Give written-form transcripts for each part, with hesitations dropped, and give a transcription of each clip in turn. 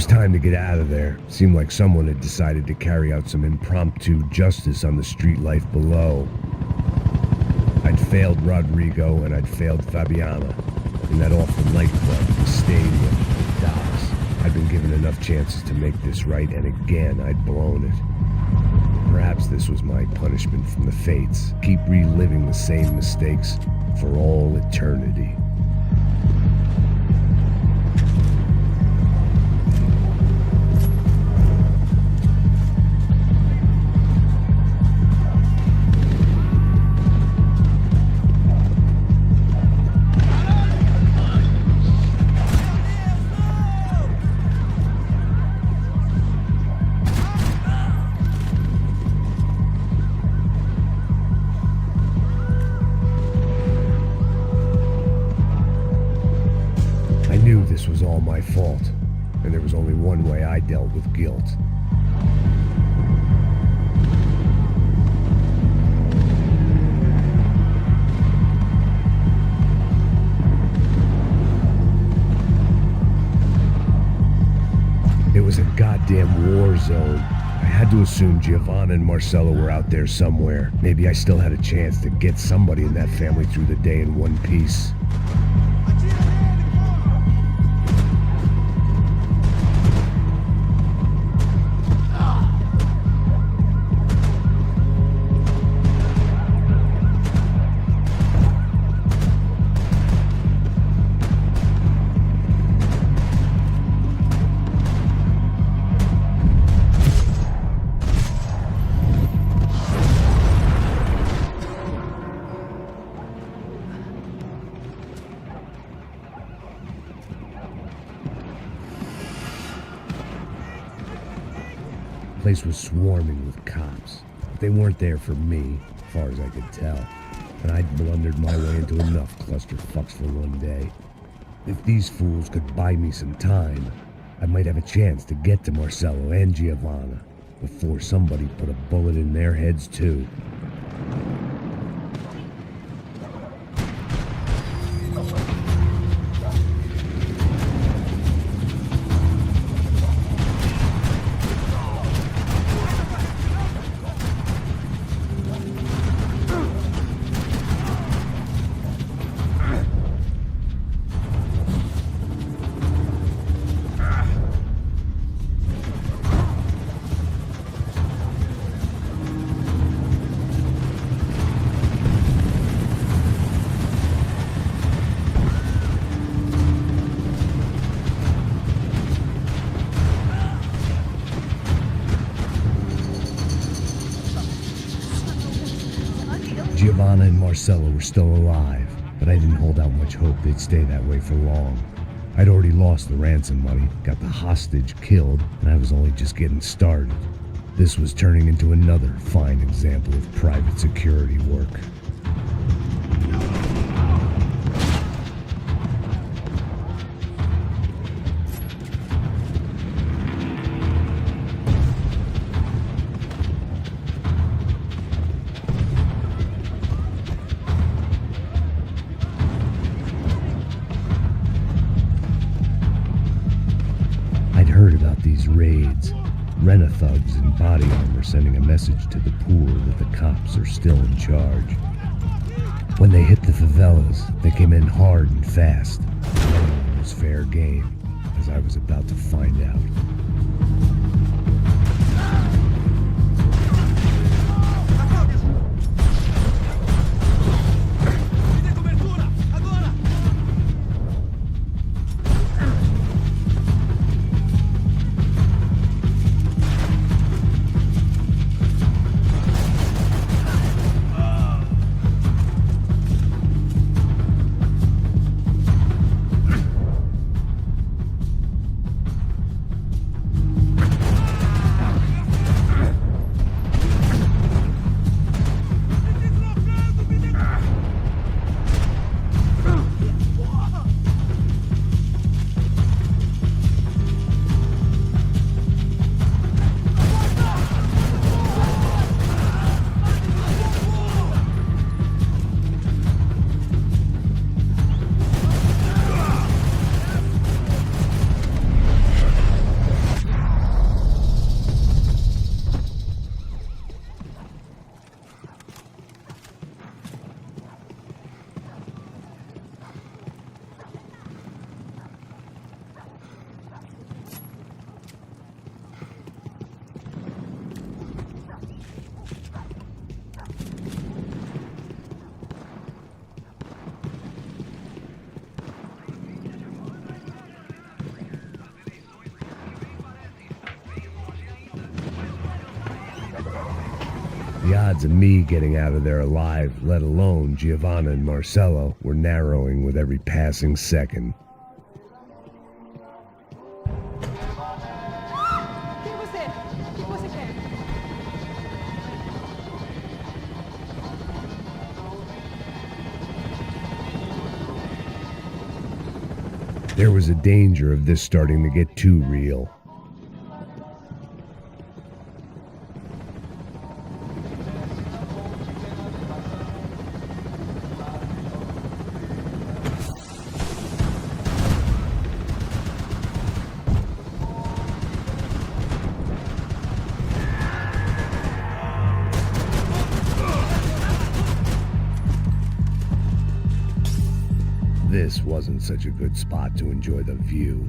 was time to get out of there. Seemed like someone had decided to carry out some impromptu justice on the street life below. I'd failed Rodrigo and I'd failed Fabiana. In that awful nightclub, the stadium, the docks. I'd been given enough chances to make this right, and again I'd blown it. Perhaps this was my punishment from the fates. Keep reliving the same mistakes for all eternity. This was all my fault, and there was only one way I dealt with guilt. It was a goddamn war zone. I had to assume Giovanna and Marcelo were out there somewhere. Maybe I still had a chance to get somebody in that family through the day in one piece. The place was swarming with cops, but they weren't there for me, as far as I could tell, and I'd blundered my way into enough clusterfucks for one day. If these fools could buy me some time, I might have a chance to get to Marcelo and Giovanna before somebody put a bullet in their heads too. Giovanna and Marcelo were still alive, but I didn't hold out much hope they'd stay that way for long. I'd already lost the ransom money, got the hostage killed, and I was only just getting started. This was turning into another fine example of private security work. Heard about these raids. Rena-thugs in body armor sending a message to the poor that the cops are still in charge. When they hit the favelas, they came in hard and fast. No one was fair game, as I was about to find out. The odds of me getting out of there alive, let alone Giovanna and Marcello, were narrowing with every passing second. There was a danger of this starting to get too real. This wasn't such a good spot to enjoy the view.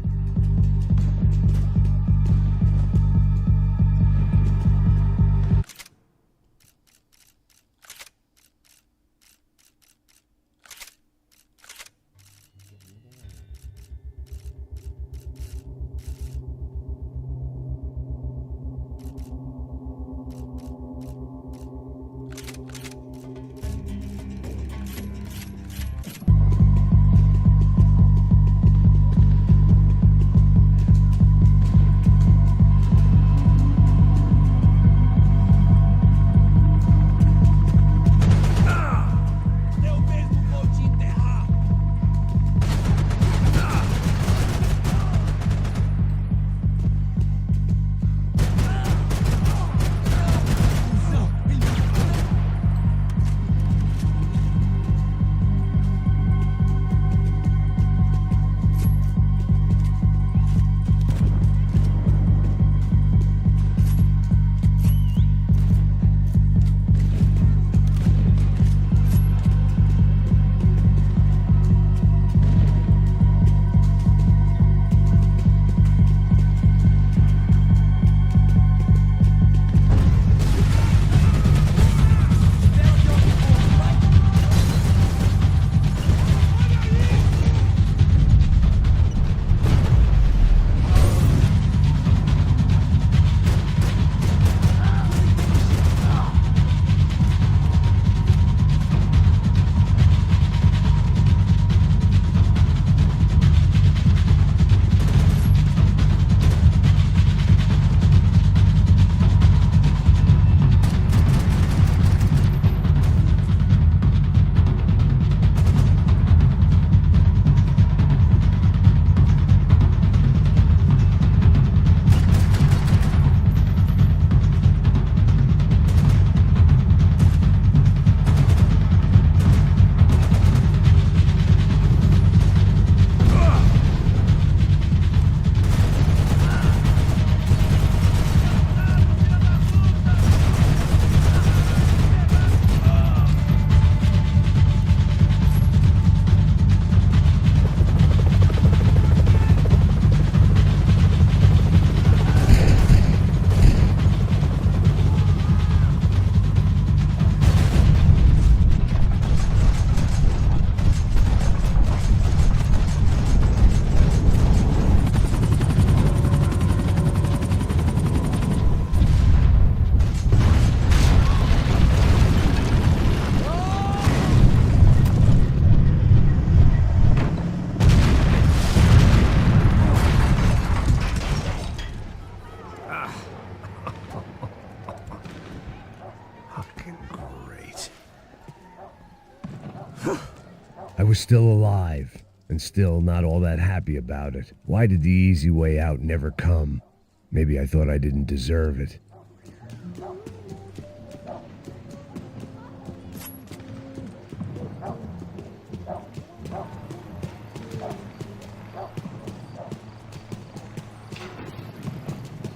I was still alive, and still not all that happy about it. Why did the easy way out never come? Maybe I thought I didn't deserve it.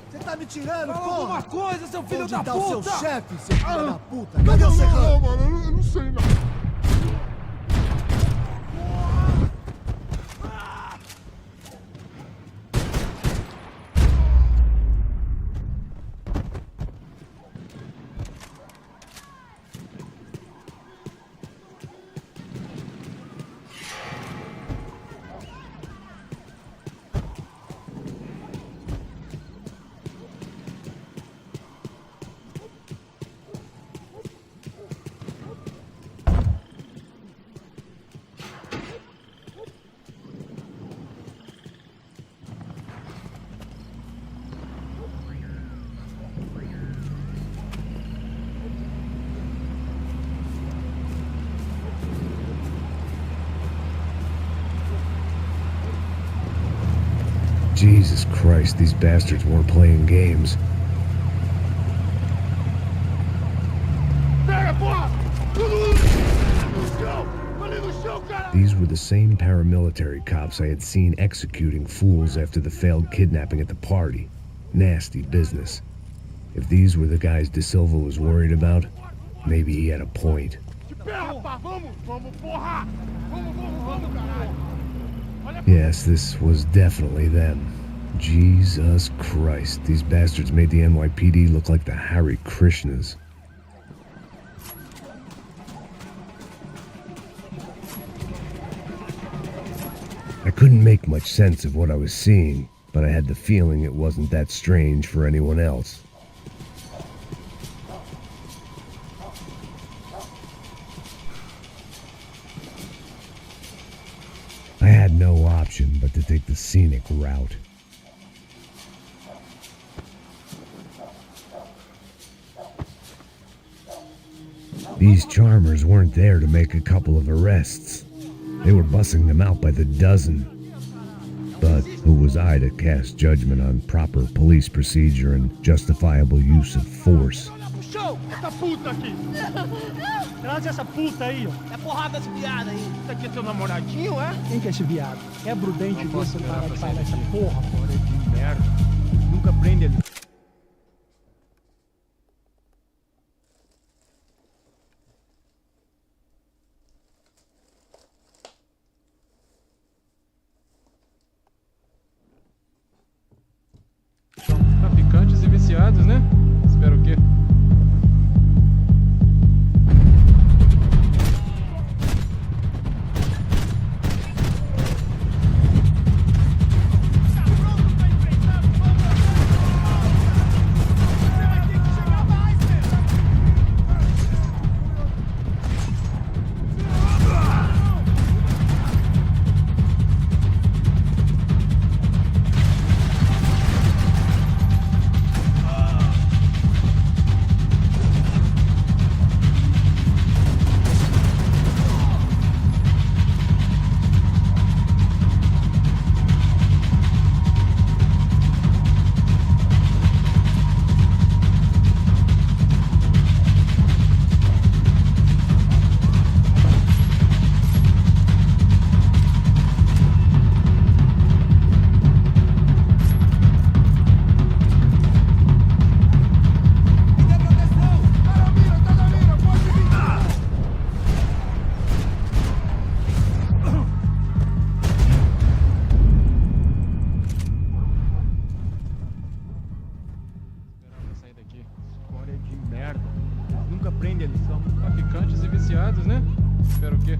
Você tá me tirando, Fala porra! alguma coisa, seu filho da Onde tá puta! o seu chefe, seu filho da puta? Cadê o Serrano? Não, mano, eu não sei não. Jesus Christ, these bastards weren't playing games. These were the same paramilitary cops I had seen executing fools after the failed kidnapping at the party. Nasty business. If these were the guys De Silva was worried about, maybe he had a point. Yes, this was definitely them. Jesus Christ, these bastards made the NYPD look like the Hare Krishnas. I couldn't make much sense of what I was seeing, but I had the feeling it wasn't that strange for anyone else. I had no option but to take the scenic route. These charmers weren't there to make a couple of arrests. They were bussing them out by the dozen. But who was I to cast judgment on proper police procedure and justifiable use of force? Essa puta aqui! Traz essa puta aí, ó. É porrada esse viado aí. Isso aqui é teu namoradinho, é? Quem que é esse viado? É prudente você parar de falar essa porra, fora de merda. Nunca prende ele. Traficantes e viciados, né? Espero o quê? Prende eles são. Traficantes e viciados, né? Espero o quê?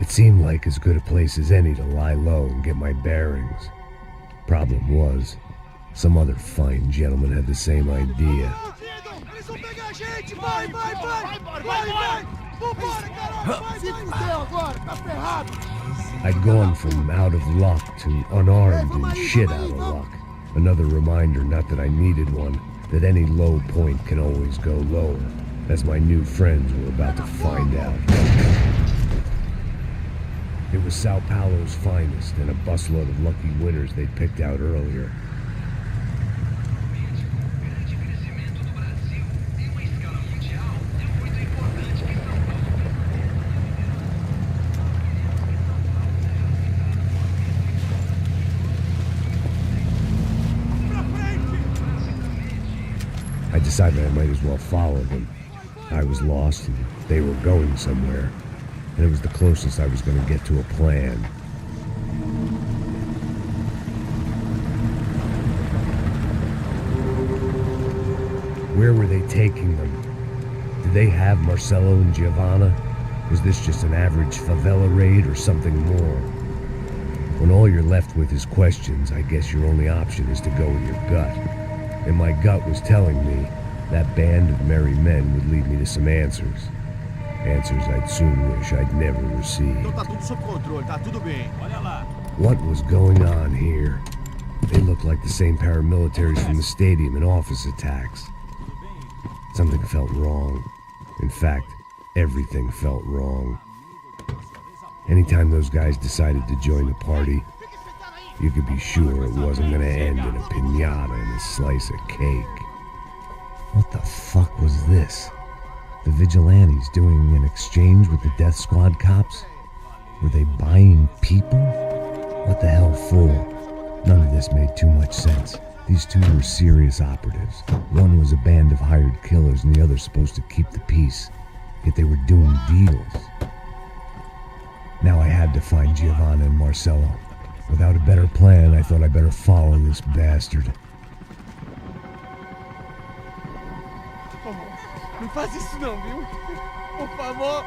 It seemed like as good a place as any to lie low and get my bearings. Problem was, some other fine gentleman had the same idea. Eles vão pegar a gente! Vai, vai, vai! Vai, vai! Vambora, garoto! Vai, se fudeu agora, tá ferrado! I'd gone from out of luck to unarmed and shit out of luck. Another reminder, not that I needed one, that any low point can always go lower, as my new friends were about to find out. It was Sao Paulo's finest and a busload of lucky winners they'd picked out earlier. I decided I might as well follow them. I was lost and they were going somewhere, and it was the closest I was going to get to a plan. Where were they taking them? Did they have Marcelo and Giovanna? Was this just an average favela raid or something more? When all you're left with is questions, I guess your only option is to go with your gut. And my gut was telling me that band of merry men would lead me to some answers. Answers I'd soon wish I'd never received. Então tá tudo sob controle, tá tudo bem. Olha lá. What was going on here? They looked like the same paramilitaries from the stadium in office attacks. Something felt wrong. In fact, everything felt wrong. Anytime those guys decided to join the party, you could be sure it wasn't gonna end in a piñata and a slice of cake. What the fuck was this? The vigilantes doing an exchange with the death squad cops? Were they buying people? What the hell for? None of this made too much sense. These two were serious operatives. One was a band of hired killers and the other supposed to keep the peace. Yet they were doing deals. Now I had to find Giovanna and Marcelo. Without a better plan, I thought I better follow this bastard. Não faz isso não, viu? Por favor,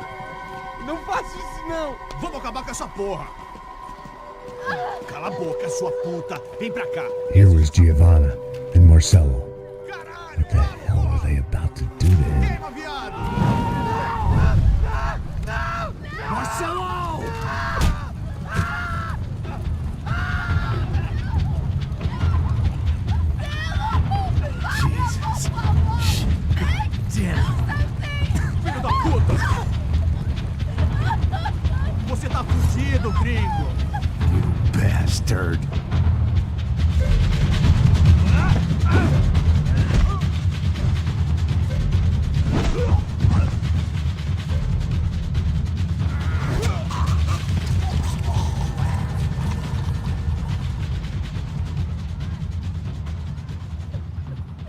não faça isso não. Vamos acabar com essa porra! Cala a boca, sua puta! Vem pra cá! Here was Giovanna and Marcelo. What the hell were they about to do to him? Queima, viado! Marcelo! Jesus! God damn! Filho da puta! Você tá fugido, gringo! You bastard.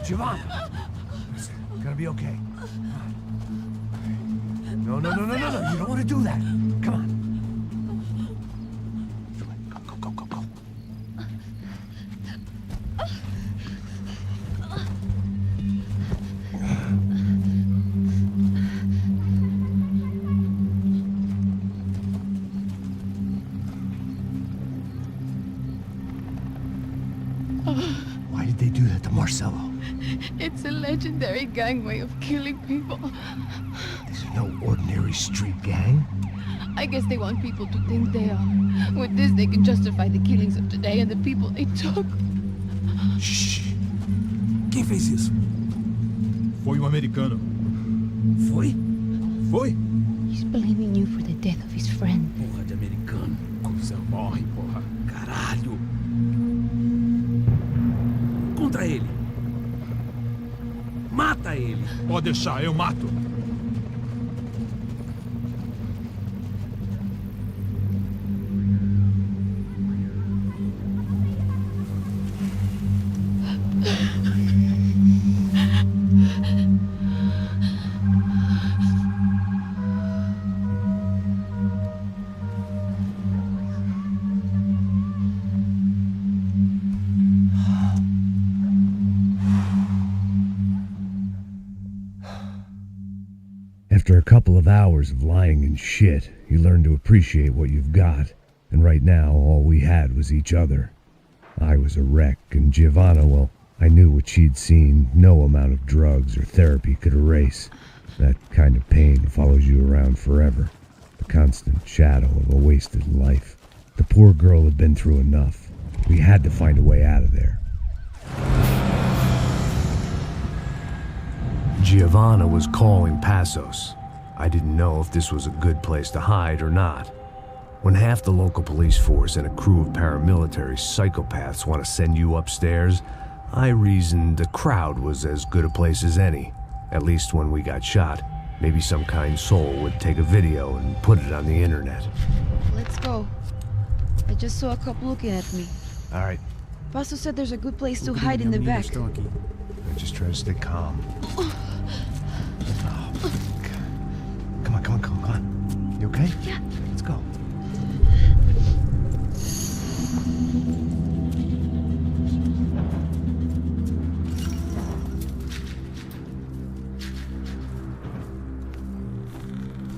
Giovanna! It's gonna be okay. No, no, no, no, no, no! You don't want to do that! Come on! Go, go, go, go, go! Why did they do that to Marcelo? It's a legendary gang way of killing people. This is no ordinary street gang. I guess they want people to think they are. With this, they can justify the killings of today and the people they took. Shh! Quem fez isso? Foi um americano. Foi? Foi? He's blaming you for the death of his friend. Porra de americano. Coisa morre, porra. Caralho! Contra ele! Mata ele! Pode deixar, eu mato. After a couple of hours of lying and shit, you learn to appreciate what you've got. And right now, all we had was each other. I was a wreck, and Giovanna, well, I knew what she'd seen no amount of drugs or therapy could erase. That kind of pain follows you around forever. The constant shadow of a wasted life. The poor girl had been through enough. We had to find a way out of there. Giovanna was calling Passos. I didn't know if this was a good place to hide or not. When half the local police force and a crew of paramilitary psychopaths want to send you upstairs, I reasoned the crowd was as good a place as any. At least when we got shot, maybe some kind soul would take a video and put it on the internet. Let's go. I just saw a couple looking at me. All right, Pastor said there's a good place to hide in the back. I just try to stay calm. Oh, come on. You okay? Yeah. Let's go.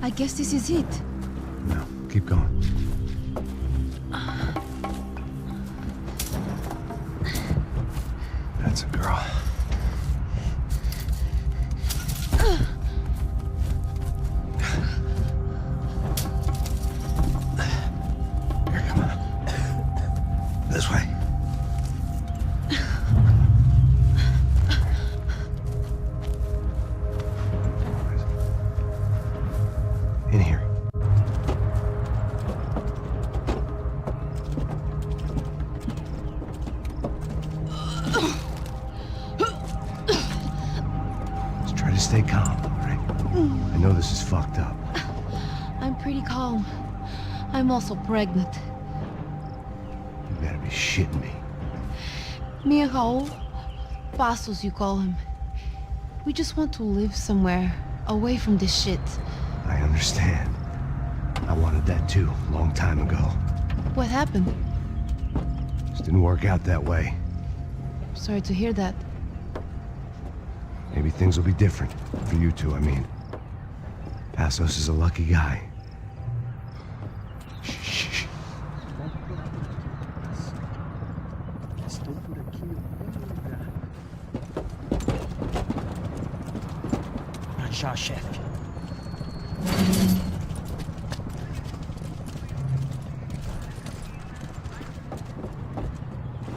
I guess this is it. No, keep going. That's a girl. Here, come on. This way. In here. Just try to stay calm, all right? I know this is fucked up. I'm pretty calm. I'm also pregnant. You gotta be shitting me. Me and Raul, Passos you call him. We just want to live somewhere, away from this shit. I understand. I wanted that too, a long time ago. What happened? Just didn't work out that way. Sorry to hear that. Maybe things will be different. For you two, I mean. Passos is a lucky guy. Shh. Já, chefe.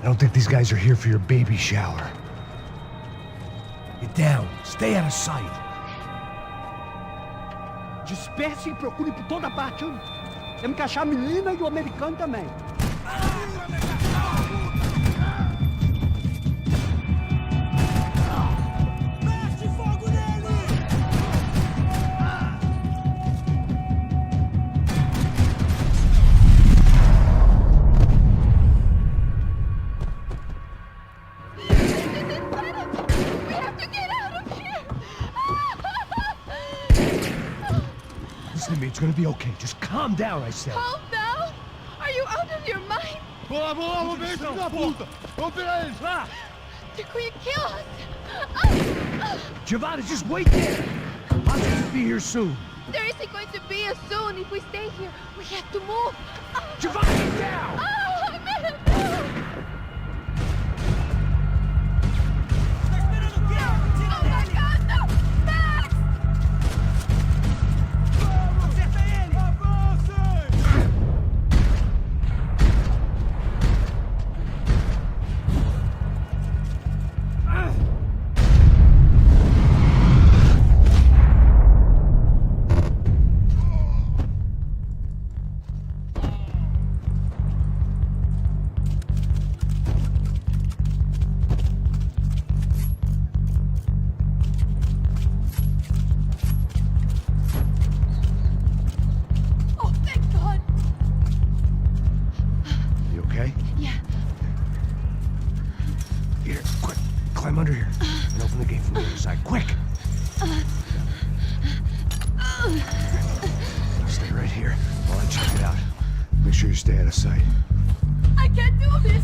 I don't think these guys are here for your baby shower. Get down. Stay out of sight. Disperse e procure por toda parte. Temos que achar a menina e o americano também. Listen to me, it's gonna be okay. Just calm down, I said. Calm down? Are you out of your mind? Vamos ver esse filho da puta! Vamos pegar eles, lá! They're going to kill us! Giovanna, just wait there. I'll just be here soon. There isn't going to be a soon if we stay here. We have to move. Giovanna, get down! Oh, man, no. Oh my God, no! Max! Oh, thank God! You okay? Yeah. Here, quick. Climb under here. And open the gate from the other side. Quick! Stay right here while I check it out. Make sure you stay out of sight. I can't do this!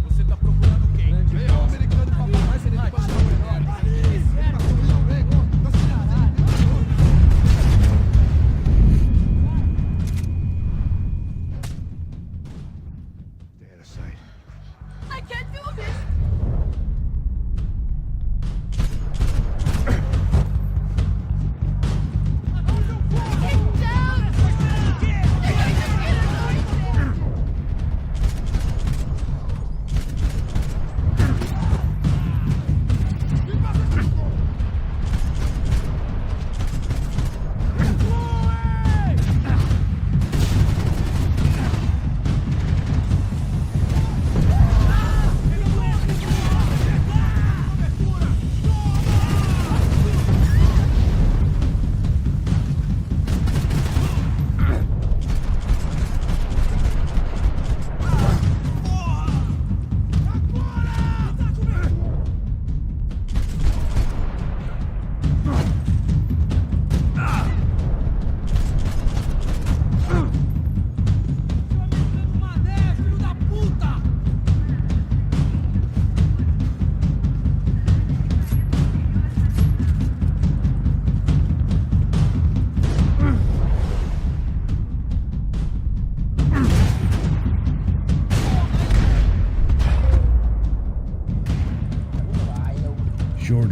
Você tá procurando quem? É o americano pra mais ele vai passar o menor. Stay out of sight. I can't do this!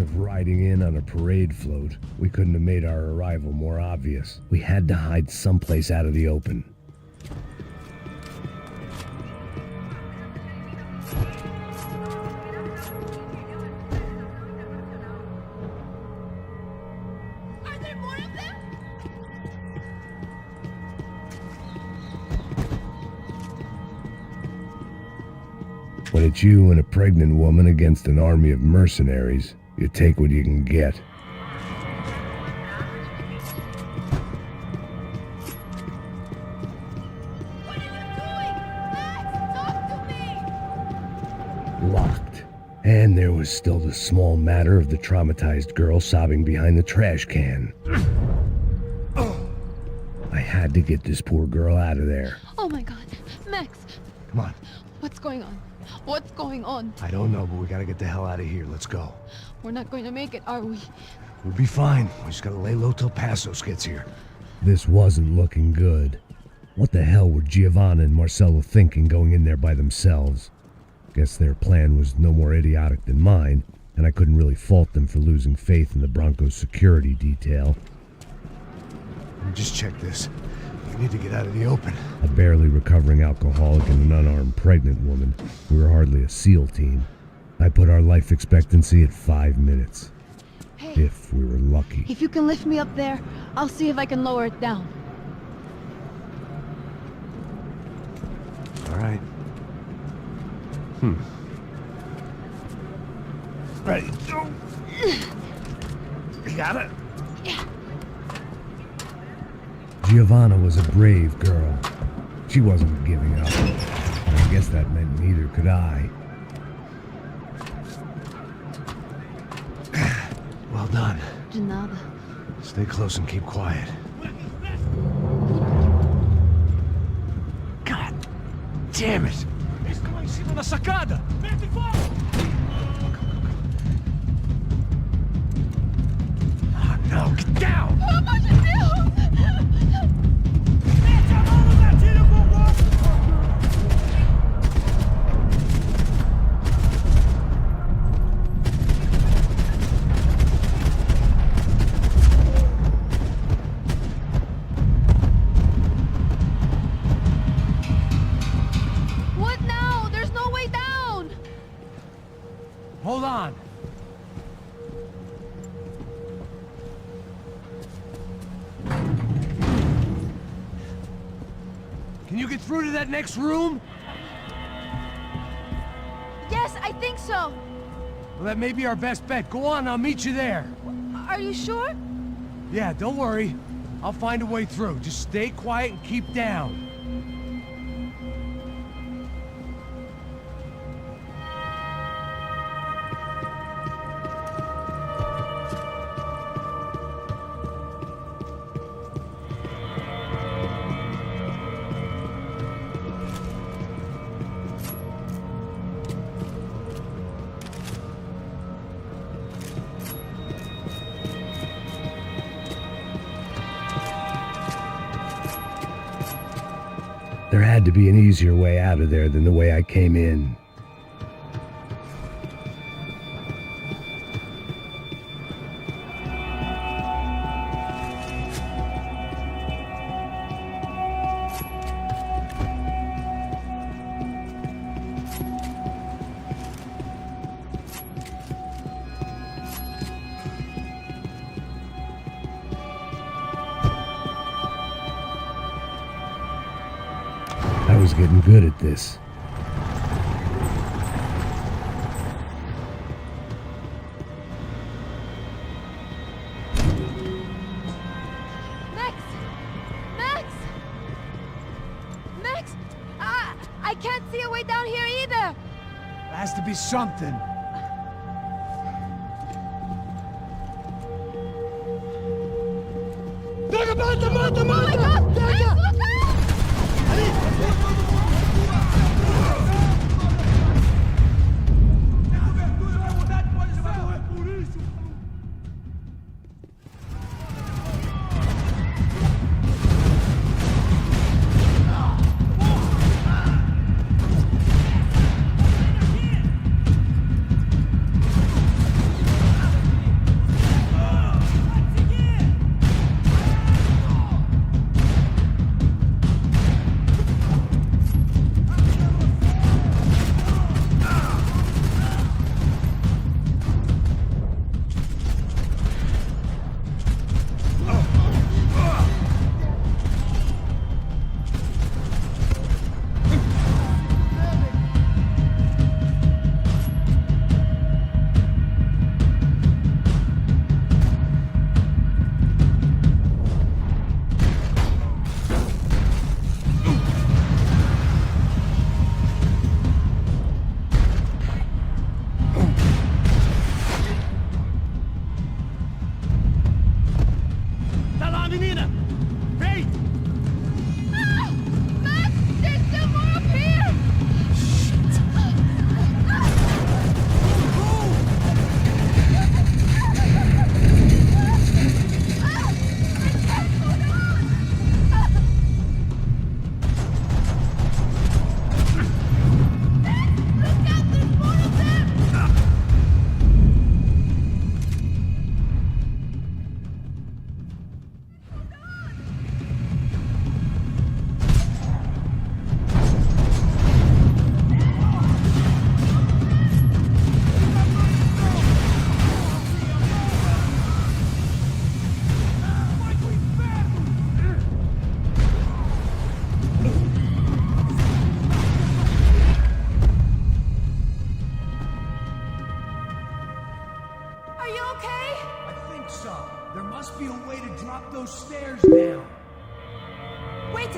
of riding in on a parade float, we couldn't have made our arrival more obvious. We had to hide someplace out of the open. Are there more of them? When it's you and a pregnant woman against an army of mercenaries, you take what you can get. What are you doing? Max, talk to me! Locked. And there was still the small matter of the traumatized girl sobbing behind the trash can. I had to get this poor girl out of there. Oh my god. Max, Come on. what's going on? What's going on? I don't know, but we gotta get the hell out of here. Let's go. We're not going to make it, are we? We'll be fine. We just gotta lay low till Passos gets here. This wasn't looking good. What the hell were Giovanna and Marcello thinking going in there by themselves? Guess their plan was no more idiotic than mine, and I couldn't really fault them for losing faith in the Broncos security detail. Just check this. We need to get out of the open. A barely recovering alcoholic and an unarmed pregnant woman. We were hardly a SEAL team. I put our life expectancy at 5 minutes. Hey, If we were lucky. if you can lift me up there, I'll see if I can lower it down. All right. Ready. Go. You got it? Giovanna was a brave girl. She wasn't giving up. And I guess that meant neither could I. Well done. De nada. Stay close and keep quiet. God damn it! Eles estão lá em cima na sacada! Vento e fogo! Oh no, get down! Pelo amor de Deus! Mete a mão no gatilho com o gosto! What now? There's no way down! Hold on. Can you get through to that next room? Yes, I think so. Well, that may be our best bet. Go on, I'll meet you there. Are you sure? Yeah, don't worry. I'll find a way through. Just stay quiet and keep down. There had to be an easier way out of there than the way I came in. I was getting good at this. Max! Max! Max! I can't see a way down here either! There has to be something. Oh my god! Max, look out!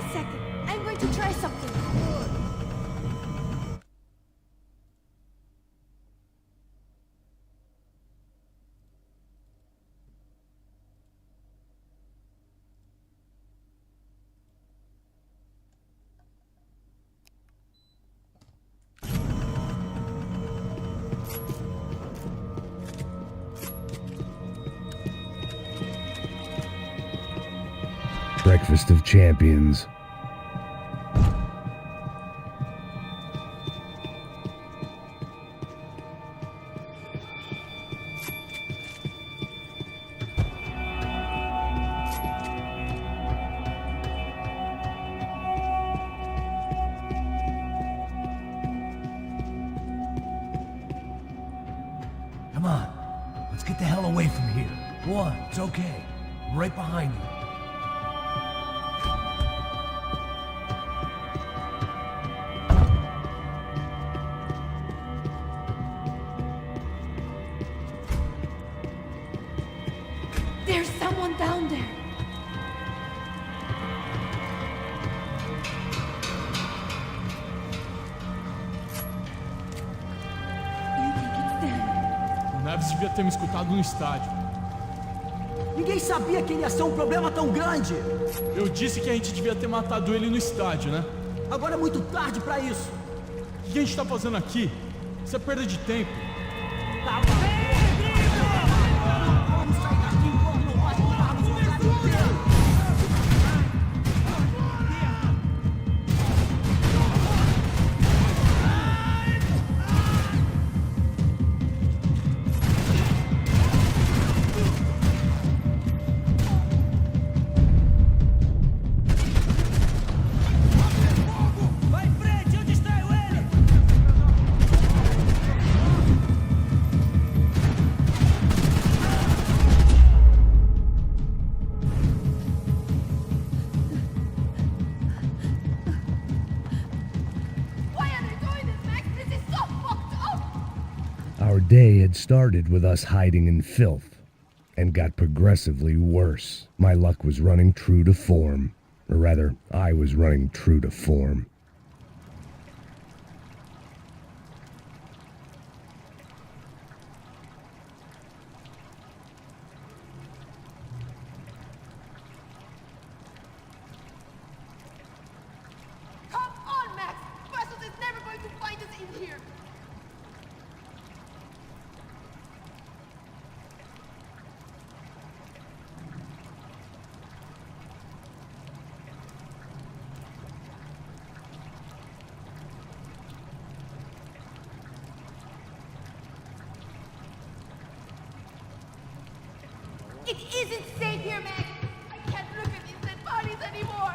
second. I'm going to try something. Breakfast of champions. Come on. Let's get the hell away from here. Go on. It's okay. I'm right behind you. There's someone down there. You think it's them? O Neves devia ter me escutado no estádio. Ninguém sabia que ele ia ser um problema tão grande. Eu disse que a gente devia ter matado ele no estádio, né? Agora é muito tarde pra isso. O que a gente tá fazendo aqui? Isso é perda de tempo. Tá bom. Vamos sair daqui enquanto não vai estarmos no caminho inteiro. Vai em frente, eu distraio ele! Why are they doing this, Max? This is so fucked up! Our day had started with us hiding in filth, and got progressively worse. My luck was running true to form. Or rather, I was running true to form. Come on, Max! Passos is never going to find us in here! It isn't safe here, Max! I can't look at these dead bodies anymore!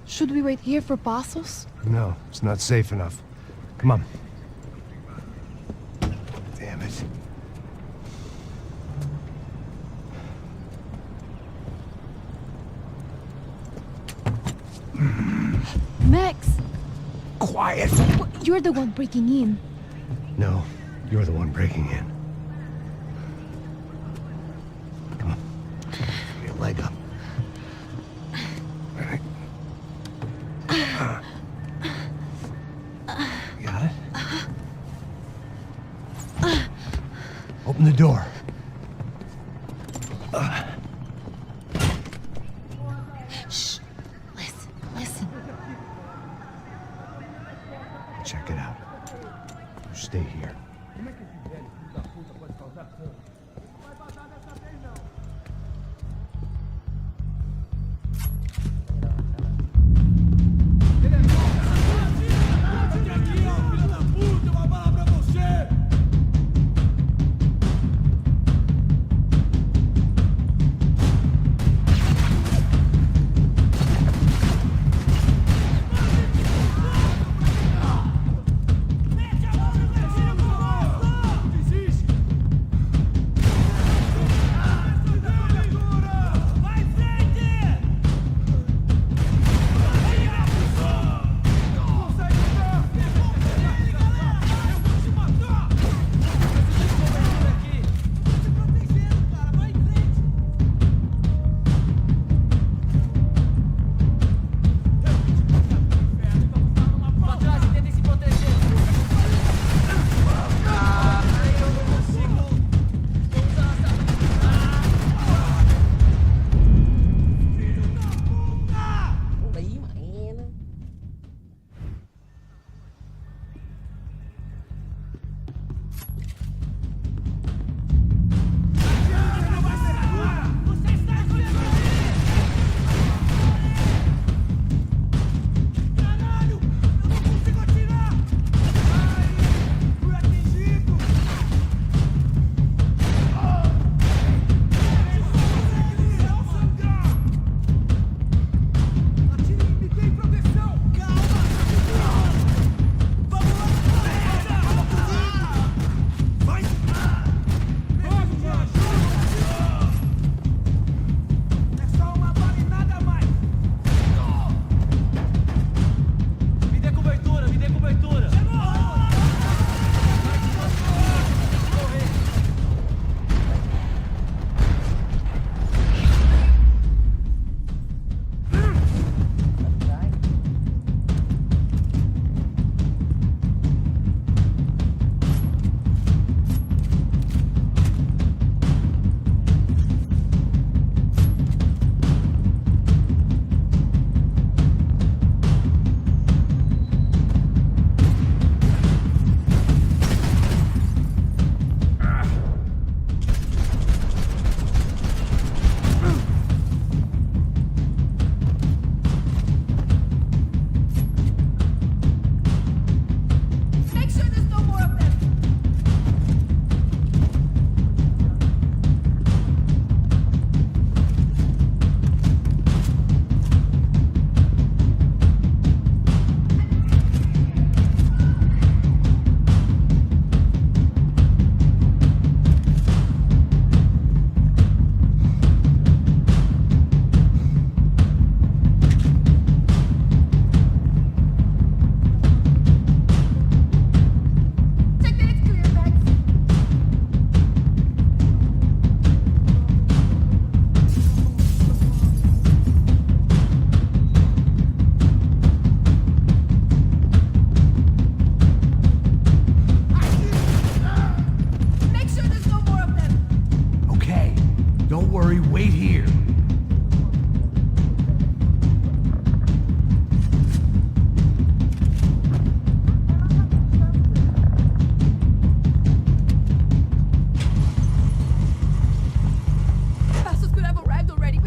Should we wait here for Passos? No, it's not safe enough. Come on. Damn it. Max! Quiet! You're the one breaking in. No, you're the one breaking in. Come on. Give me a leg up. All right. You got it? Open the door. Shh. Listen. Check it out. You stay here.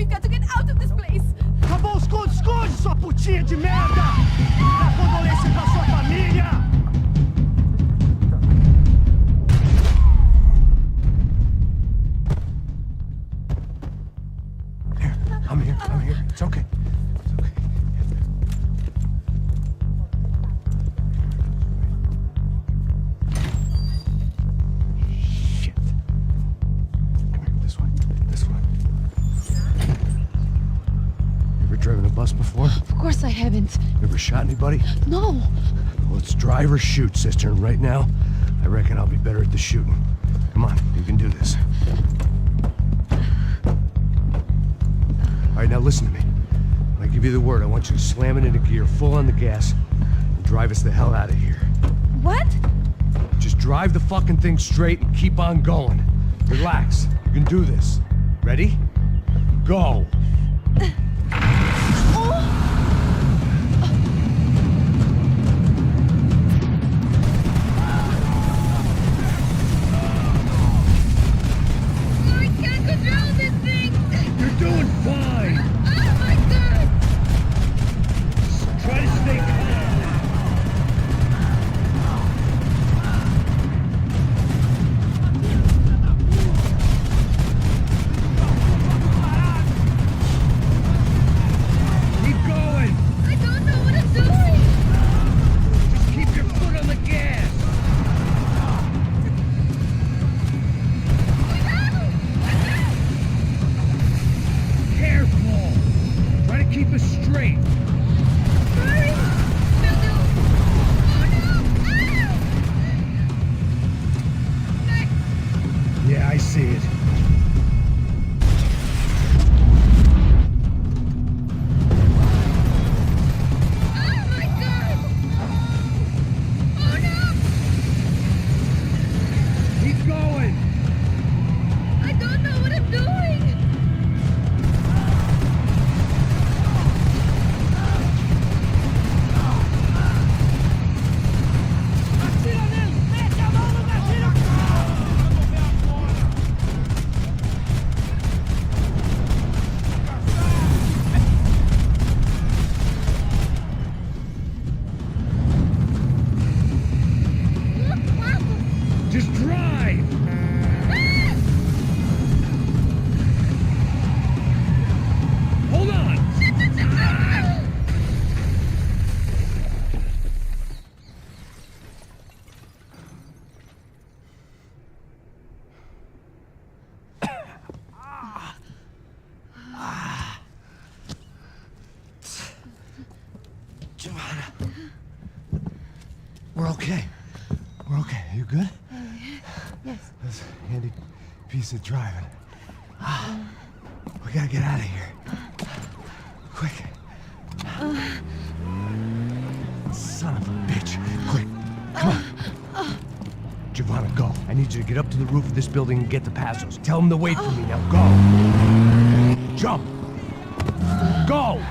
We've got to get out of this place. Acabou, esconde, esconde, sua putinha de merda! Dá condolência pra sua família! Here, I'm here. It's okay. It's okay. Shit. Come here, this way. You ever driven a bus before? Of course I haven't. You ever shot anybody? No. Well, it's drive or shoot, sister, and right now, I reckon I'll be better at the shooting. Come on, you can do this. All right, now listen to me. When I give you the word, I want you to slam it into gear, full on the gas, and drive us the hell out of here. What? Just drive the fucking thing straight and keep on going. Relax. You can do this. Ready? Go! I can't control this thing. You're doing fine! Oh my god. Try to stay calm. Keep going! I don't know what I'm doing. Just keep your foot on the gas! Careful! Try to keep us straight. Hurry. Will do. Oh no. Max. Yeah, I see it. Oh my god. Oh no. Keep going! I don't know what I'm doing. Just drive! Hold on! Giovanna. We're okay. We're okay. You good? Yes. That's a handy piece of driving. We gotta get out of here. Quick. Son of a bitch. Quick. Come on. Giovanna, go. I need you to get up to the roof of this building and get the Pazos. Tell them to wait for me. Now go. Jump. Go.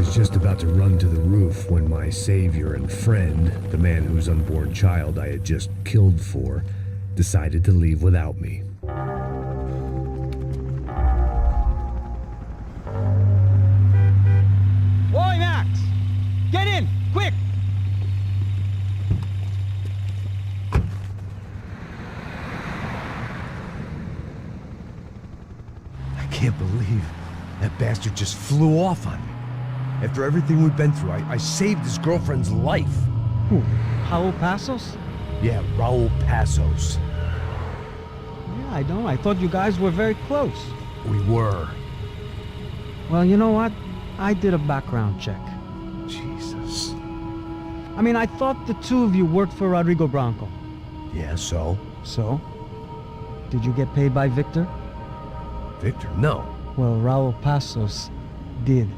was just about to run to the roof when my savior and friend, the man whose unborn child I had just killed for, decided to leave without me. Oi, Max! Get in! Quick! I can't believe that bastard just flew off on me. After everything we've been through, I saved his girlfriend's life. Who? Raul Passos? Yeah, Raul Passos. Yeah, I know. I thought you guys were very close. We were. Well, you know what? I did a background check. Jesus. I mean, I thought the two of you worked for Rodrigo Branco. Yeah, so? So? Did you get paid by Victor? Victor, no. Well, Raul Passos did.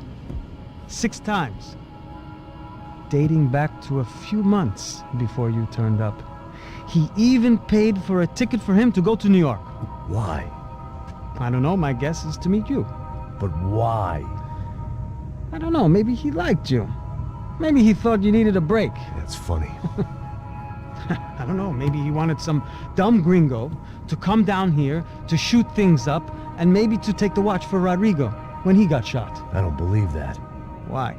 6 times. Dating back to a few months before you turned up. He even paid for a ticket for him to go to New York. Why? I don't know, my guess is to meet you. But why? I don't know, maybe he liked you. Maybe he thought you needed a break. That's funny. I don't know, maybe he wanted some dumb gringo to come down here to shoot things up and maybe to take the watch for Rodrigo when he got shot. I don't believe that. Why?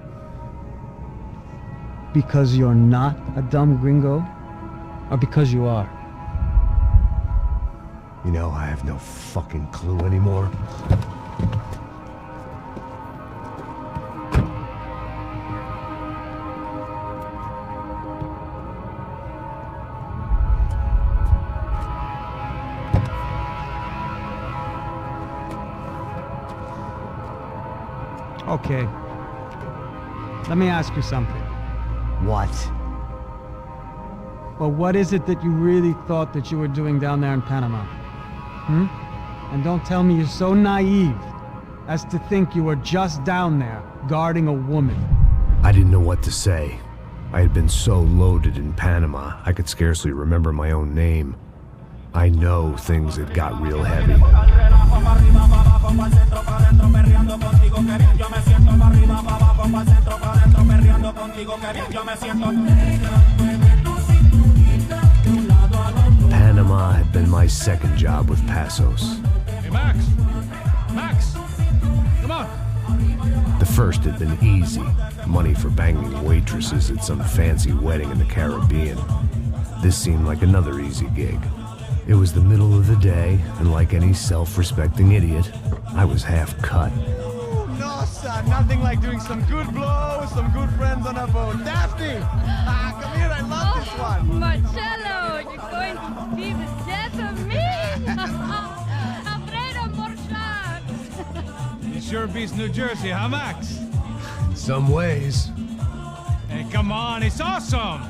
Because you're not a dumb gringo? Or because you are? You know, I have no fucking clue anymore. Okay. Let me ask you something. What? Well, what is it that you really thought that you were doing down there in Panama? And don't tell me you're so naive as to think you were just down there guarding a woman. I didn't know what to say. I had been so loaded in Panama, I could scarcely remember my own name. I know things had got real heavy. Panama had been my second job with Passos. Hey, Max! Max! Come on! The first had been easy. Money for banging waitresses at some fancy wedding in the Caribbean. This seemed like another easy gig. It was the middle of the day, and like any self-respecting idiot, I was half cut. No, son, nothing like doing some good blow with some good friends on a boat. Daphne! Come here, I love this one. Marcello, you're going to be the death of me. Alfredo Morchat. It sure beats New Jersey, huh, Max? In some ways. Hey, come on, it's awesome!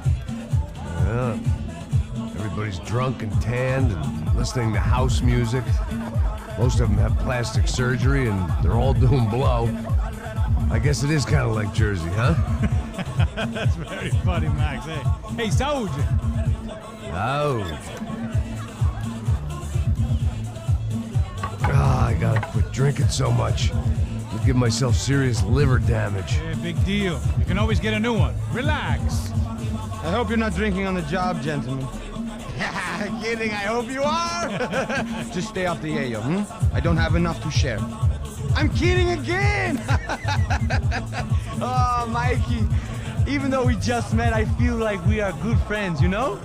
Yeah. Everybody's drunk and tanned and listening to house music. Most of them have plastic surgery and they're all doing blow. I guess it is kind of like Jersey, huh? That's very funny, Max. Hey, saúde! Oh. I gotta quit drinking so much. I'll give myself serious liver damage. Hey, big deal. You can always get a new one. Relax. I hope you're not drinking on the job, gentlemen. Kidding, I hope you are. Just stay off the yayo, I don't have enough to share. I'm kidding again! Oh, Mikey, even though we just met, I feel like we are good friends, you know?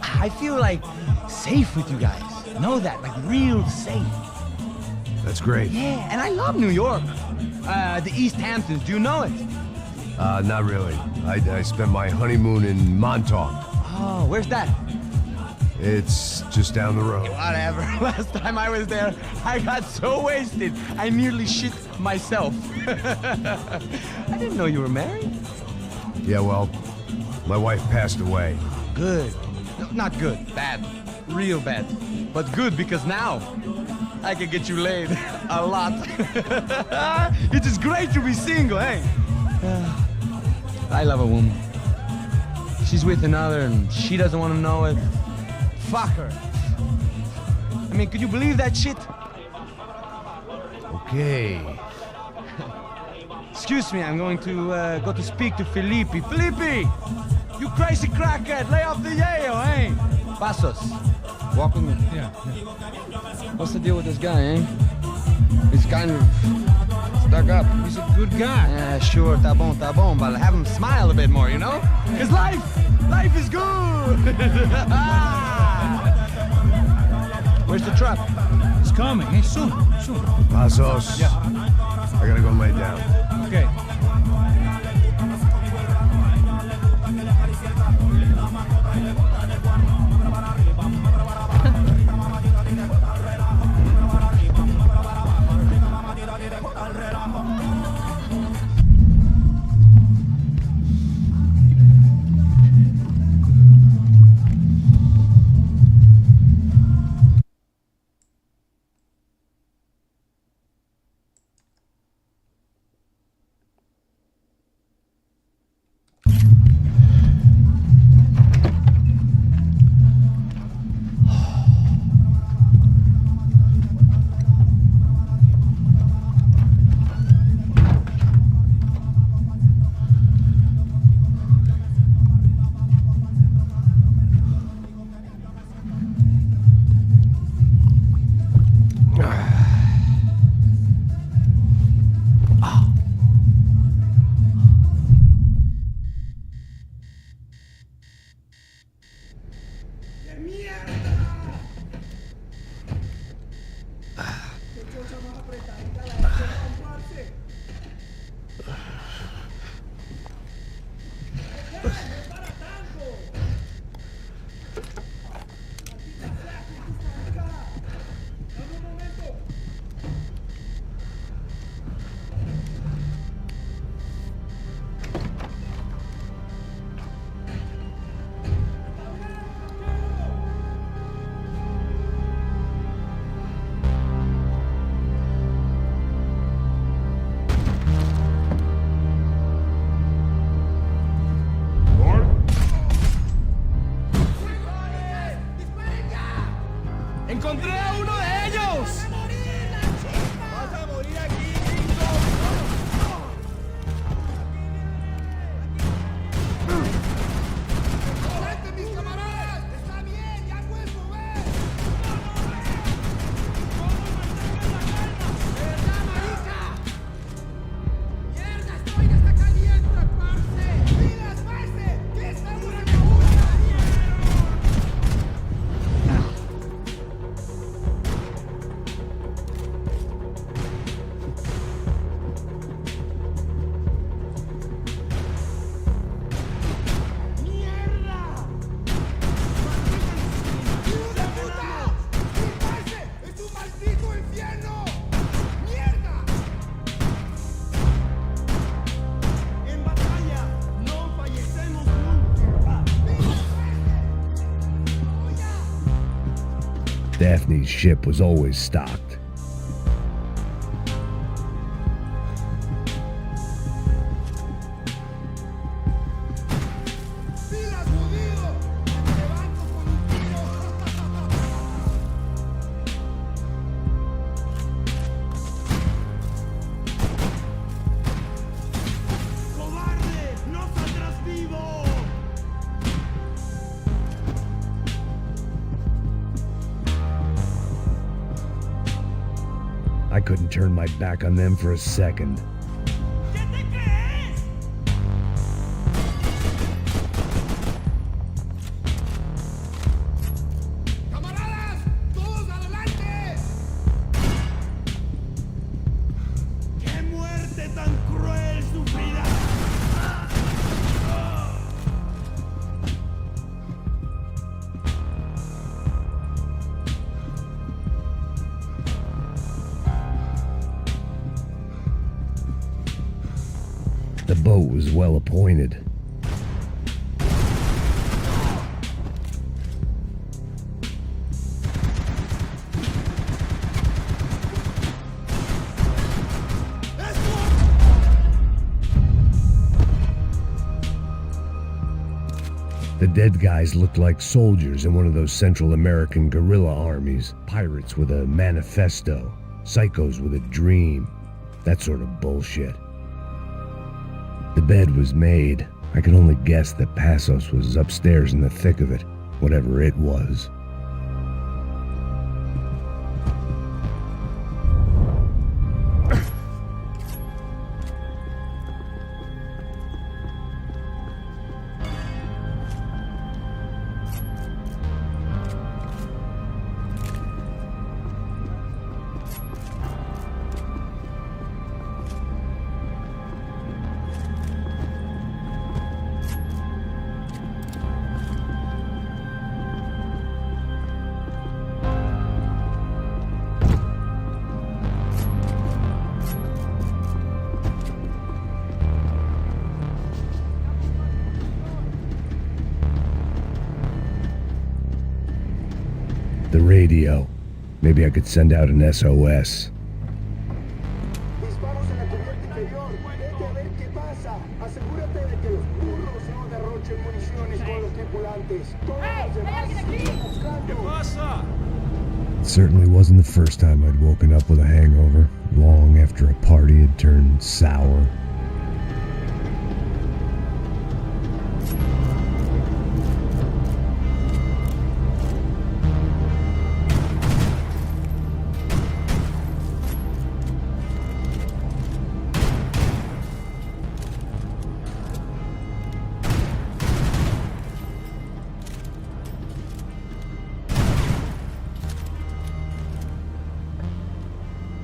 I feel like safe with you guys. Know that, like real safe. That's great. Yeah, and I love New York. The East Hamptons, do you know it? Not really. I spent my honeymoon in Montauk. Oh, where's that? It's just down the road. Whatever. Last time I was there, I got so wasted, I nearly shit myself. I didn't know you were married. Yeah, well, my wife passed away. Good. No, not good. Bad. Real bad. But good because now I can get you laid a lot. It is great to be single, hey? I love a woman. She's with another and she doesn't want to know it. Fuck her. I mean, could you believe that shit? Okay. Excuse me, I'm going to go to speak to Felipe. Felipe! You crazy crackhead! Lay off the yayo, eh? Passos, walk with me. Yeah. What's the deal with this guy, eh? He's kind of stuck up. He's a good guy. Yeah, sure, tá bom, but have him smile a bit more, you know? Cause life is good! Where's the truck? He's coming, eh? Soon. Passos. Yeah. I gotta go lay down. Okay. ¡Encontré a uno de ellos! ¡Vas a morir aquí, gringo! ¡Vete, mis camaradas! ¡Está bien! ¡Ya puedes mover! ¡De verdad, marica! ¡Mierda! ¡Esta vaina está caliente, parce! ¡Pilas, parce! ¡Que esta una me gusta! Daphne's ship was always stocked. I couldn't turn my back on them for a second. ¡Camaradas! ¡Todos adelante! ¡Qué muerte tan cruel sufrida! The boat was well appointed. The dead guys looked like soldiers in one of those Central American guerrilla armies. Pirates with a manifesto. Psychos with a dream. That sort of bullshit. The bed was made. I could only guess that Passos was upstairs in the thick of it, whatever it was. The radio. Maybe I could send out an SOS. Disparos en la cubierta inferior. Vete a ver qué pasa. Asegúrate de que los burros no derrochen municiones con los tripulantes. Todos los demás siguen buscando. It certainly wasn't the first time I'd woken up with a hangover, long after a party had turned sour.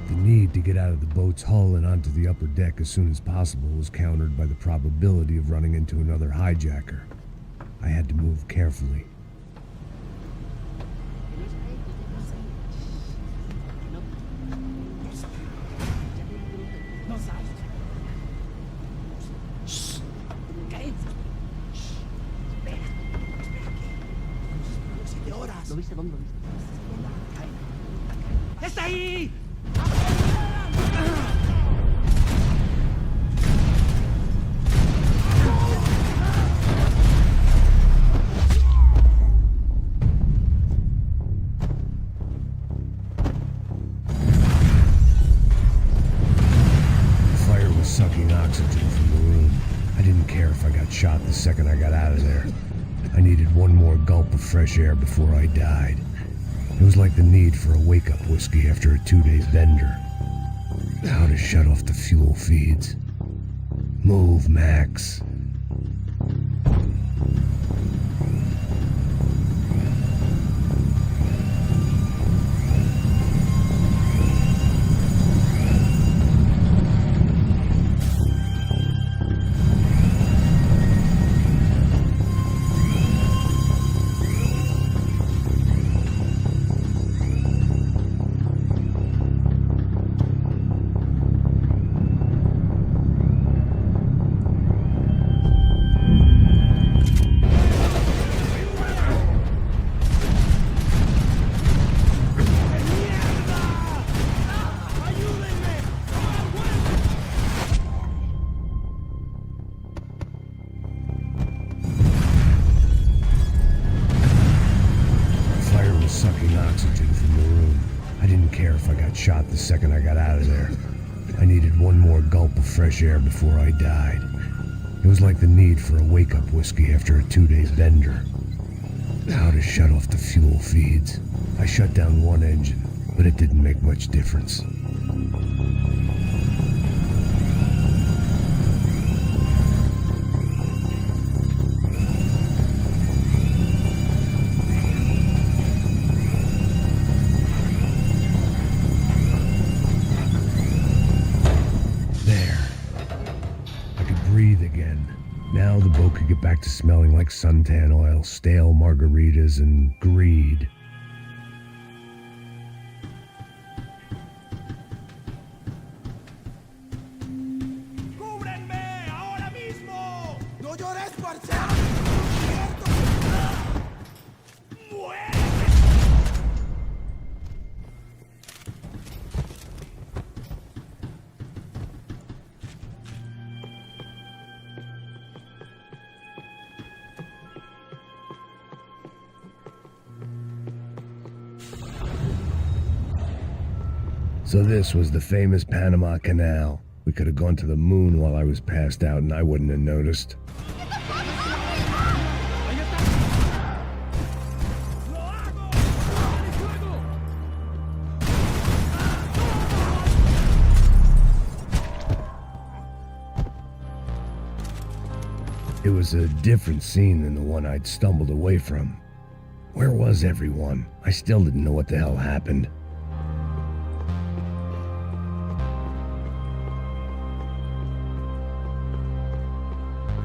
The need to get out of the boat's hull and onto the upper deck as soon as possible was countered by the probability of running into another hijacker. I had to move carefully. ¡Está ahí! Sucking oxygen from the room. I didn't care if I got shot the second I got out of there. I needed one more gulp of fresh air before I died. It was like the need for a wake-up whiskey after a 2-day bender. How to shut off the fuel feeds. Move, Max. Sucking oxygen from the room. I didn't care if I got shot the second I got out of there. I needed one more gulp of fresh air before I died. It was like the need for a wake-up whiskey after a 2-day bender. How to shut off the fuel feeds. I shut down one engine, but it didn't make much difference. Breathe again. Now the boat could get back to smelling like suntan oil, stale margaritas, and greed. ¡Cúbrenme ahora mismo! ¡No llores, parcero! So this was the famous Panama Canal. We could have gone to the moon while I was passed out and I wouldn't have noticed. It was a different scene than the one I'd stumbled away from. Where was everyone? I still didn't know what the hell happened.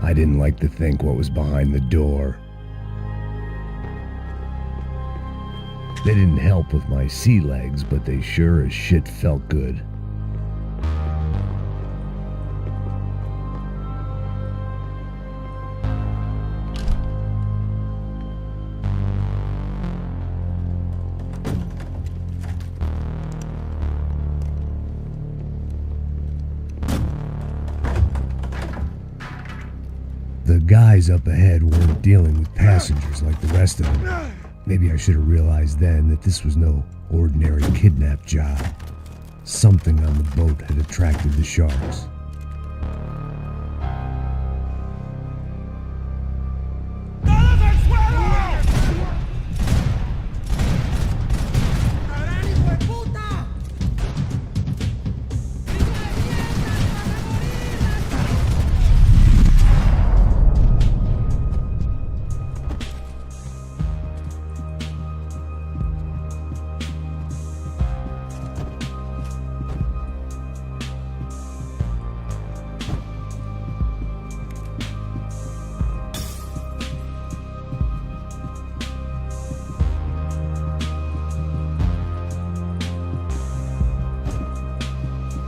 I didn't like to think what was behind the door. They didn't help with my sea legs, but they sure as shit felt good. The guys up ahead weren't dealing with passengers like the rest of them. Maybe I should have realized then that this was no ordinary kidnap job. Something on the boat had attracted the sharks.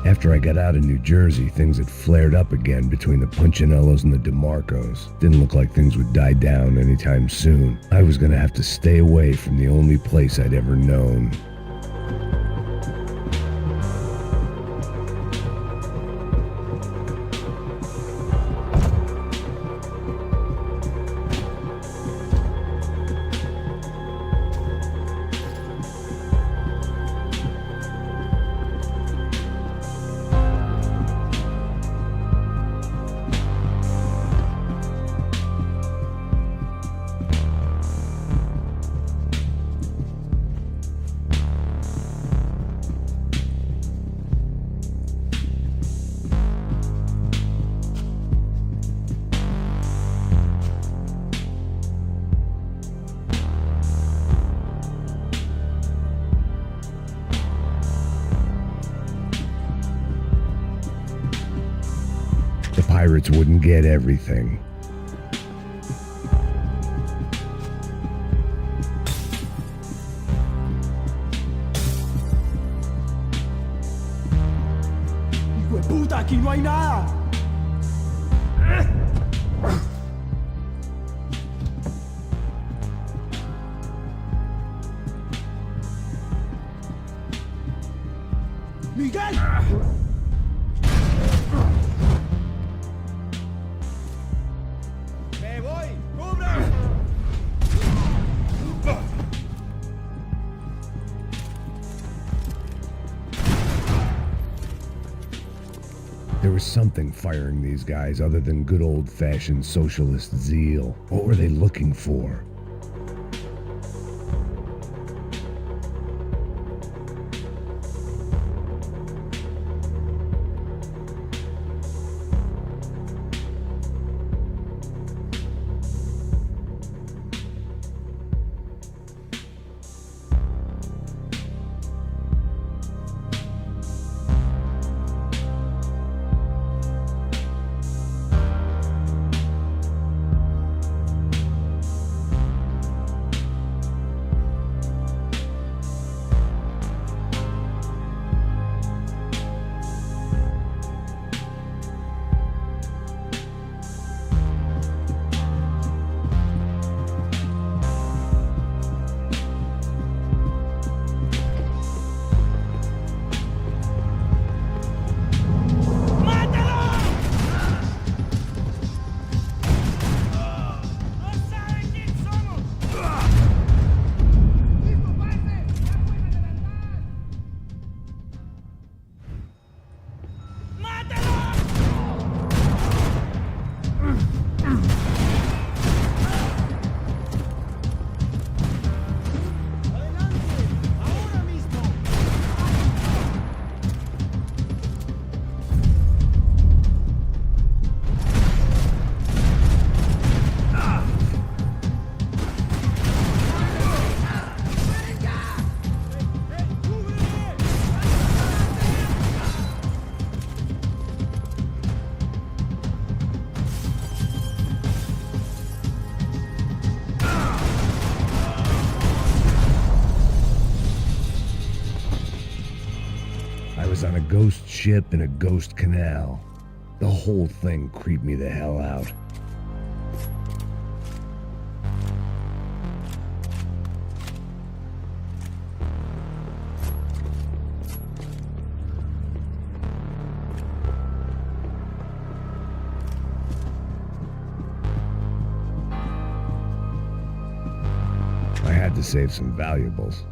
After I got out of New Jersey, things had flared up again between the Punchinellos and the DeMarcos. Didn't look like things would die down anytime soon. I was gonna have to stay away from the only place I'd ever known. The pirates wouldn't get everything. Hijo de puta, aquí no hay nada. Miguel. There was something firing these guys other than good old-fashioned socialist zeal. What were they looking for? A ghost ship in a ghost canal. The whole thing creeped me the hell out. I had to save some valuables.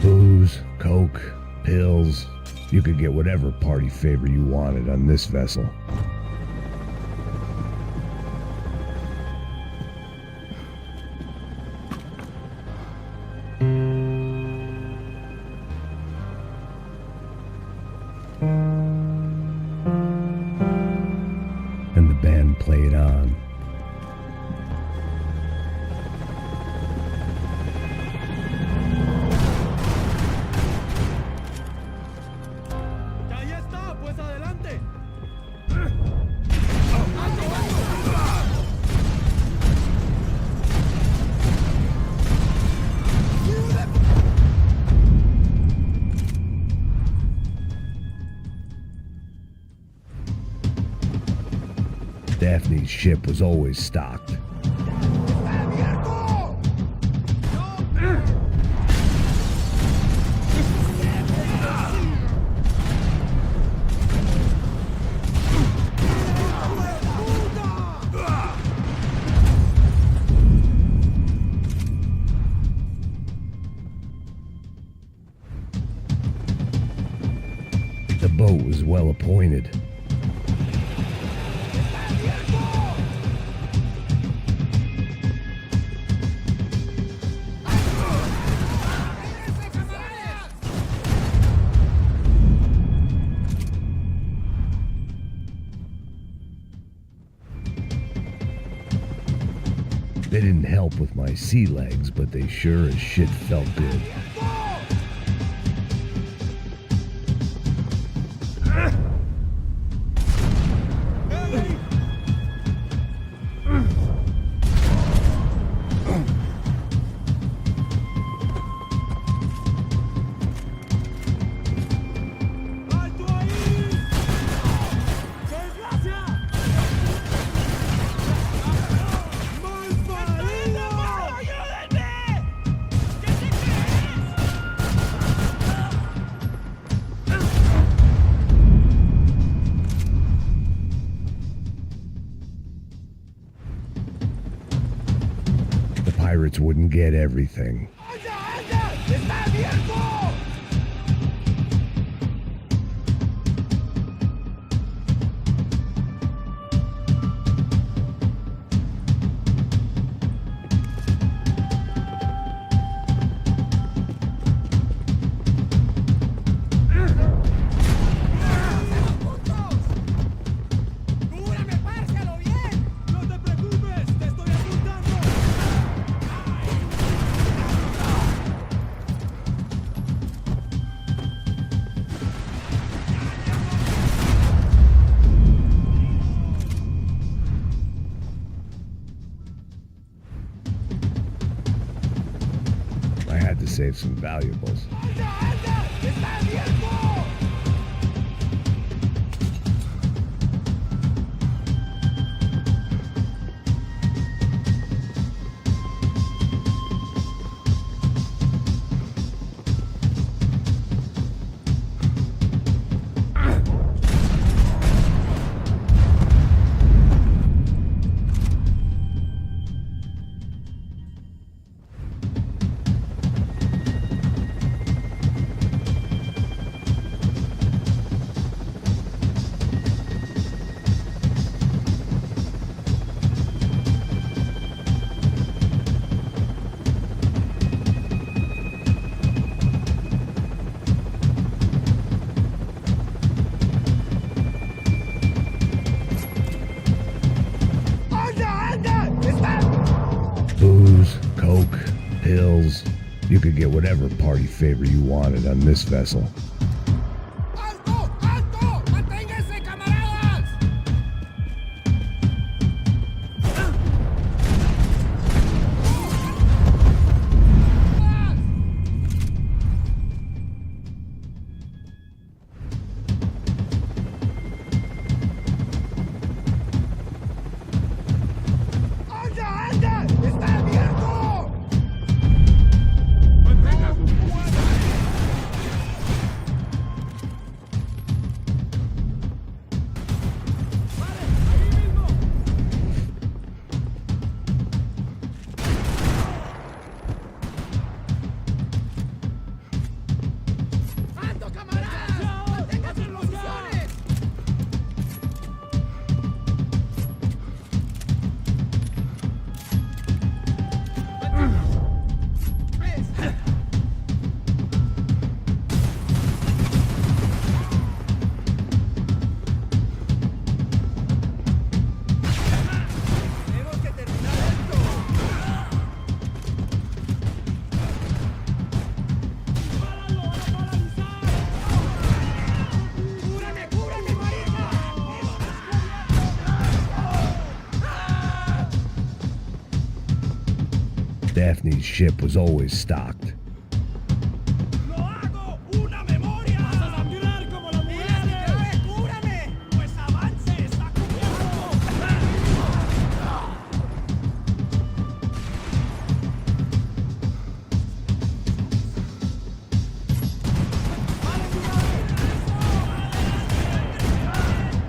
Booze, coke, pills. You could get whatever party favor you wanted on this vessel. And the band played on. ¡Ya está! ¡Pues adelante! Daphne's ship was always stocked. The boat was well appointed. They didn't help with my sea legs, but they sure as shit felt good. The pirates wouldn't get everything. I had to save some valuables. hills. You could get whatever party favor you wanted on this vessel. ¡Alto! ¡Alto! ¡Manténganse, camaradas! ¡Anda, anda! ¡Está abierto! ¡Alto, camaradas! ¡Mantengan sus posiciones! ¡Tenemos que terminar esto! ¡Cúrame, cúrame, marica! Daphne's ship was always stocked. ¡Lo hago! ¡Una memoria! ¡Vas a sangrar como las mujeres! ¡Cúrame! ¡Pues avance! ¡Está cubierto!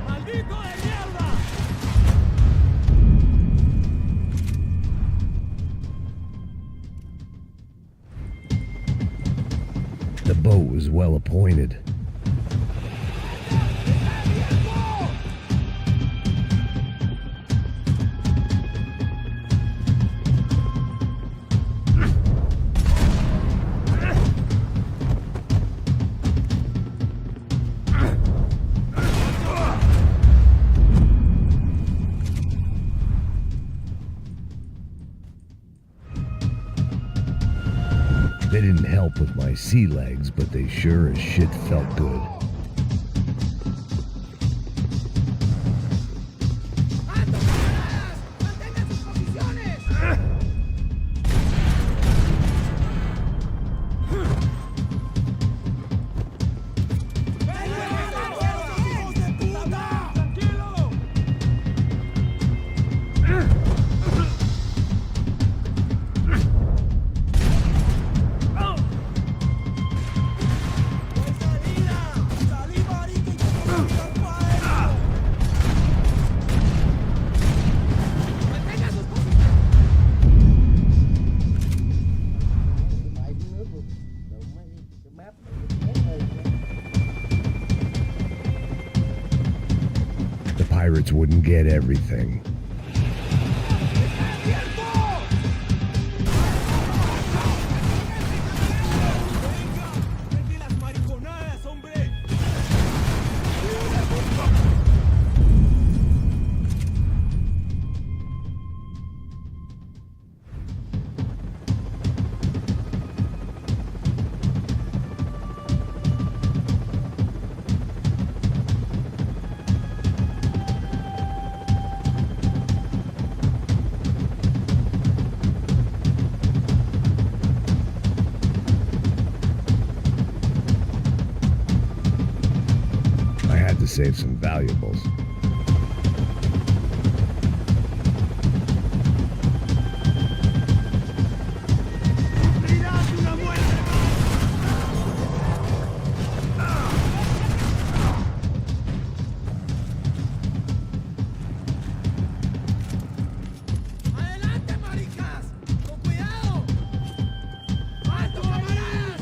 ¡Maldito de mierda! The boat was well appointed. They didn't help with my sea legs, but they sure as shit felt good. ¡Alto, camaradas! ¡Mantengan sus posiciones! ¡Hijos de puta! ¡Tranquilo! The pirates wouldn't get everything. I had to save some valuables. ¡Adelante, maricas! ¡Con cuidado! ¡Alto, camaradas!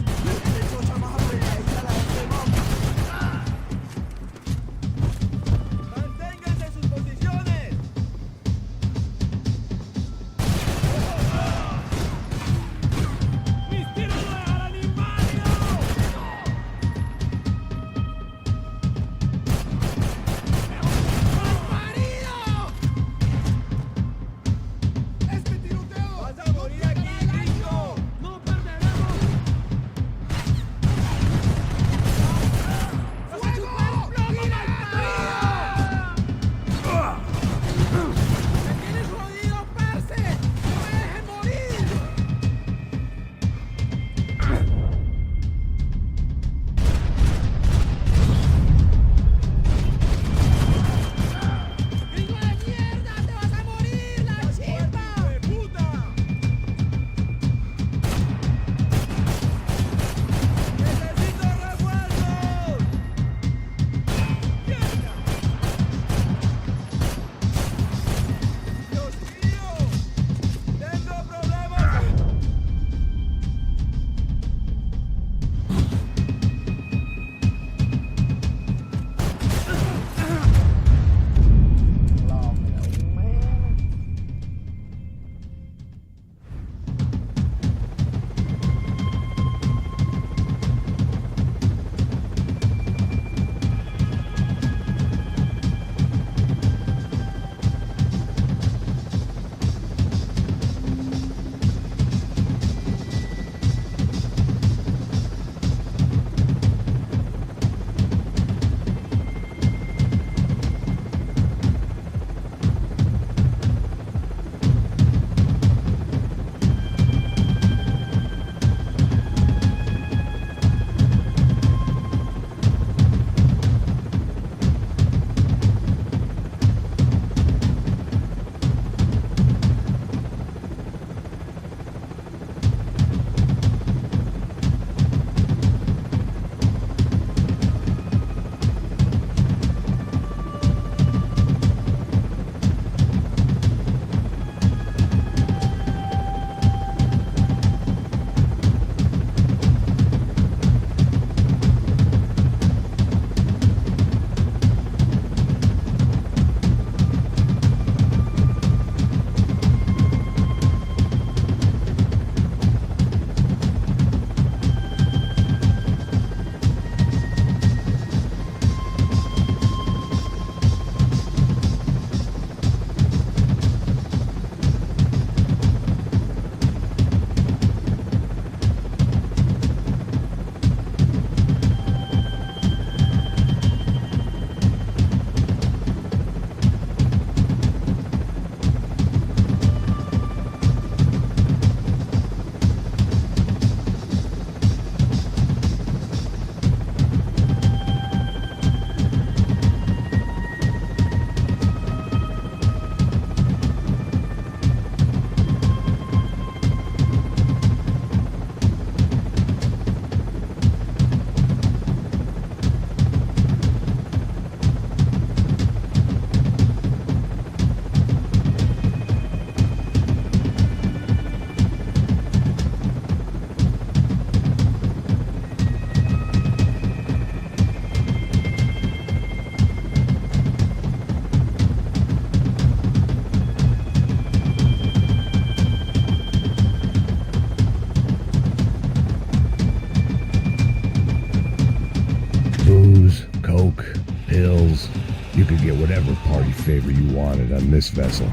could get whatever party favor you wanted on this vessel.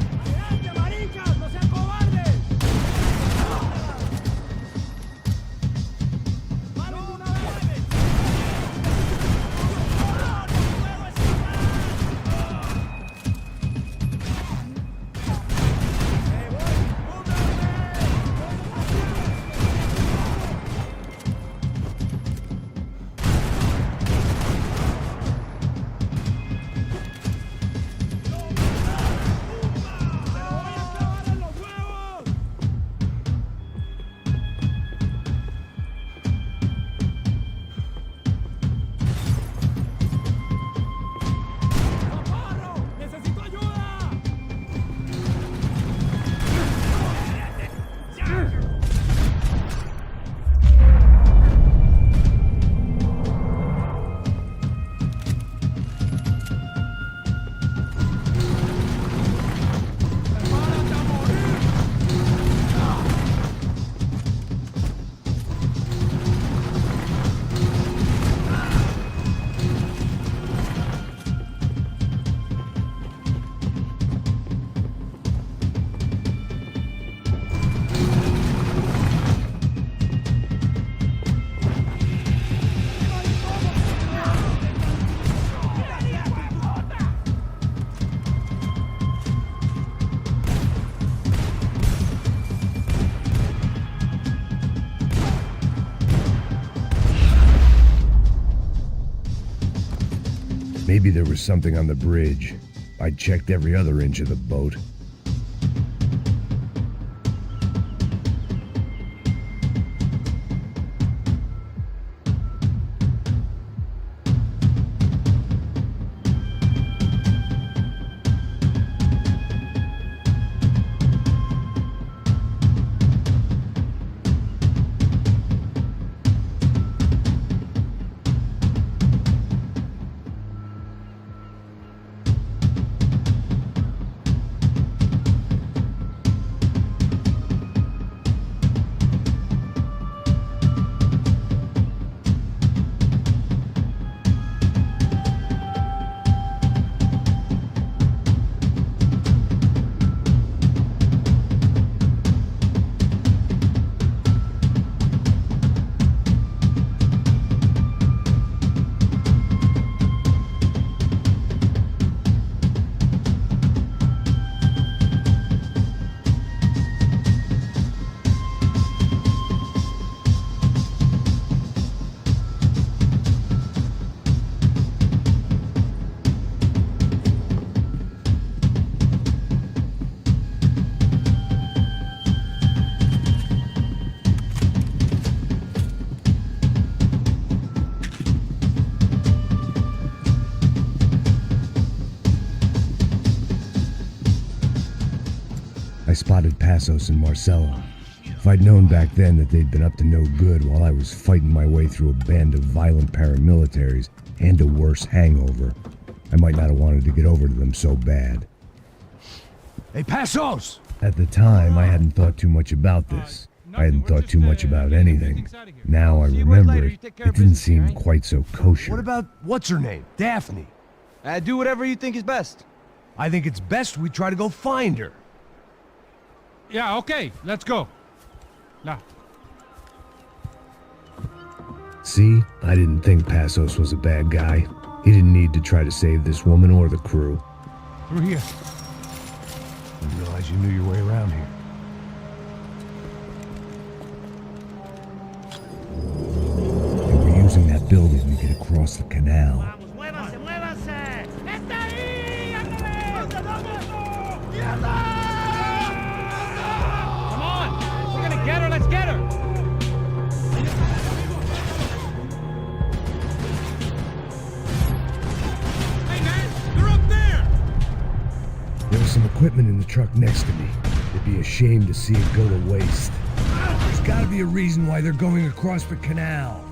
Maybe there was something on the bridge. I checked every other inch of the boat. I spotted Passos and Marcella. If I'd known back then that they'd been up to no good while I was fighting my way through a band of violent paramilitaries and a worse hangover, I might not have wanted to get over to them so bad. Hey, Passos! At the time, I hadn't thought too much about this. I hadn't thought too much about anything. Now I remember it didn't seem quite so kosher. What about what's-her-name? Daphne? Do whatever you think is best. I think it's best we try to go find her. Yeah, okay, let's go. Now. See, I didn't think Passos was a bad guy. He didn't need to try to save this woman or the crew. Through here. I didn't realize you knew your way around here. They were using that building to get across the canal. ¡Muévanse, muévanse! ¡Está ahí! ¡Ándale! Come on! We're gonna get her, let's get her! Hey, man! They're up there! There was some equipment in the truck next to me. It'd be a shame to see it go to waste. There's gotta be a reason why they're going across the canal.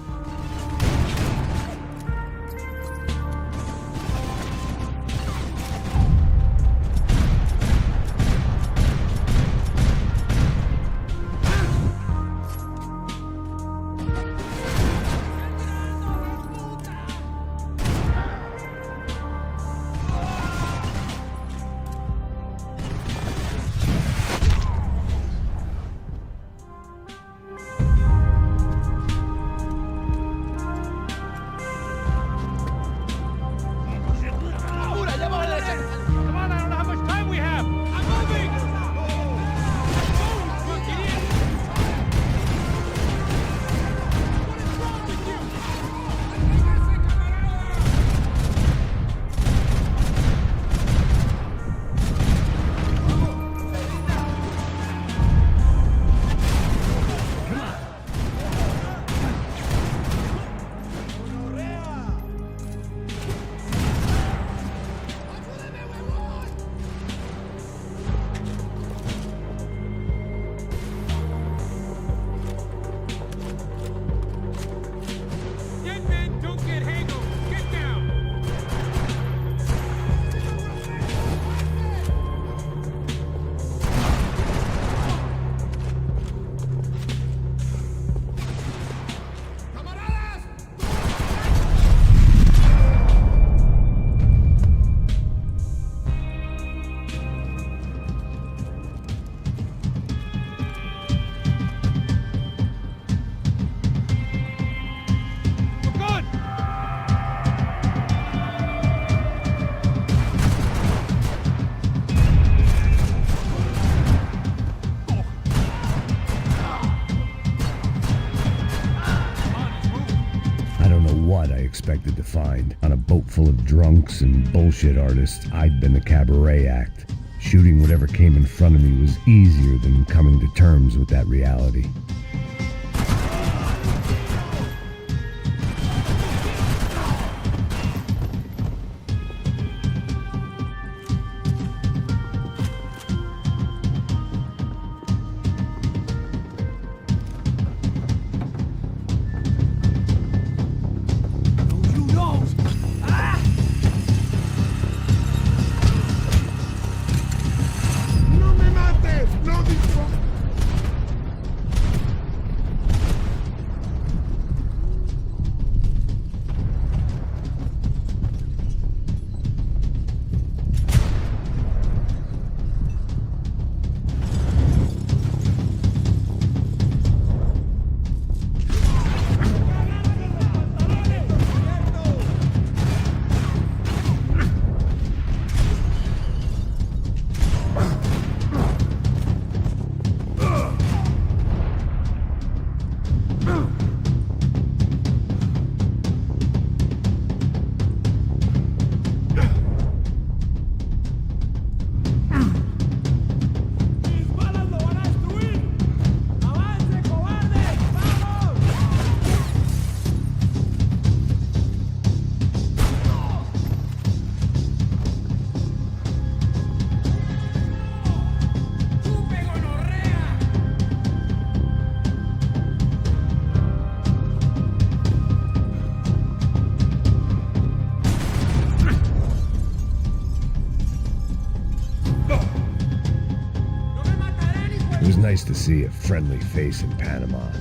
expected to find. On a boat full of drunks and bullshit artists, I'd been the cabaret act. Shooting whatever came in front of me was easier than coming to terms with that reality. It was nice to see a friendly face in Panama.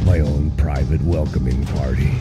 My own private welcoming party.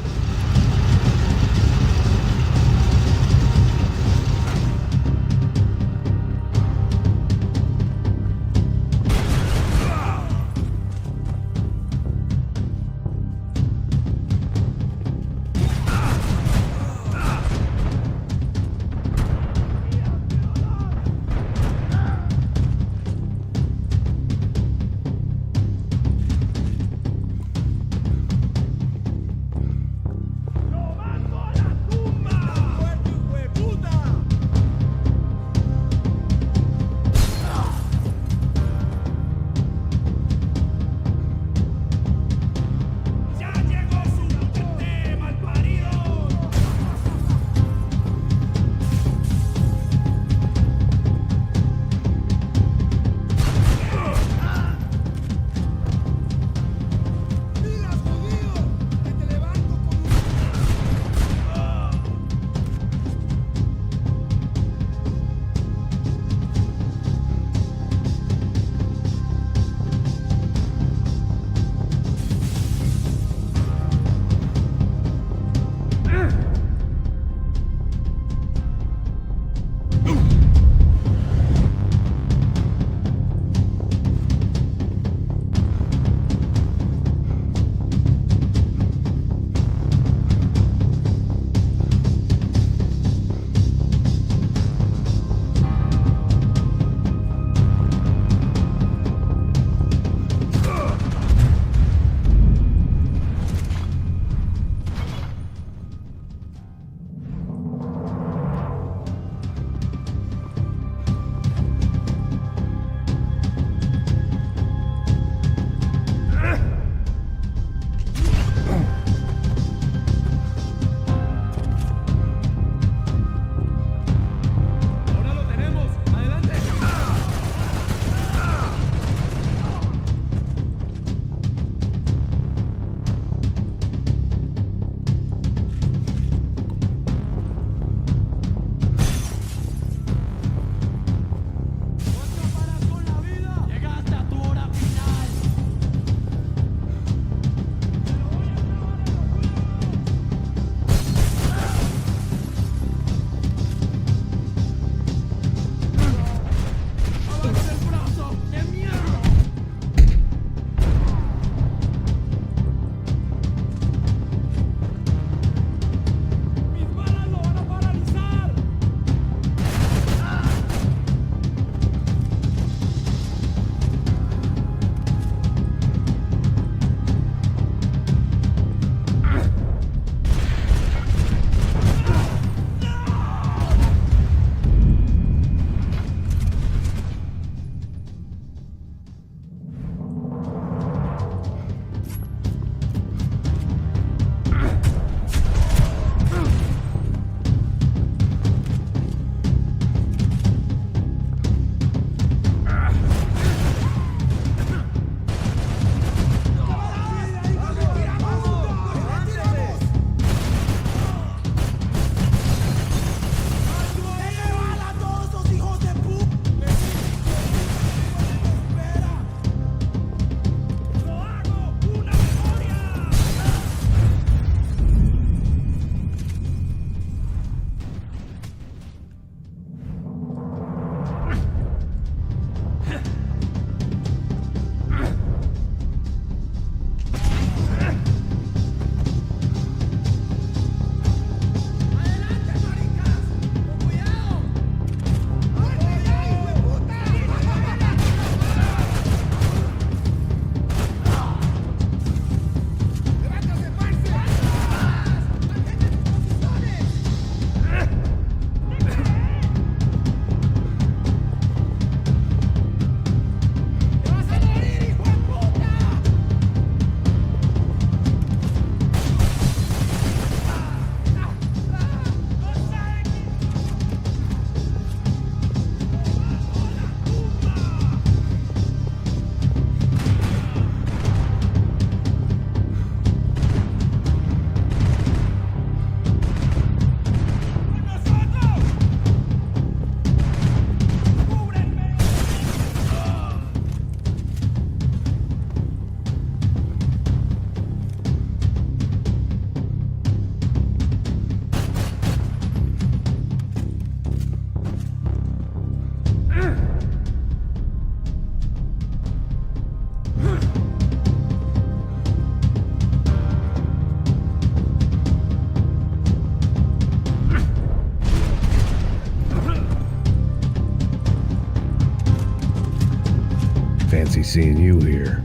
fancy seeing you here.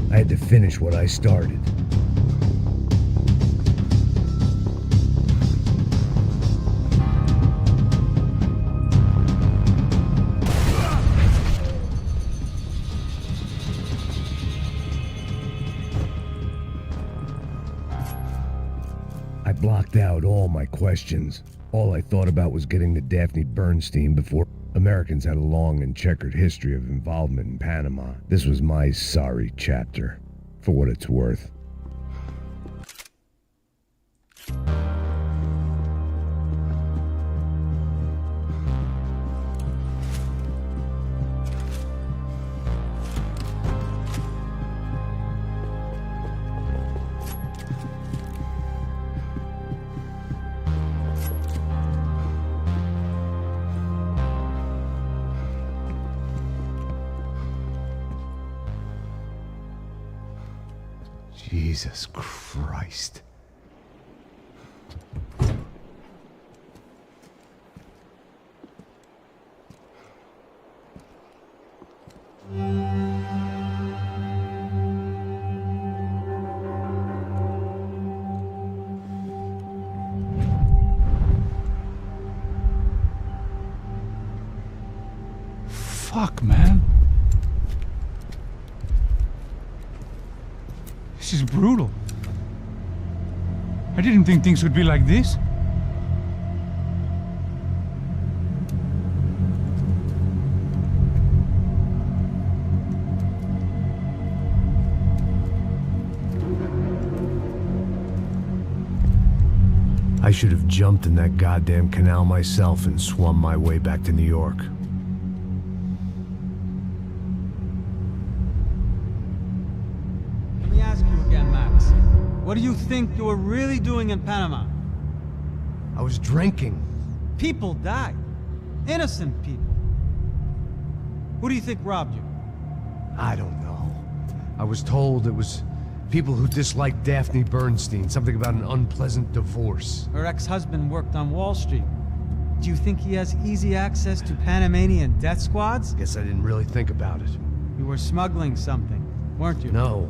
I had to finish what I started. I blocked out all my questions. All I thought about was getting to Daphne Bernstein before Americans had a long and checkered history of involvement in Panama. This was my sorry chapter, for what it's worth. Jesus Christ. Fuck, man. This is brutal. I didn't think things would be like this. I should have jumped in that goddamn canal myself and swum my way back to New York. Let me ask you again, Max. What do you think you were really doing in Panama? I was drinking. People died. Innocent people. Who do you think robbed you? I don't know. I was told it was people who disliked Daphne Bernstein, something about an unpleasant divorce. Her ex-husband worked on Wall Street. Do you think he has easy access to Panamanian death squads? Guess I didn't really think about it. You were smuggling something, weren't you? No.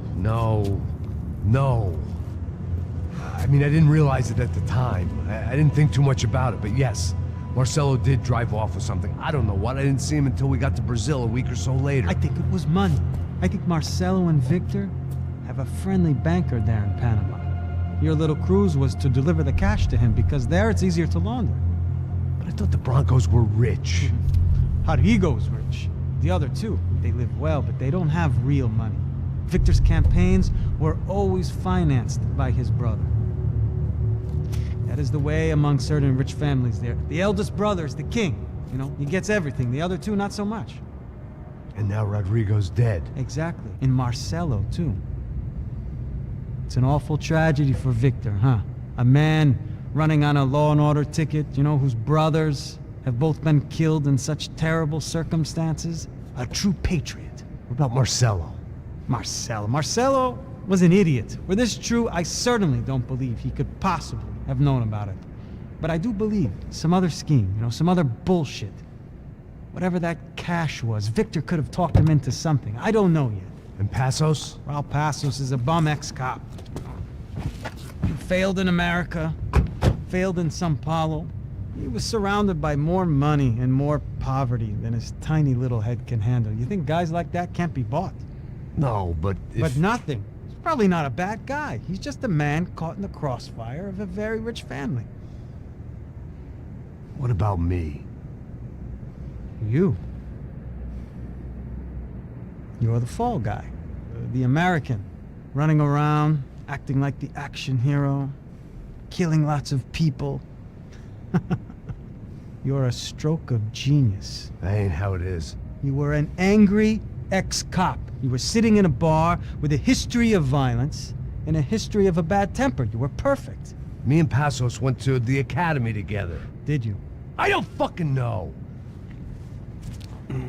I mean, I didn't realize it at the time. I didn't think too much about it, but yes, Marcelo did drive off with something. I don't know what. I didn't see him until we got to Brazil a week or so later. I think it was money. I think Marcelo and Victor have a friendly banker there in Panama. Your little cruise was to deliver the cash to him because there it's easier to launder. But I thought the Broncos were rich. Rodrigo's rich. The other two, they live well, but they don't have real money. Victor's campaigns were always financed by his brother. That is the way among certain rich families there. The eldest brother is the king. You know, he gets everything. The other two, not so much. And now Rodrigo's dead. Exactly. And Marcelo, too. It's an awful tragedy for Victor, huh? A man running on a law and order ticket, you know, whose brothers have both been killed in such terrible circumstances. A true patriot. What about Marcelo? Marcelo was an idiot. Were this true, I certainly don't believe he could possibly have known about it. But I do believe some other scheme, you know, some other bullshit. Whatever that cash was, Victor could have talked him into something. I don't know yet. And Passos? Well, Passos is a bum ex-cop. He failed in America, failed in Sao Paulo. He was surrounded by more money and more poverty than his tiny little head can handle. You think guys like that can't be bought? No, but if... But nothing. He's probably not a bad guy. He's just a man caught in the crossfire of a very rich family. What about me? You. You're the fall guy. The American. Running around, acting like the action hero. Killing lots of people. You're a stroke of genius. That ain't how it is. You were an angry ex-cop. You were sitting in a bar with a history of violence and a history of a bad temper. You were perfect. Me and Passos went to the academy together. Did you? I don't fucking know. Okay,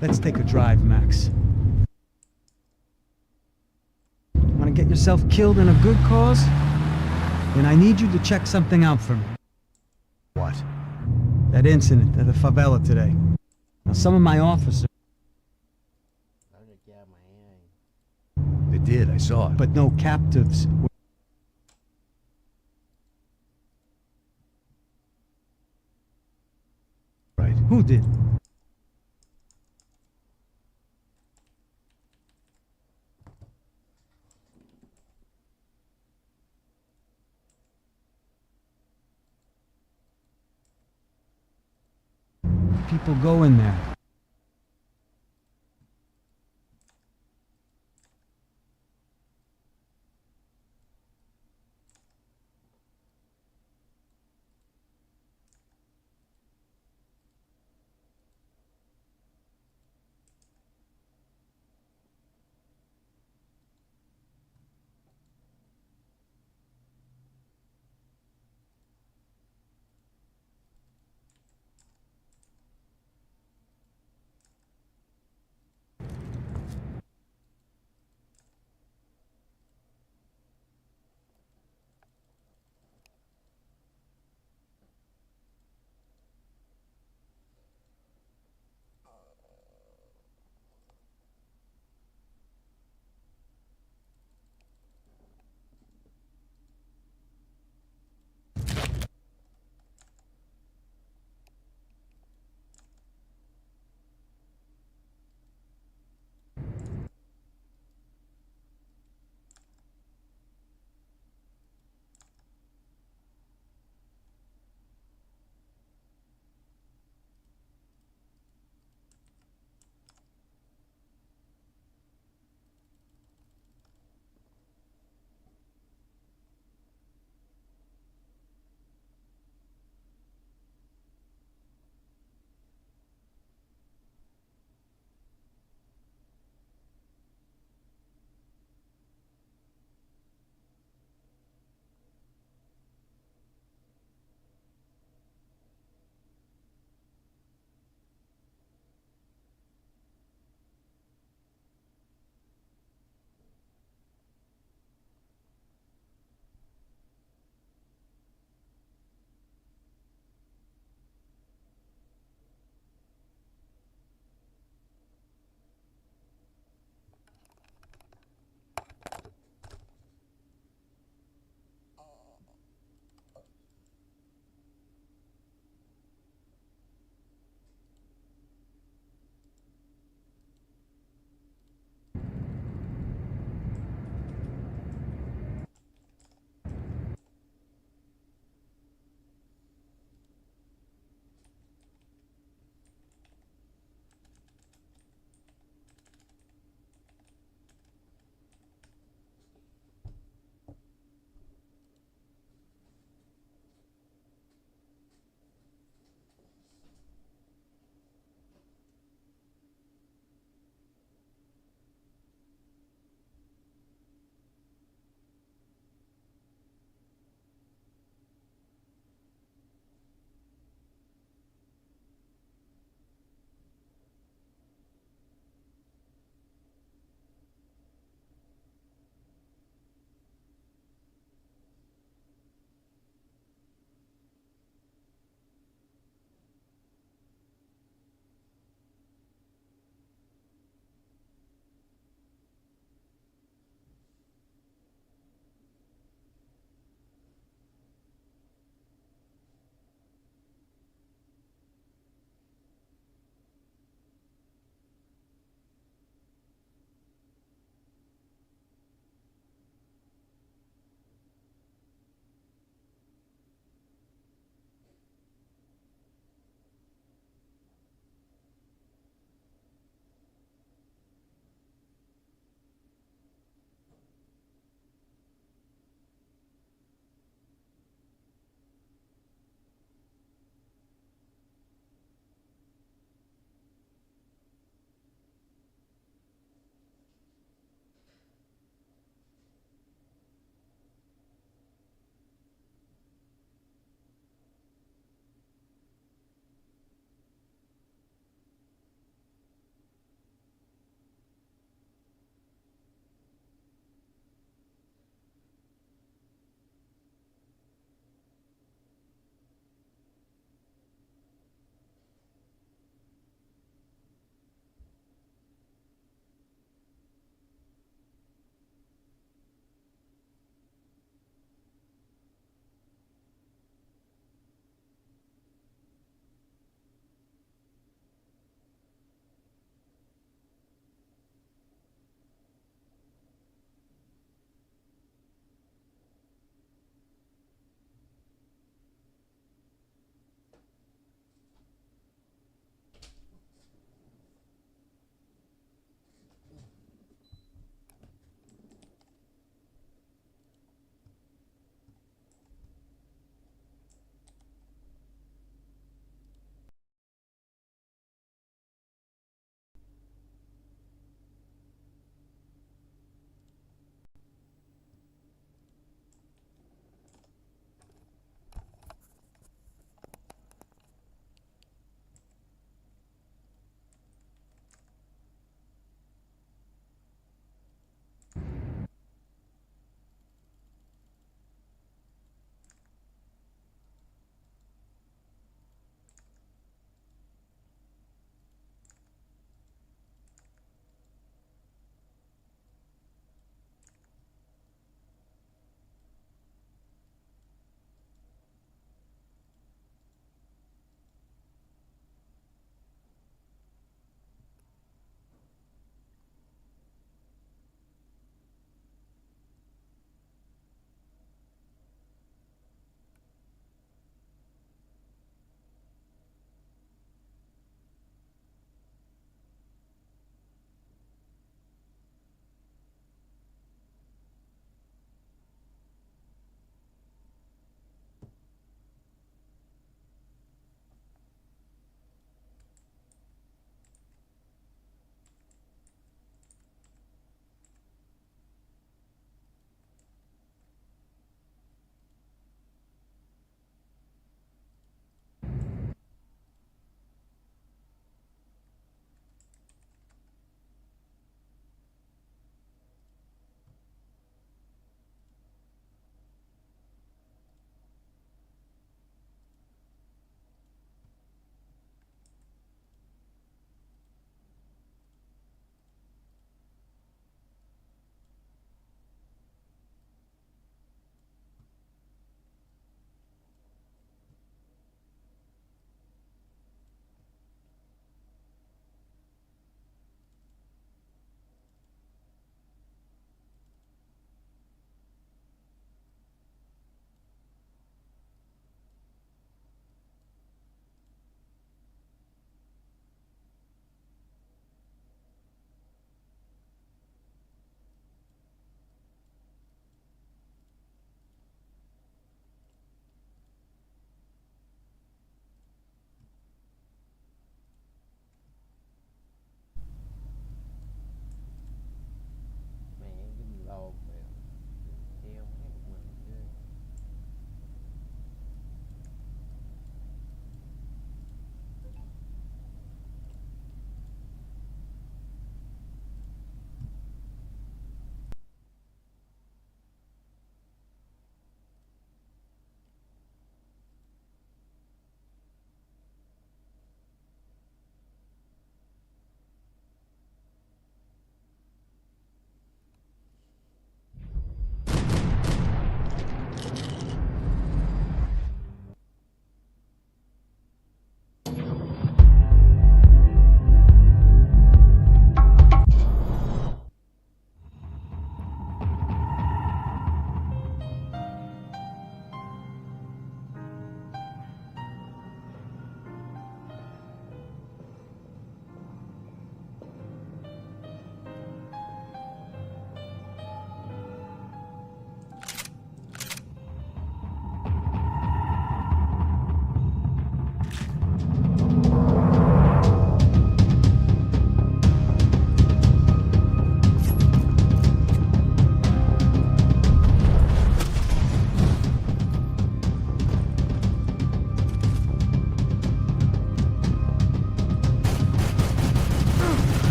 let's take a drive, Max. Want to get yourself killed in a good cause? Then I need you to check something out for me. What? That incident at the favela today. Now, some of my officers... They did, I saw it. But no captives were... Right. Who did? People go in there.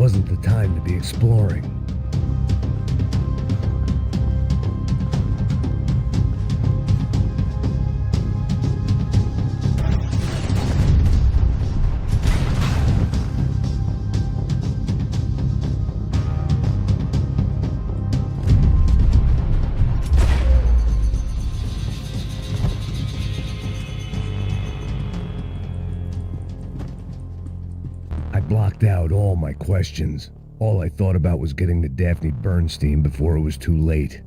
wasn't the time to be exploring. Blocked out all my questions. All I thought about was getting to Daphne Bernstein before it was too late.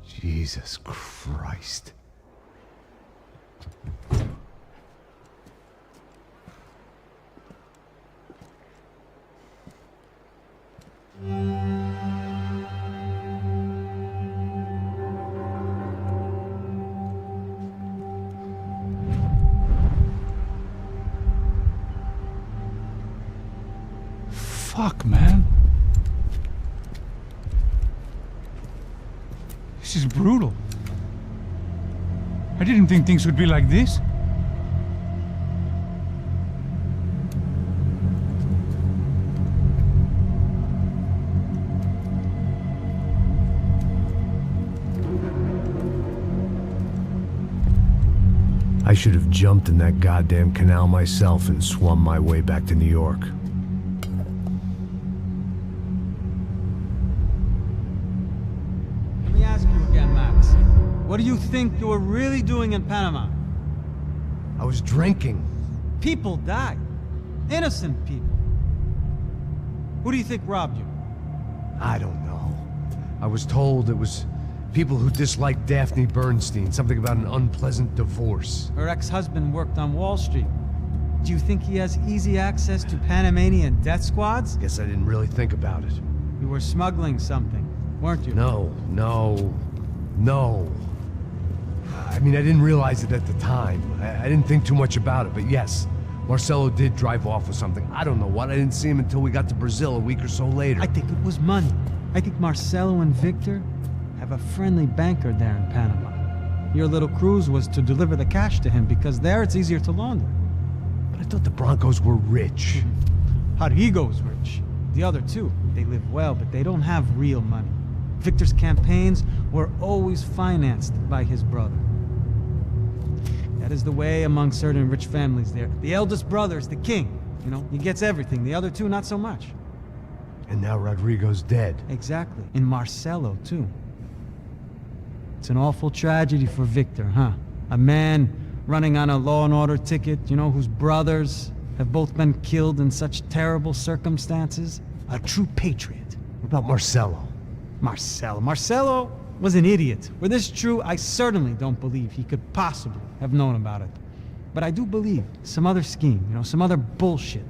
Jesus Christ. Fuck, man. This is brutal. I didn't think things would be like this. I should have jumped in that goddamn canal myself and swum my way back to New York. Let me ask you again, Max. What do you think you were really doing in Panama? I was drinking. People died. Innocent people. Who do you think robbed you? I don't know. I was told it was people who disliked Daphne Bernstein, something about an unpleasant divorce. Her ex-husband worked on Wall Street. Do you think he has easy access to Panamanian death squads? Guess I didn't really think about it. You were smuggling something, weren't you? No. I mean, I didn't realize it at the time. I didn't think too much about it, but yes, Marcelo did drive off with something. I don't know what. I didn't see him until we got to Brazil a week or so later. I think it was money. I think Marcelo and Victor have a friendly banker there in Panama. Your little cruise was to deliver the cash to him because there it's easier to launder. But I thought the Broncos were rich. Rodrigo's rich. The other two, they live well, but they don't have real money. Victor's campaigns were always financed by his brother. That is the way among certain rich families there. The eldest brother is the king. You know, he gets everything. The other two, not so much. And now Rodrigo's dead. Exactly. And Marcelo, too. It's an awful tragedy for Victor, huh? A man running on a law and order ticket, you know, whose brothers have both been killed in such terrible circumstances. A true patriot. What about Marcelo? Marcelo was an idiot. Were this true, I certainly don't believe he could possibly have known about it. But I do believe some other scheme, you know, some other bullshit.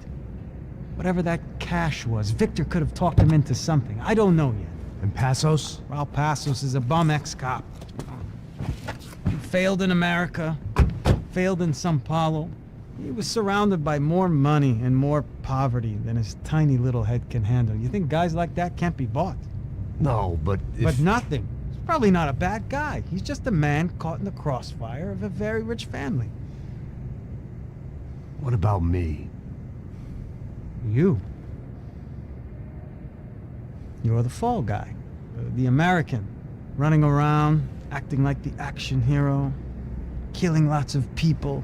Whatever that cash was, Victor could have talked him into something. I don't know yet. And Passos? Well, Passos is a bum ex-cop. He failed in America, failed in São Paulo. He was surrounded by more money and more poverty than his tiny little head can handle. You think guys like that can't be bought? No, but if... But nothing. He's probably not a bad guy. He's just a man caught in the crossfire of a very rich family. What about me? You. You're the fall guy. The American. Running around, acting like the action hero. Killing lots of people.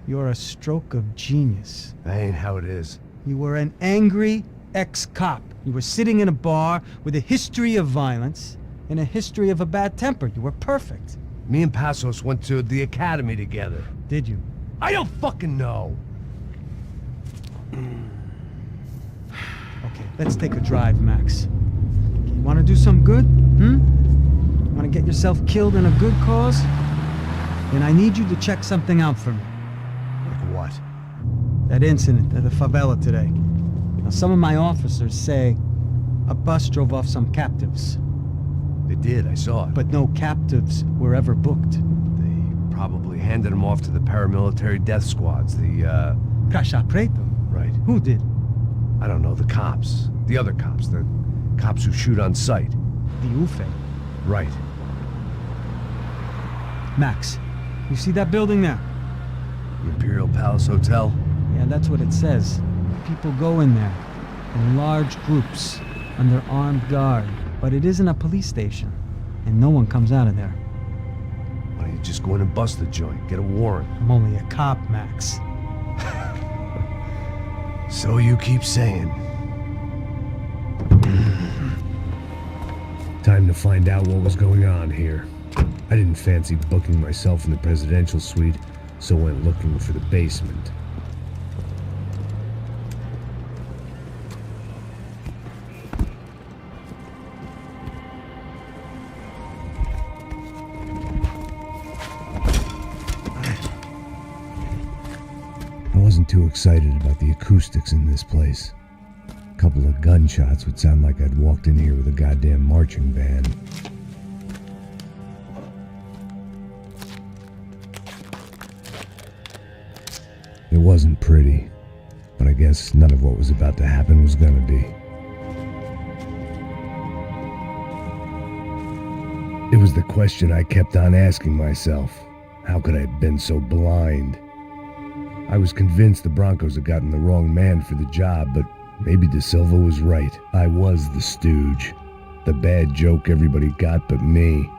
You're a stroke of genius. That ain't how it is. You were an angry ex-cop. You were sitting in a bar with a history of violence and a history of a bad temper. You were perfect. Me and Passos went to the academy together. Did you? I don't fucking know. Okay, let's take a drive, Max. You want to do some good? Want to get yourself killed in a good cause? Then I need you to check something out for me. Like what? That incident at the favela today. Now, some of my officers say a bus drove off some captives. They did, I saw it. But no captives were ever booked. They probably handed them off to the paramilitary death squads, the, Caixa Preto? Right. Who did? I don't know, the cops. The other cops. The cops who shoot on sight. The UFE. Right. Max, you see that building there? The Imperial Palace Hotel? Yeah, that's what it says. People go in there in large groups under armed guard, but it isn't a police station, and no one comes out of there. Why don't you just go in and bust the joint? Get a warrant. I'm only a cop, Max. So you keep saying. Time to find out what was going on here. I didn't fancy booking myself in the presidential suite, so went looking for the basement. I wasn't too excited about the acoustics in this place. A couple of gunshots would sound like I'd walked in here with a goddamn marching band. It wasn't pretty, but I guess none of what was about to happen was gonna be. It was the question I kept on asking myself. How could I have been so blind? I was convinced the Broncos had gotten the wrong man for the job, but maybe De Silva was right. I was the stooge. The bad joke everybody got but me.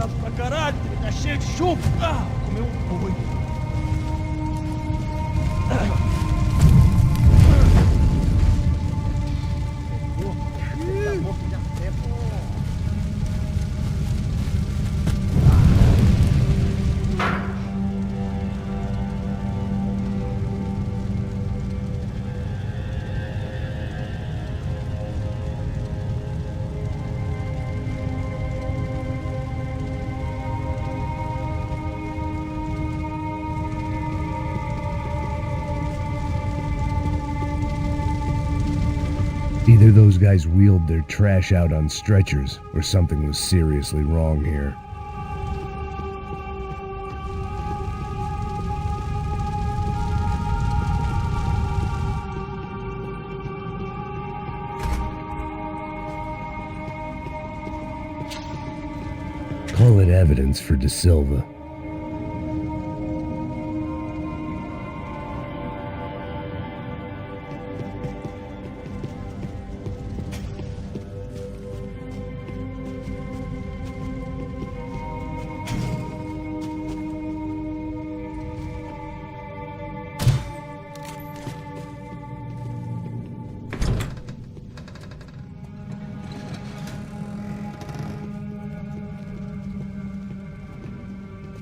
cansado pra caralho, tá cheio de chumbo. Ah, comeu um boi. Either those guys wheeled their trash out on stretchers, or something was seriously wrong here. Call it evidence for De Silva.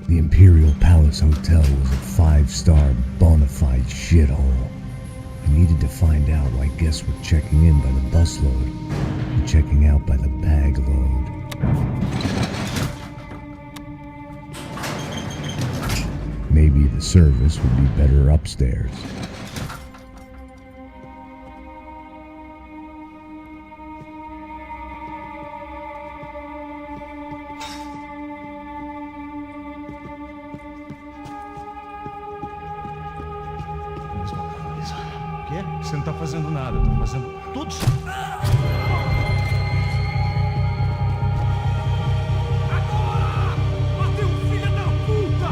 The Imperial Palace Hotel was a 5-star bona fide shithole. I needed to find out why guests were checking in by the busload and checking out by the bag load. Maybe the service would be better upstairs. O quê? Você não tá fazendo nada, eu tô fazendo tudo só. Agora! Matei um filho da puta!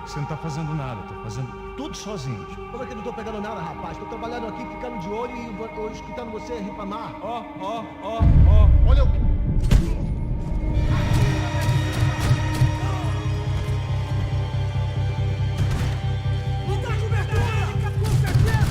Você não tá fazendo nada, eu tô fazendo tudo sozinho. Como é que eu não tô pegando nada, rapaz? Tô trabalhando aqui, ficando de olho e escutando você reclamar. Ó. Olha o... Me dá cobertura! Com certeza!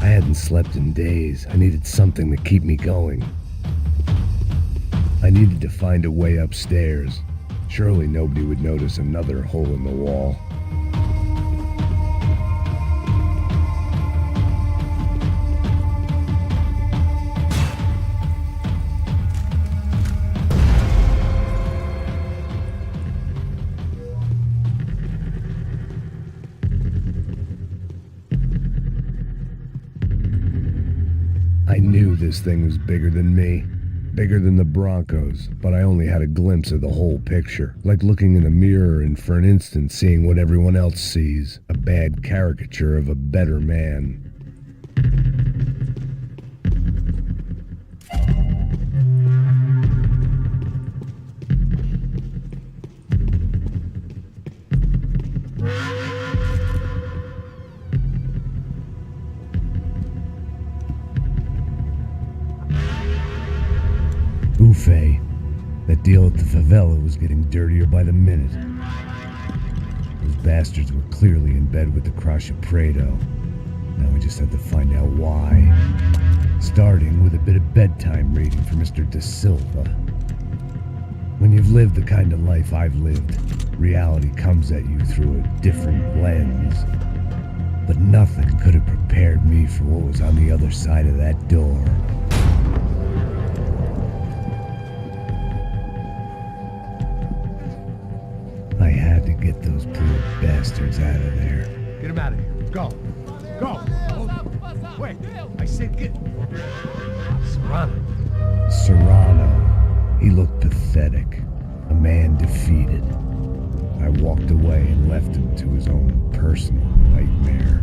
I hadn't slept in days. I needed something to keep me going. I needed to find a way upstairs. Surely nobody would notice another hole in the wall. I knew this thing was bigger than me, bigger than the Broncos, but I only had a glimpse of the whole picture, like looking in a mirror and for an instant seeing what everyone else sees, a bad caricature of a better man. Buffet. That deal at the favela was getting dirtier by the minute. Those bastards were clearly in bed with the Crusher Prado. Now we just had to find out why. Starting with a bit of bedtime reading for Mr. Da Silva. When you've lived the kind of life I've lived, reality comes at you through a different lens. But nothing could have prepared me for what was on the other side of that door. I had to get those poor bastards out of there. Get him out of here. Go. Go. Wait. I said get... Serrano. Serrano. He looked pathetic. A man defeated. I walked away and left him to his own personal nightmare.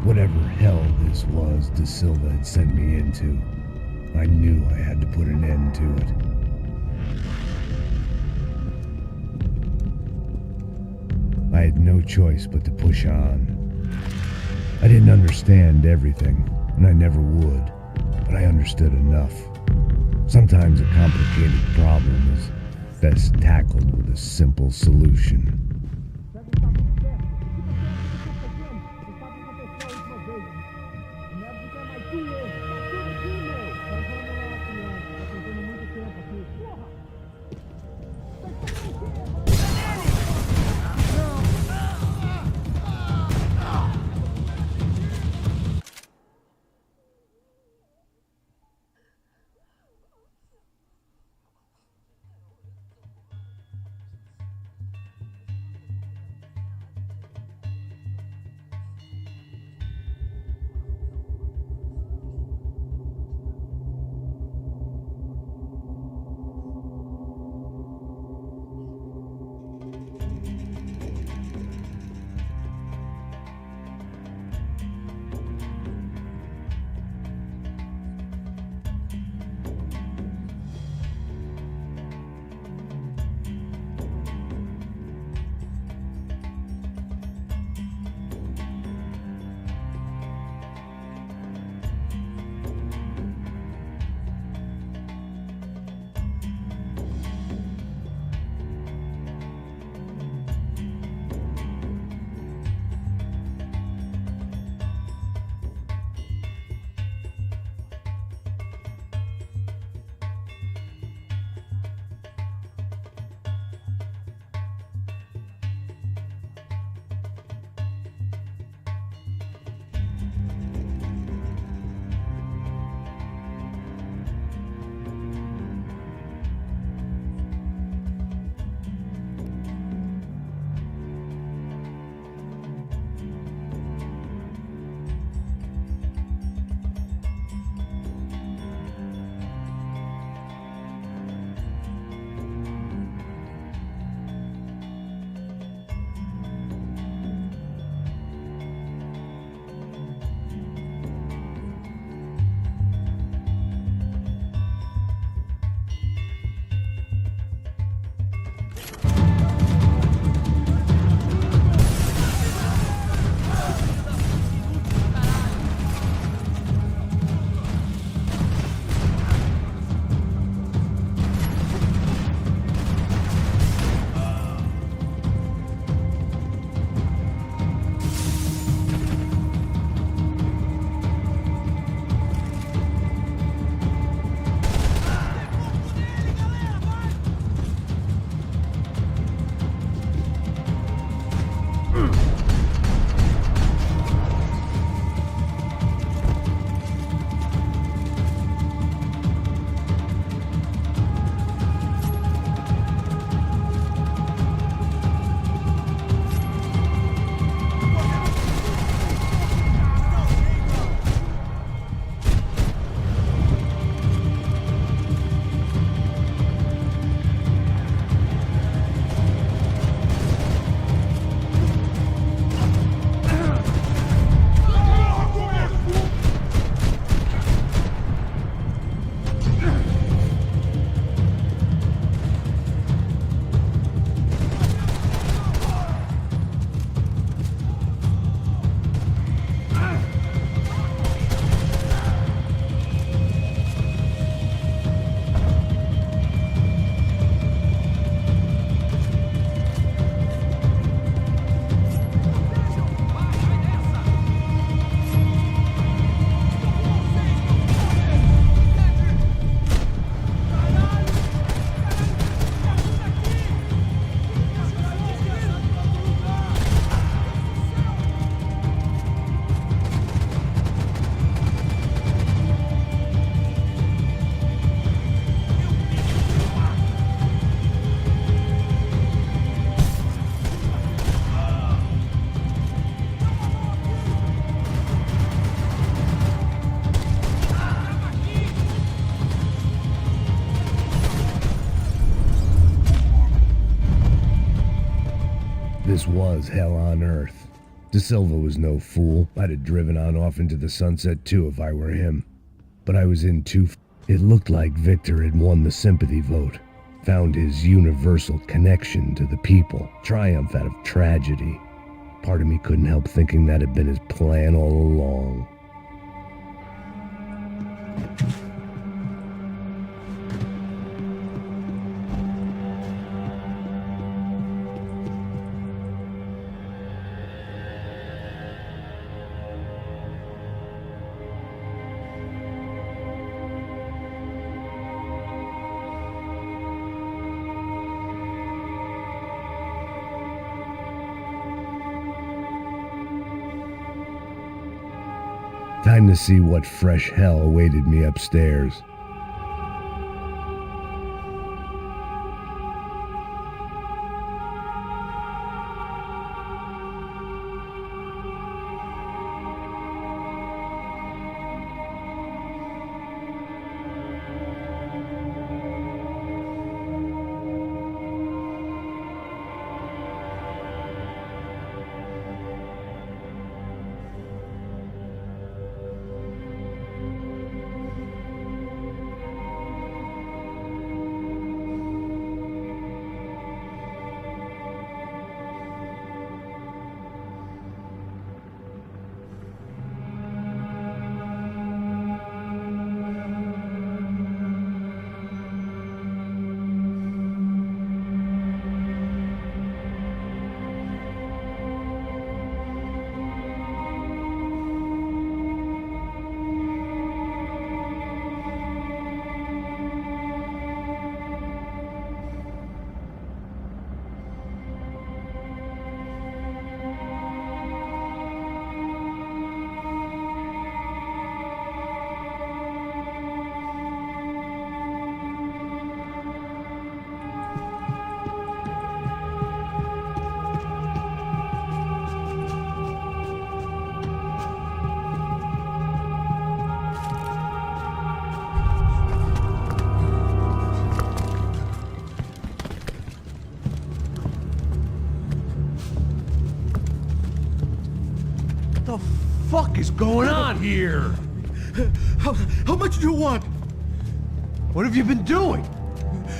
Whatever hell this was Da Silva had sent me into, I knew I had to put an end to it. I had no choice but to push on. I didn't understand everything, and I never would, but I understood enough. Sometimes a complicated problem is best tackled with a simple solution. This was hell on earth. De Silva was no fool. I'd have driven on off into the sunset too if I were him. But I was in too. It looked like Victor had won the sympathy vote, found his universal connection to the people, triumph out of tragedy. Part of me couldn't help thinking that had been his plan all along. Time to see what fresh hell awaited me upstairs. What the fuck is going on here? How much do you want? What have you been doing?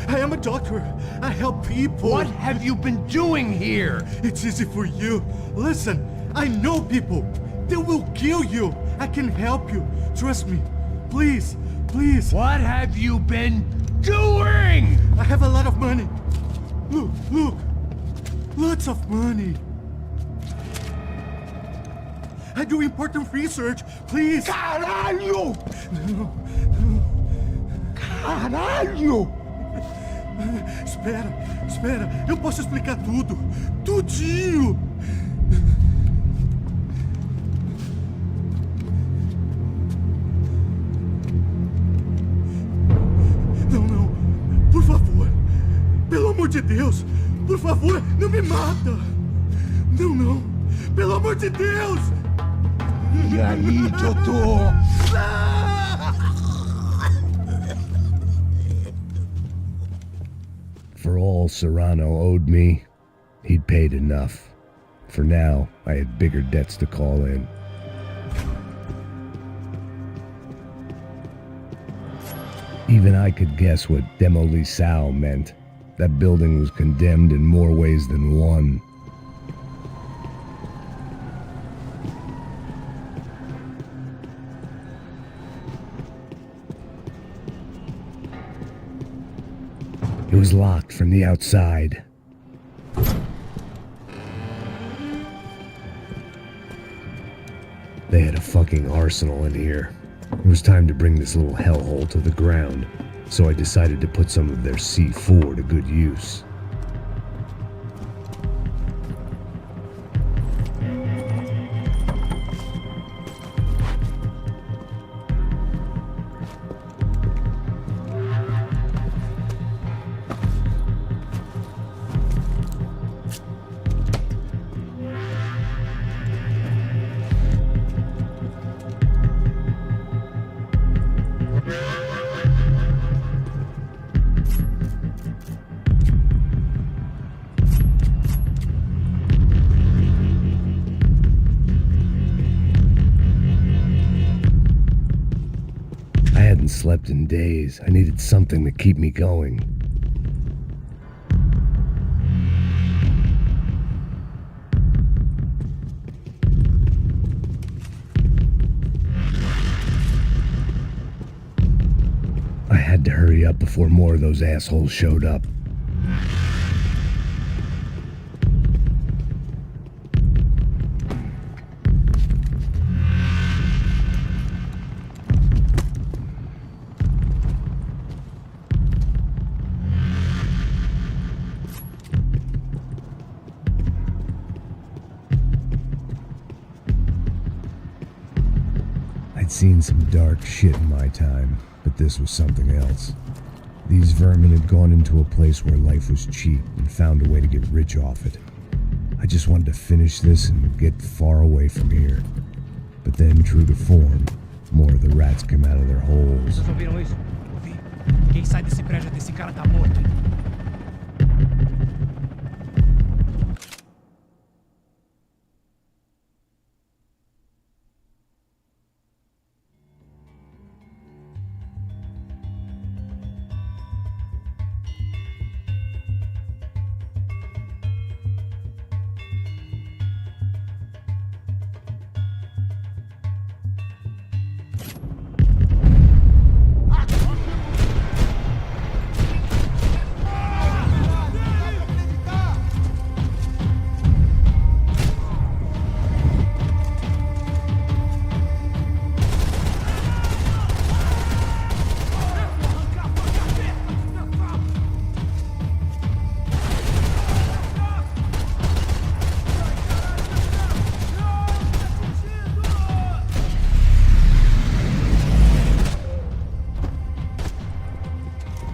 I am a doctor. I help people. What have you been doing here? It's easy for you. Listen, I know people. They will kill you. I can help you. Trust me. Please, please. What have you been doing? I have a lot of money. Look, look. Lots of money. I do important research. Please. Caralho! No. Caralho! Espera. Eu posso explicar tudo. Tudinho. Não. Por favor. Pelo amor de Deus. Por favor, não me mata. Não. Pelo amor de Deus. E aí, doutor? For all Serrano owed me, he'd paid enough. For now, I had bigger debts to call in. Even I could guess what demolição meant. That building was condemned in more ways than one. It was locked from the outside. They had a fucking arsenal in here. It was time to bring this little hellhole to the ground, so I decided to put some of their C4 to good use. haven't slept in days. I needed something to keep me going. I had to hurry up before more of those assholes showed up. I'd seen some dark shit in my time, but this was something else. These vermin had gone into a place where life was cheap and found a way to get rich off it. I just wanted to finish this and get far away from here. But then, true to form, more of the rats came out of their holes. Vocês ouviram isso? Ouvi. Quem sai desse prédio desse cara tá morto.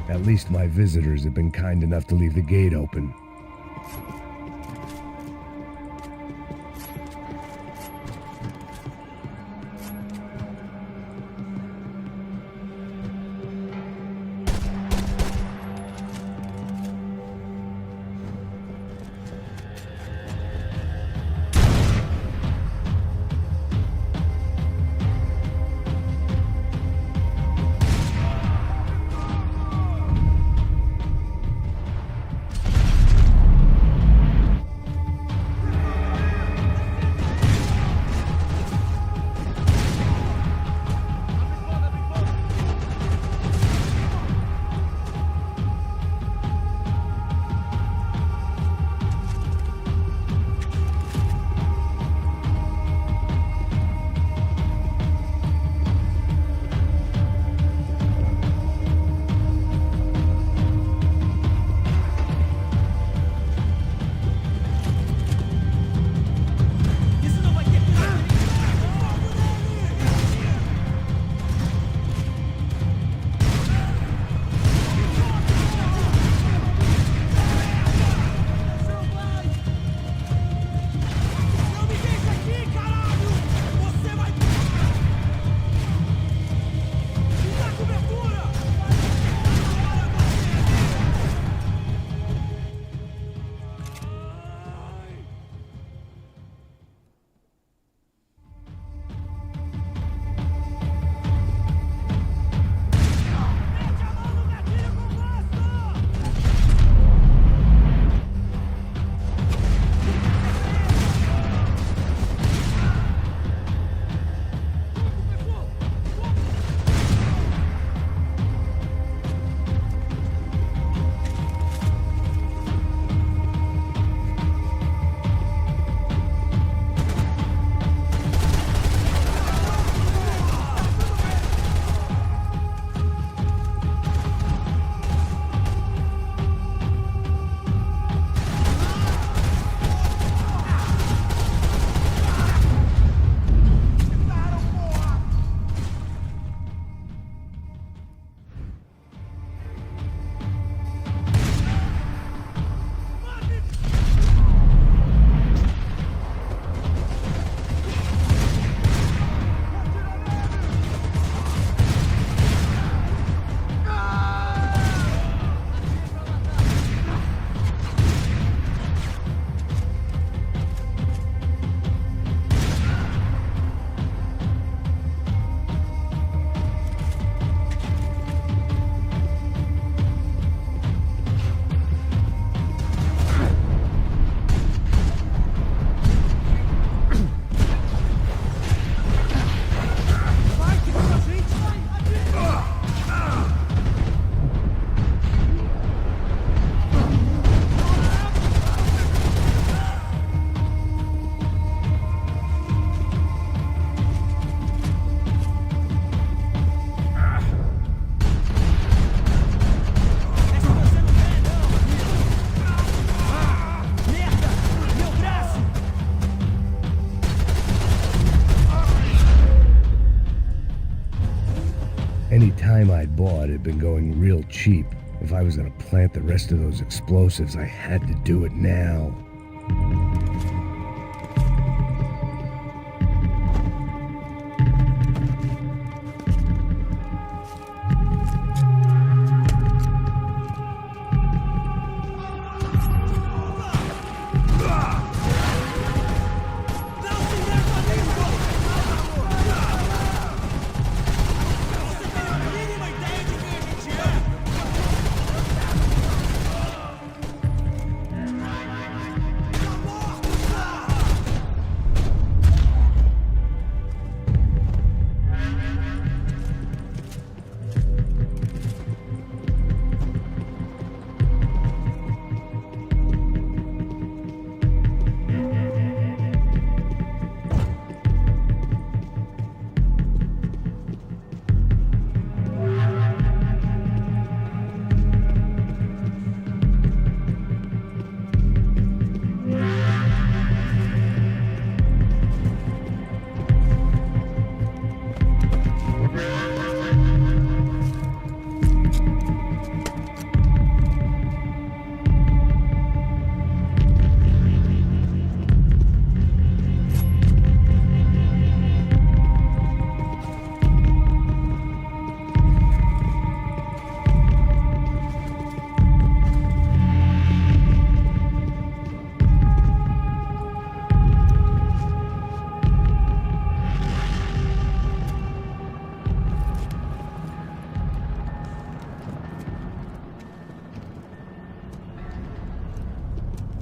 At least my visitors have been kind enough to leave the gate open. time I'd bought had been going real cheap. If I was gonna plant the rest of those explosives, I had to do it now.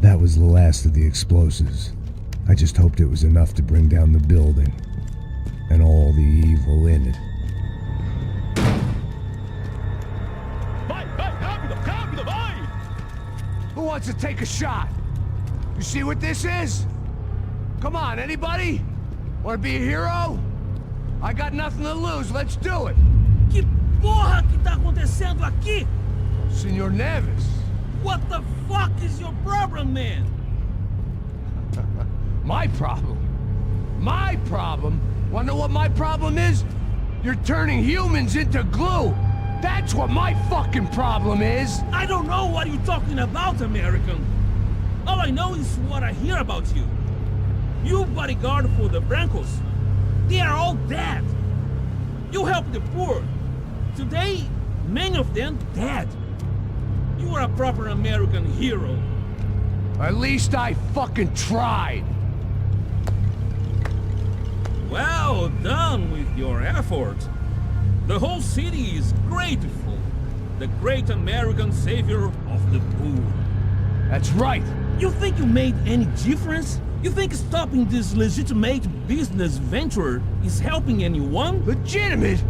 That was the last of the explosives. I just hoped it was enough to bring down the building and all the evil in it. Vai, rápido, rápido, vai! Who wants to take a shot? You see what this is? Come on, anybody? Want to be a hero? I got nothing to lose, let's do it! Que porra que tá acontecendo aqui? Senor Neves. What the fuck is your problem, man? My problem? My problem? Wanna know what my problem is? You're turning humans into glue! That's what my fucking problem is! I don't know what you're talking about, American. All I know is what I hear about you. You bodyguard for the Brancos. They are all dead. You help the poor. Today, many of them dead. You are a proper American hero. At least I fucking tried. Well done with your effort. The whole city is grateful. The great American savior of the poor. That's right. You think you made any difference? You think stopping this legitimate business venture is helping anyone? Legitimate?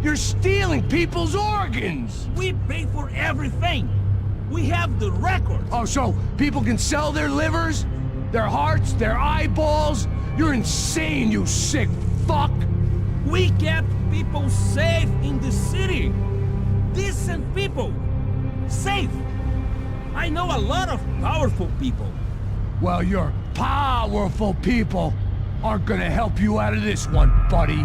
You're stealing people's organs! We pay for everything! We have the record! Oh, so people can sell their livers? Their hearts? Their eyeballs? You're insane, you sick fuck! We kept people safe in the city! Decent people! Safe! I know a lot of powerful people. Well, your powerful people aren't gonna help you out of this one, buddy.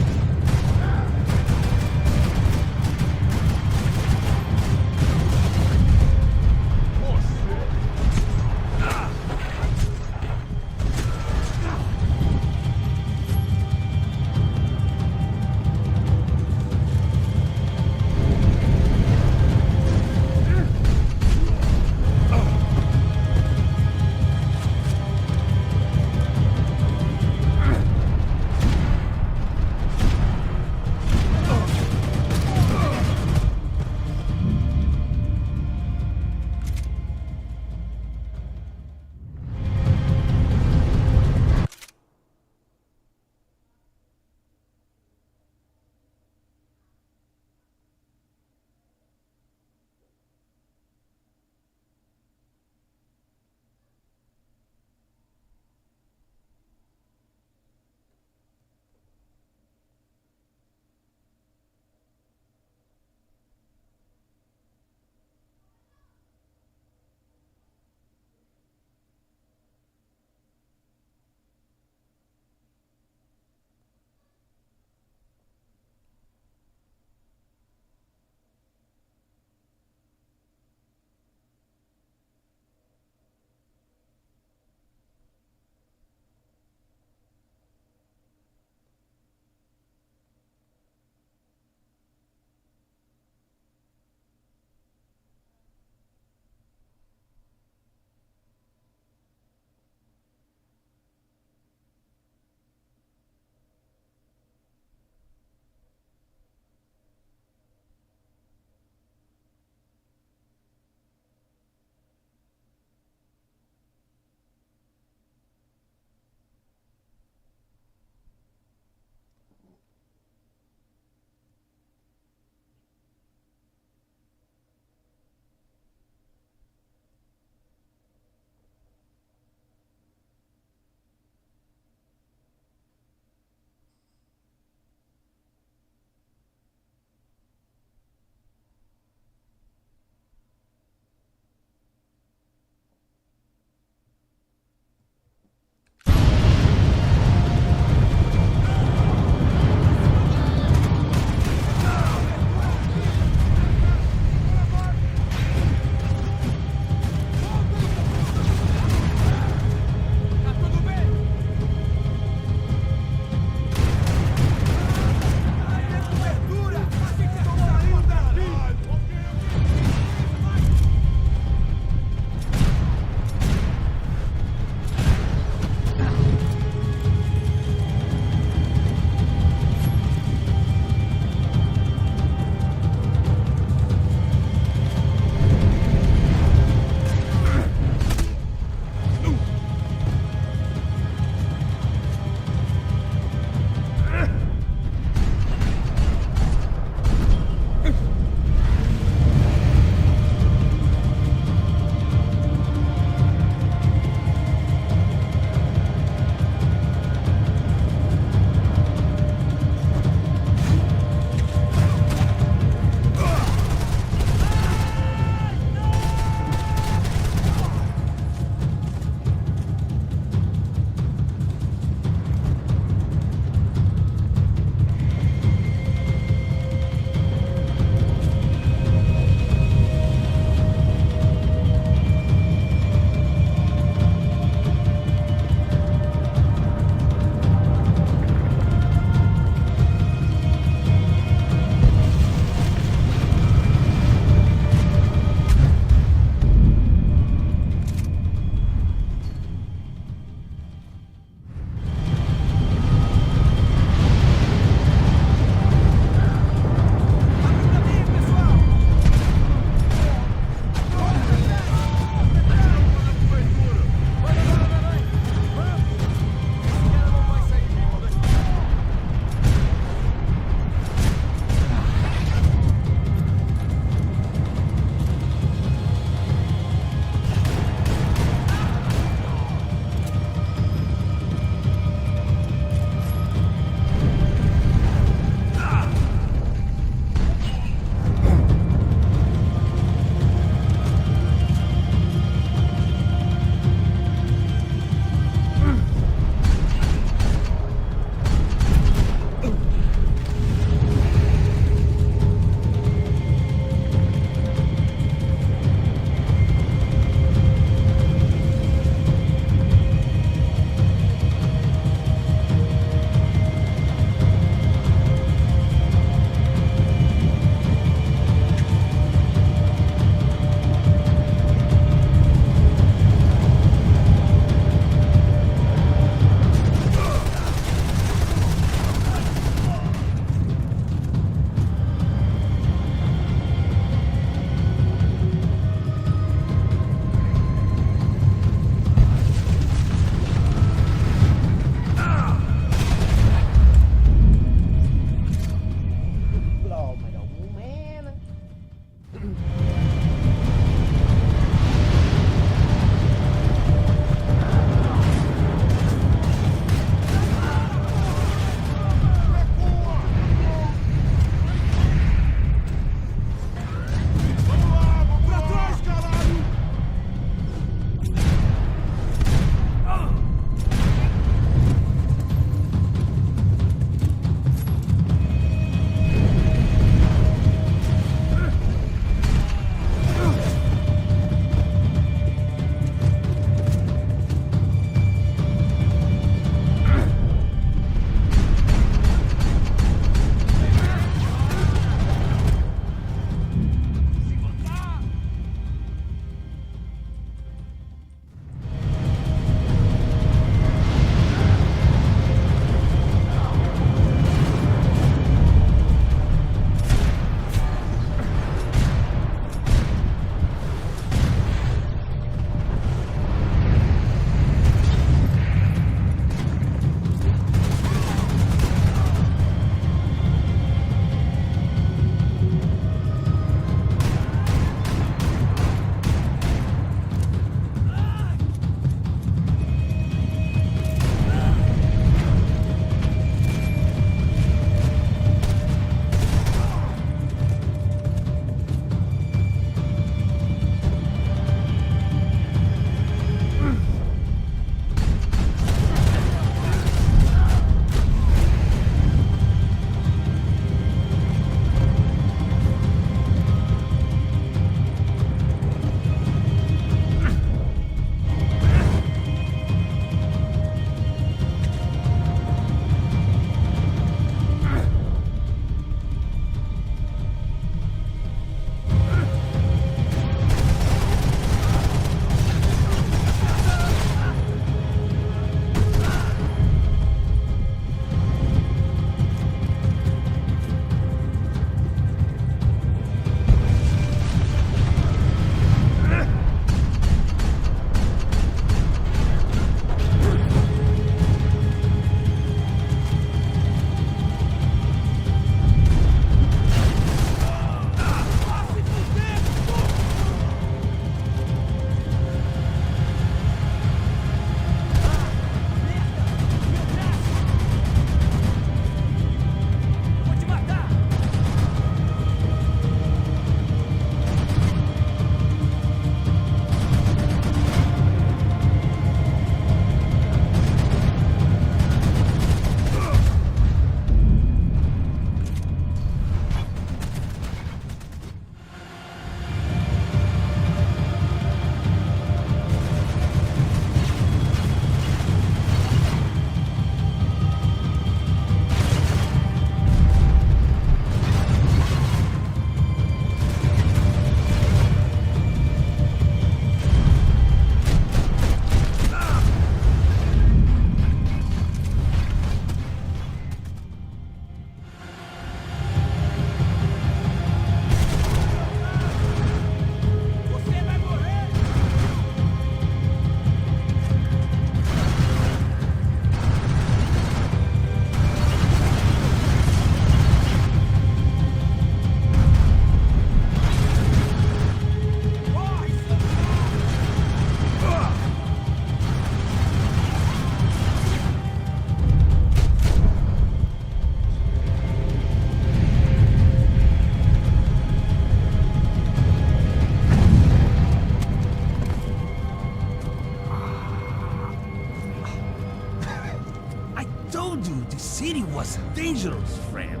was dangerous, friend.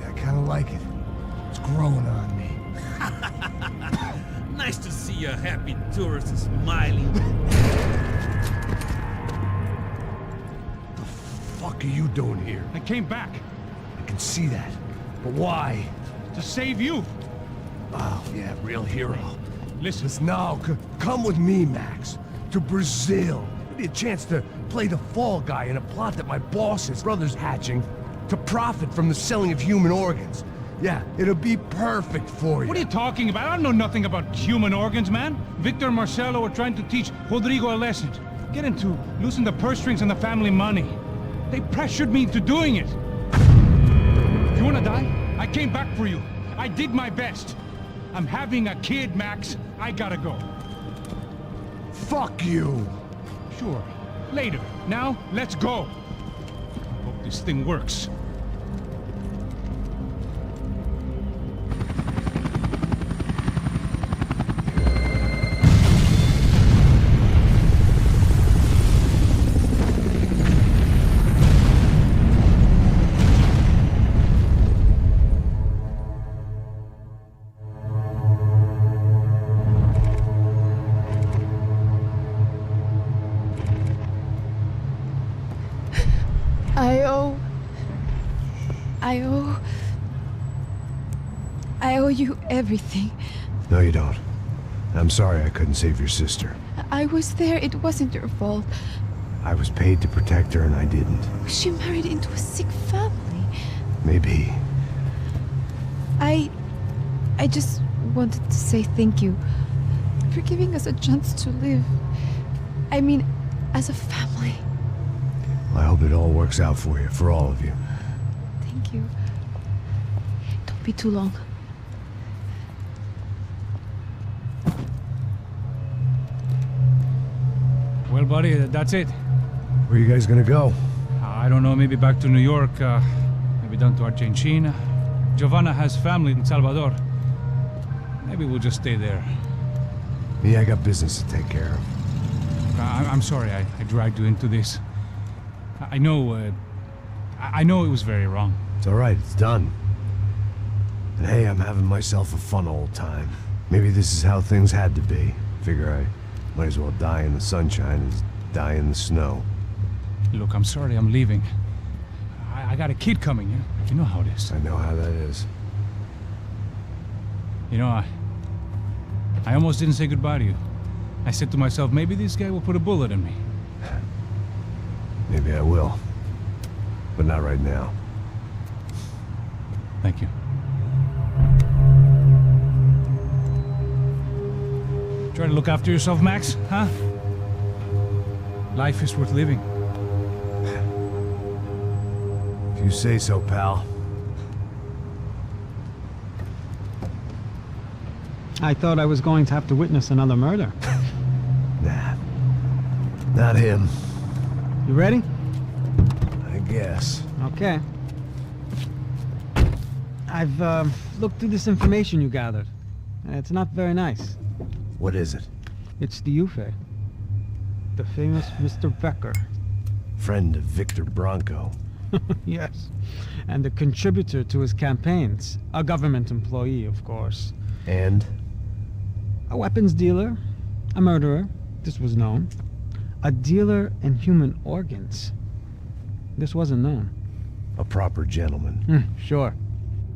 Yeah, I kind of like it. It's growing on me. Nice to see a happy tourist smiling. The fuck are you doing here? I came back I can see that. But why? to save you. Oh, yeah, real hero. Listen, Now, come with me, Max. To Brazil. Give me a chance to play the fall guy in a plot that my boss's brother's hatching to profit from the selling of human organs. Yeah, it'll be perfect for you. what are you talking about? I don't know nothing about human organs, man. Victor and Marcelo are trying to teach Rodrigo a lesson. Get him to loosen the purse strings and the family money. They pressured me into doing it. You wanna die? I came back for you. I did my best. I'm having a kid, Max. I gotta go. Fuck you! Sure. Later. Now, let's go. Hope this thing works. I owe you everything. No, you don't. I'm sorry I couldn't save your sister. I was there. It wasn't your fault. I was paid to protect her and I didn't. She married into a sick family. Maybe. I just wanted to say thank you for giving us a chance to live. I mean, as a family. I hope it all works out for you, for all of you. Thank you. Don't be too long. Well, buddy, that's it. Where are you guys gonna go? I don't know, maybe back to New York, maybe down to Argentina. Giovanna has family in Salvador. Maybe we'll just stay there. Me, I got business to take care of. I'm sorry I dragged you into this. I know it was very wrong. It's alright, it's done. And hey, I'm having myself a fun old time. Maybe this is how things had to be. Figure I might as well die in the sunshine as die in the snow. Look, I'm sorry I'm leaving. I got a kid coming, you know how it is. I know how that is. You know, I almost didn't say goodbye to you. I said to myself, maybe this guy will put a bullet in me. Maybe I will. But not right now. Thank you. Try to look after yourself, Max, huh? Life is worth living. If you say so, pal. I thought I was going to have to witness another murder. Nah. Not him. You ready? I guess. Okay. I've looked through this information you gathered. It's not very nice. What is it? It's the UFE. The famous Mr. Becker. Friend of Victor Bronco. Yes. And a contributor to his campaigns. A government employee, of course. And? A weapons dealer. A murderer. This was known. A dealer in human organs. This wasn't known. A proper gentleman. Sure.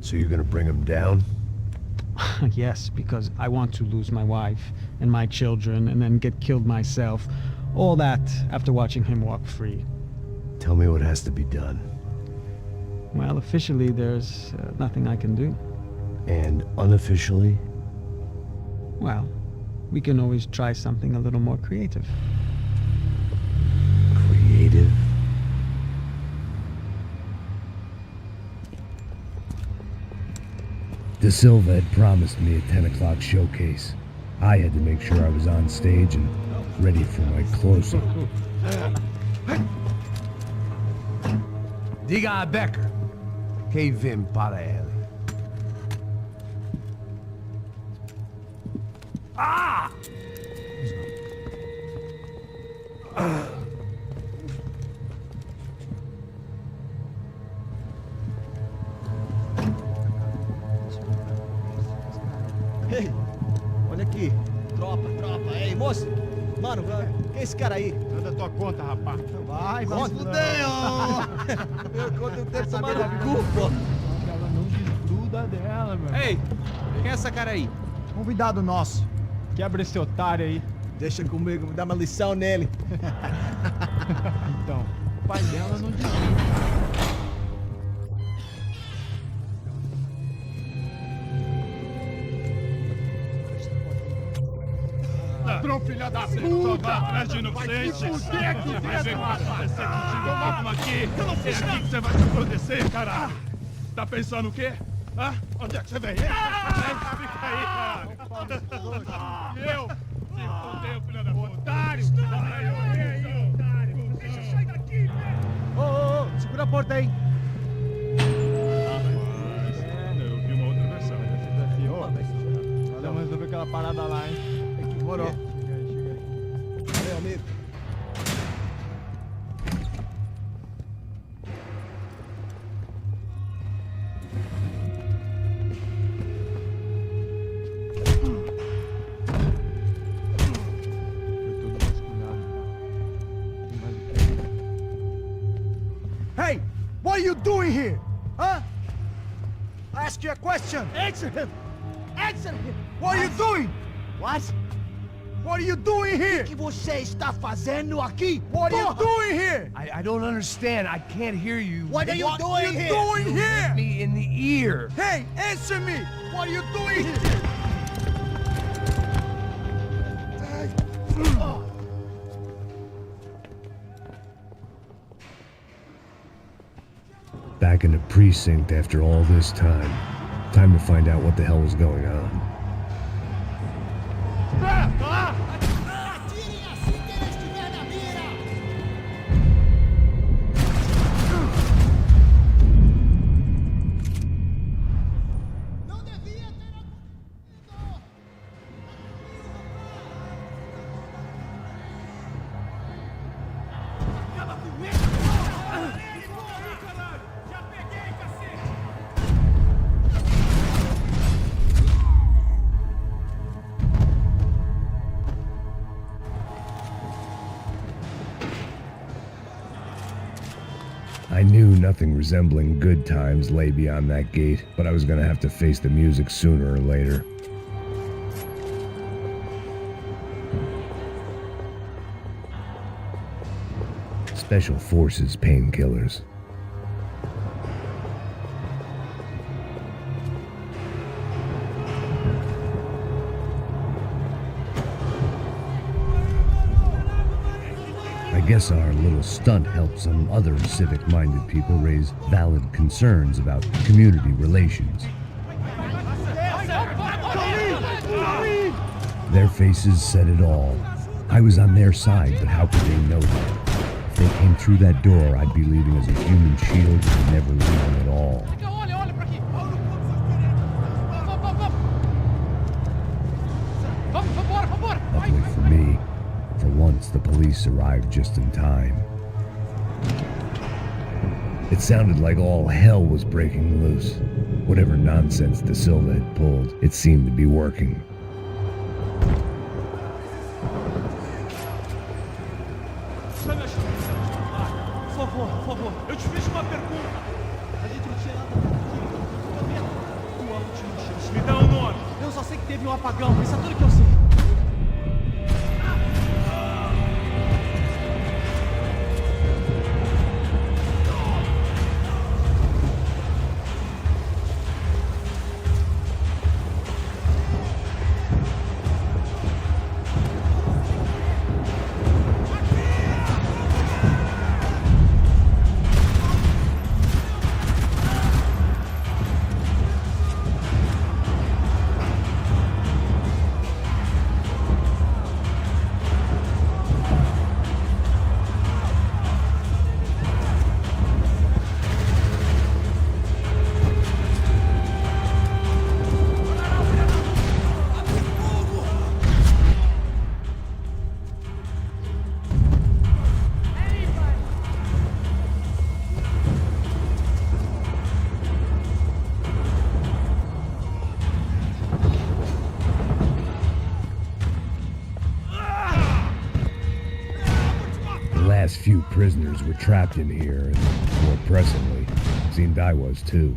So you're gonna bring him down? Yes, because I want to lose my wife and my children and then get killed myself. All that after watching him walk free. Tell me what has to be done. Well, officially there's nothing I can do. And unofficially? Well, we can always try something a little more creative. Creative? De Silva had promised me a 10 o'clock showcase. I had to make sure I was on stage and ready for my close-up. Diga a Becker. Que vim para ele. Ah! Tropa. Ei, moço. Mano, quem é esse cara aí? Manda tua conta, rapaz. Vai, fudeu! Eu conto o tempo tomar no cu, pô. Ela não desgruda dela, meu. Ei, quem é essa cara aí? Convidado nosso. Quebra esse otário aí. Deixa comigo, me dá uma lição nele. Então, o pai dela não desgruda. Ladrão, filha da puta! Atrás de inocente! Vai ver o que vai acontecer contigo, vamos aqui! É aqui que você vai se acontecer, caralho! Tá pensando o quê? Hã? Onde é que você vem? Fica aí, caralho! Eu? Se fodeu, filha da puta! Otário! Otário! Deixa eu sair daqui, velho! Ô, segura a porta aí! Eu vi uma outra versão. Valeu, mas resolveu aquela parada lá, hein? Demorou. Chega aí. Valeu, amigo. Hey! What are you doing here? Huh? I ask you a question. Answer him! Answer him! What are you doing? What? What are you doing here? O que você está fazendo aqui? What are you doing here? I don't understand. I can't hear you. What are you doing here? Doing here? Me in the ear. Hey, answer me! What are you doing here? Back in the precinct after all this time. Time to find out what the hell was going on. Atirem assim que ele estiver na mira! Não devia ter acontecido! Acaba com ele! Caralho! Já peguei, cacete! I knew nothing resembling good times lay beyond that gate, but I was gonna have to face the music sooner or later. Special Forces painkillers. I guess our little stunt helped some other civic-minded people raise valid concerns about community relations. Their faces said it all. I was on their side, but how could they know that? If they came through that door, I'd be leaving as a human shield and never leaving at all. Luckily for me, for once the police arrived just in time. It sounded like all hell was breaking loose. Whatever nonsense De Silva had pulled, it seemed to be working. Por favor, eu te fiz uma pergunta. A gente não tinha nada aqui. Tua última chance. Me dá um nome. Eu só sei que teve um apagão, isso é tudo que eu sei. last few prisoners were trapped in here, and more pressingly, it seemed I was too.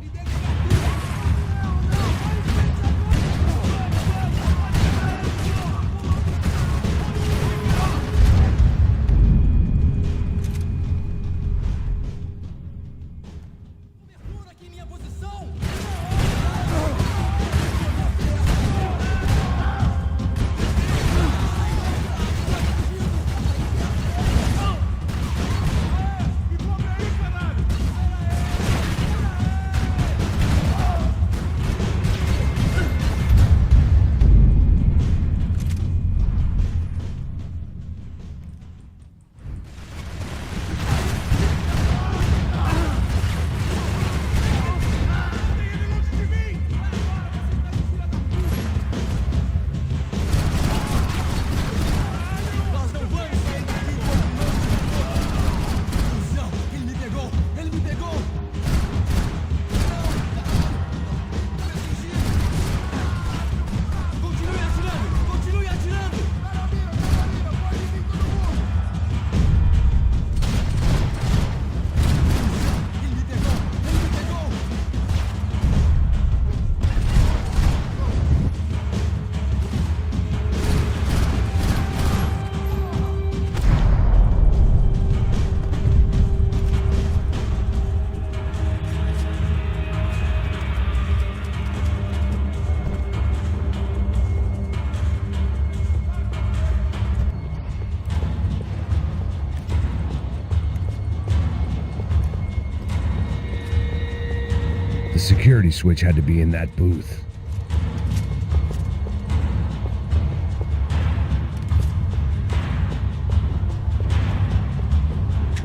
The security switch had to be in that booth.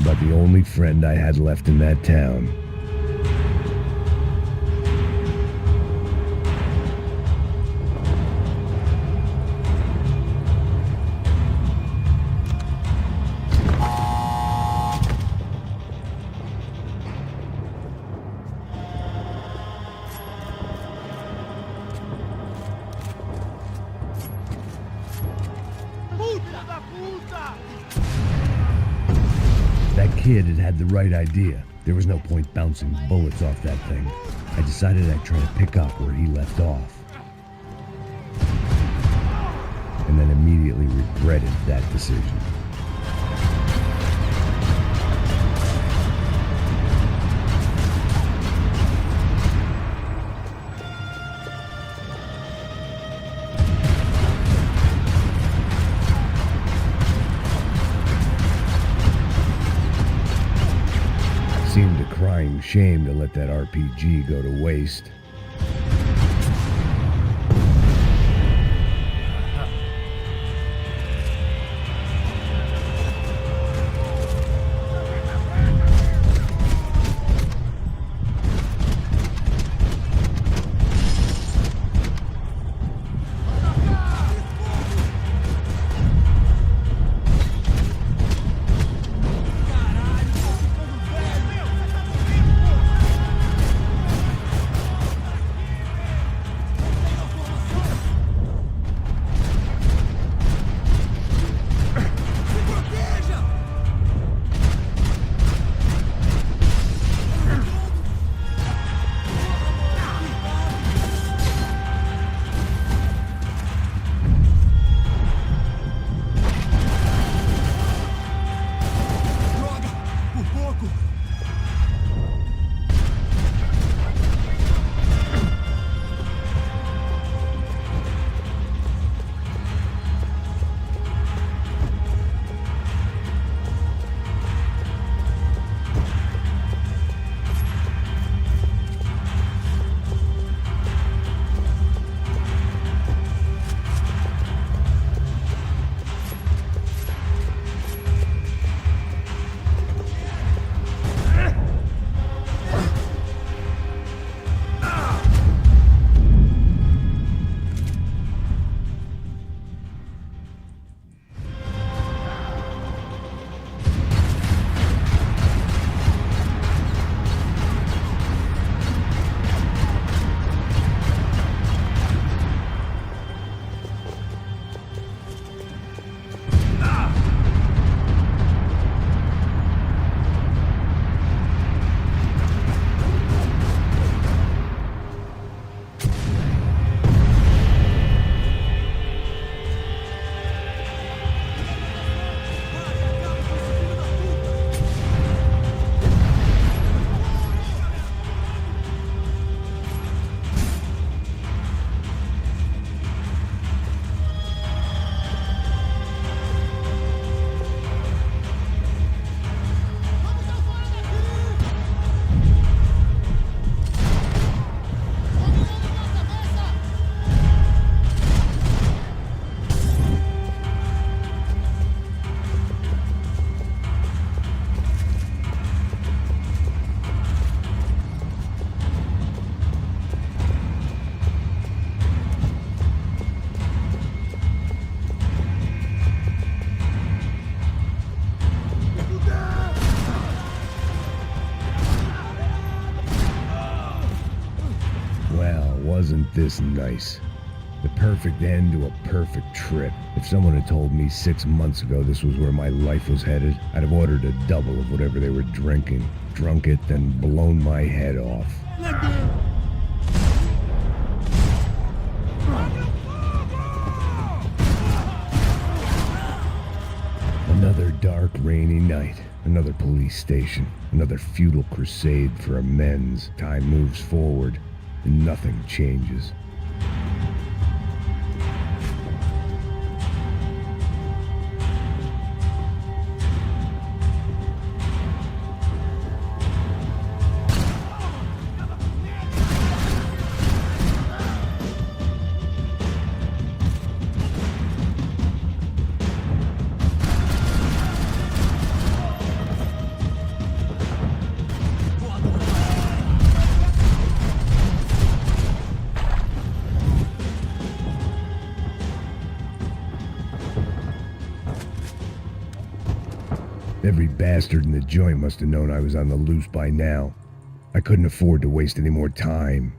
About the only friend I had left in that town. That kid had the right idea. There was no point bouncing bullets off that thing. I decided I'd try to pick up where he left off. And then immediately regretted that decision. Seemed a crying shame to let that RPG go to waste. Isn't this nice? The perfect end to a perfect trip. If someone had told me 6 months ago this was where my life was headed, I'd have ordered a double of whatever they were drinking, drunk it, then blown my head off. Another dark, rainy night. Another police station. Another futile crusade for amends. Time moves forward, and nothing changes. Every bastard in the joint must have known I was on the loose by now. I couldn't afford to waste any more time.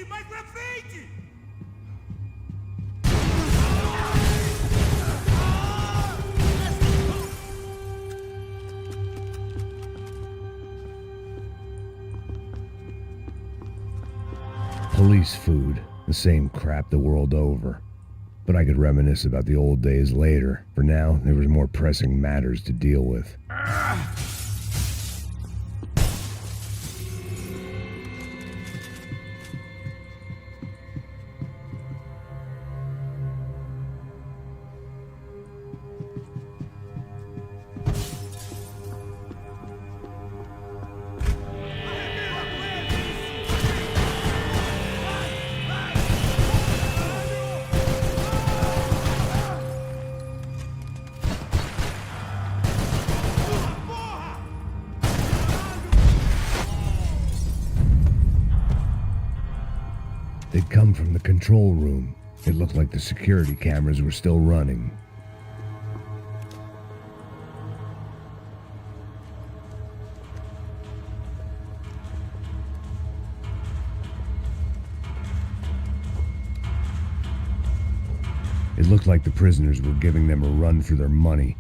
Mais pra frente! Police food, the same crap the world over. But I could reminisce about the old days later. For now, there was more pressing matters to deal with. They'd come from the control room. It looked like the security cameras were still running. It looked like the prisoners were giving them a run for their money.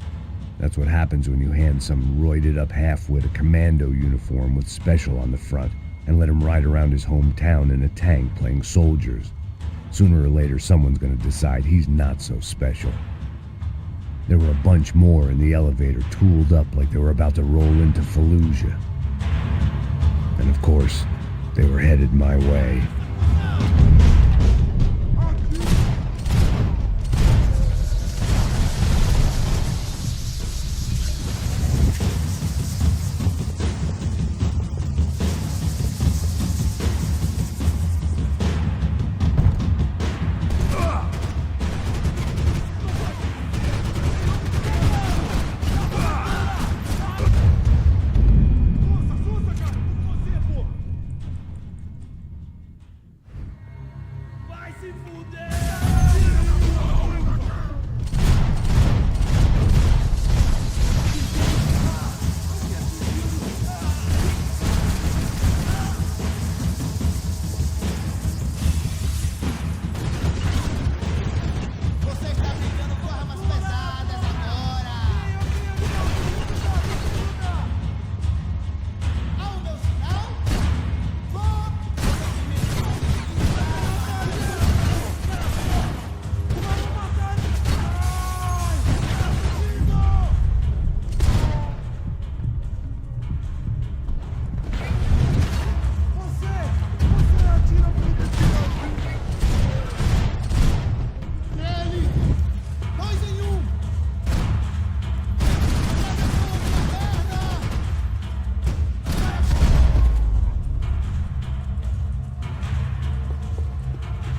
That's what happens when you hand some roided-up halfwit a commando uniform with special on the front and let him ride around his hometown in a tank playing soldiers. Sooner or later, someone's gonna decide he's not so special. There were a bunch more in the elevator, tooled up like they were about to roll into Fallujah. And of course, they were headed my way.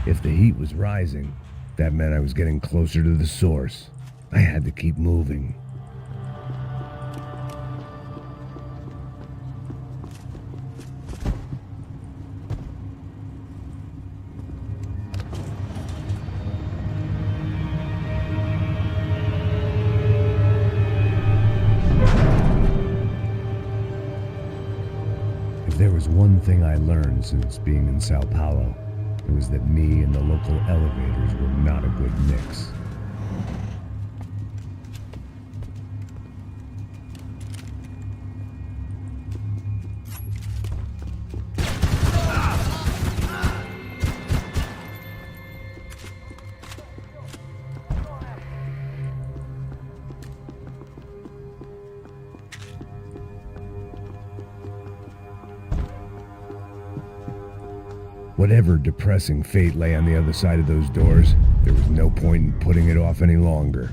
If the heat was rising, that meant I was getting closer to the source. I had to keep moving. If there was one thing I learned since being in Sao Paulo, it was that me and the local elevators were not a good mix. Whatever depressing fate lay on the other side of those doors, there was no point in putting it off any longer.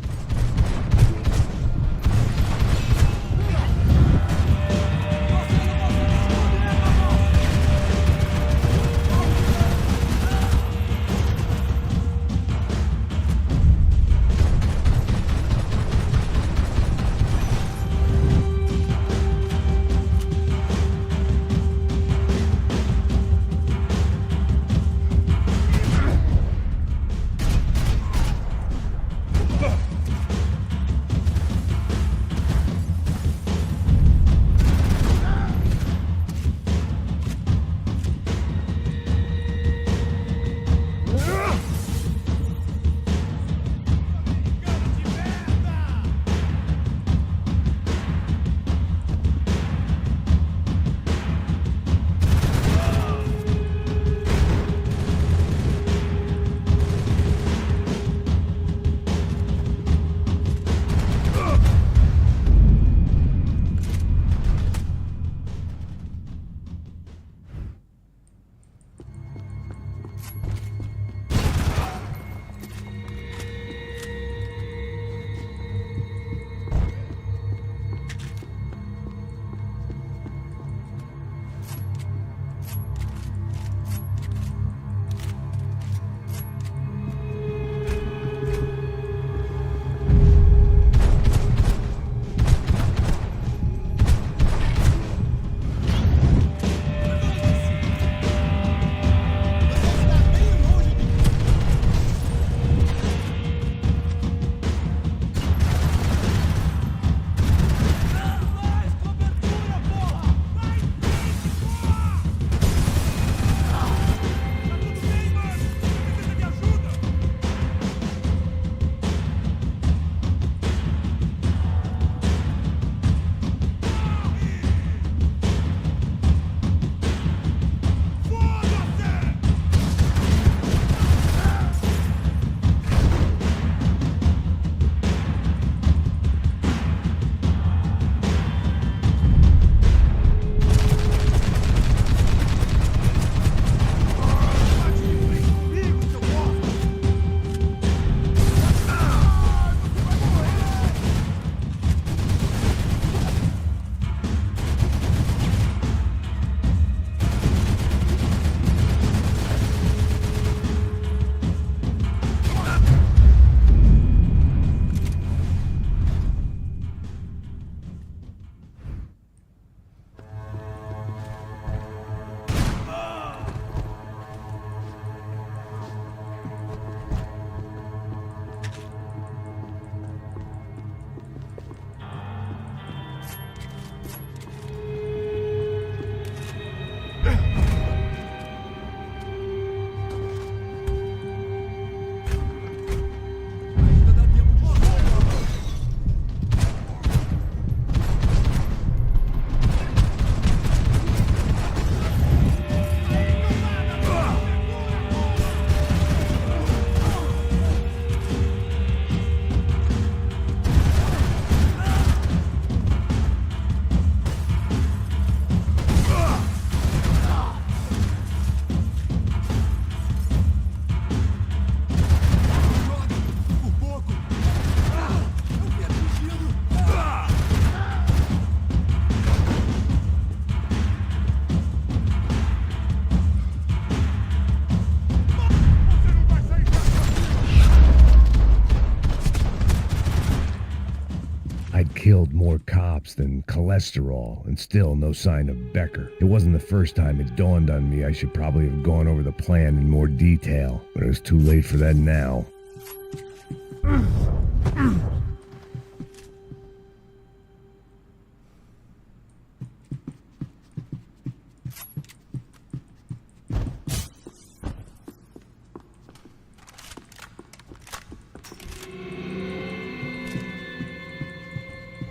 more cops than cholesterol, and still no sign of Becker. It wasn't the first time it dawned on me I should probably have gone over the plan in more detail, but it was too late for that now.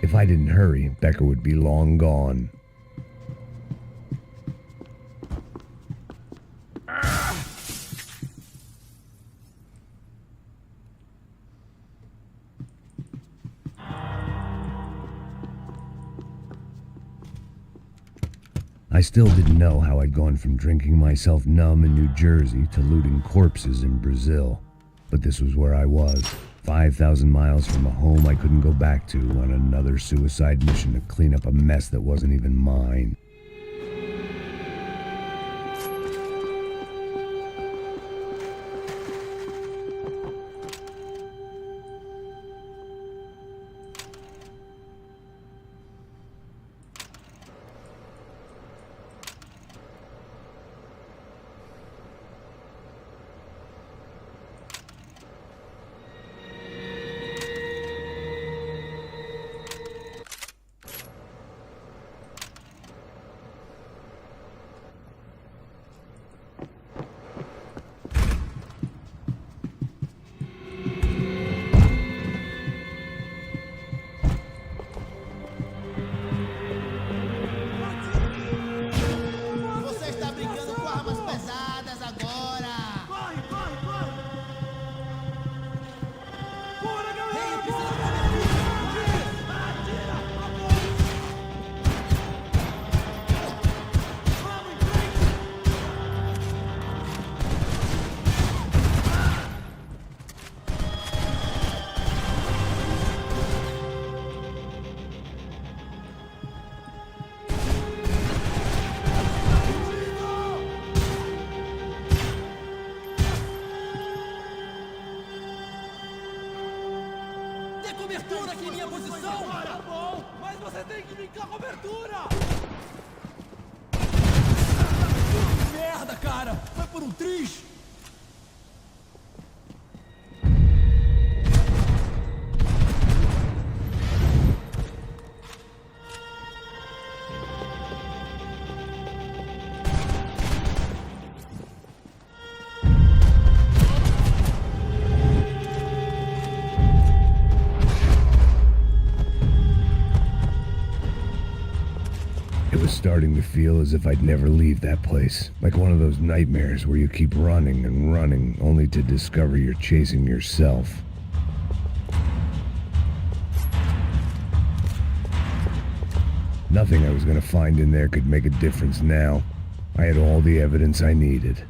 If I didn't hurry, Becker would be long gone. I still didn't know how I'd gone from drinking myself numb in New Jersey to looting corpses in Brazil. But this was where I was, 5,000 miles from a home I couldn't go back to, on another suicide mission to clean up a mess that wasn't even mine. Cobertura aqui em minha posição! Tá bom, mas você tem que brincar cobertura! Merda, cara! Foi por um triz! Starting to feel as if I'd never leave that place. Like one of those nightmares where you keep running and running, only to discover you're chasing yourself. Nothing I was gonna find in there could make a difference now. I had all the evidence I needed.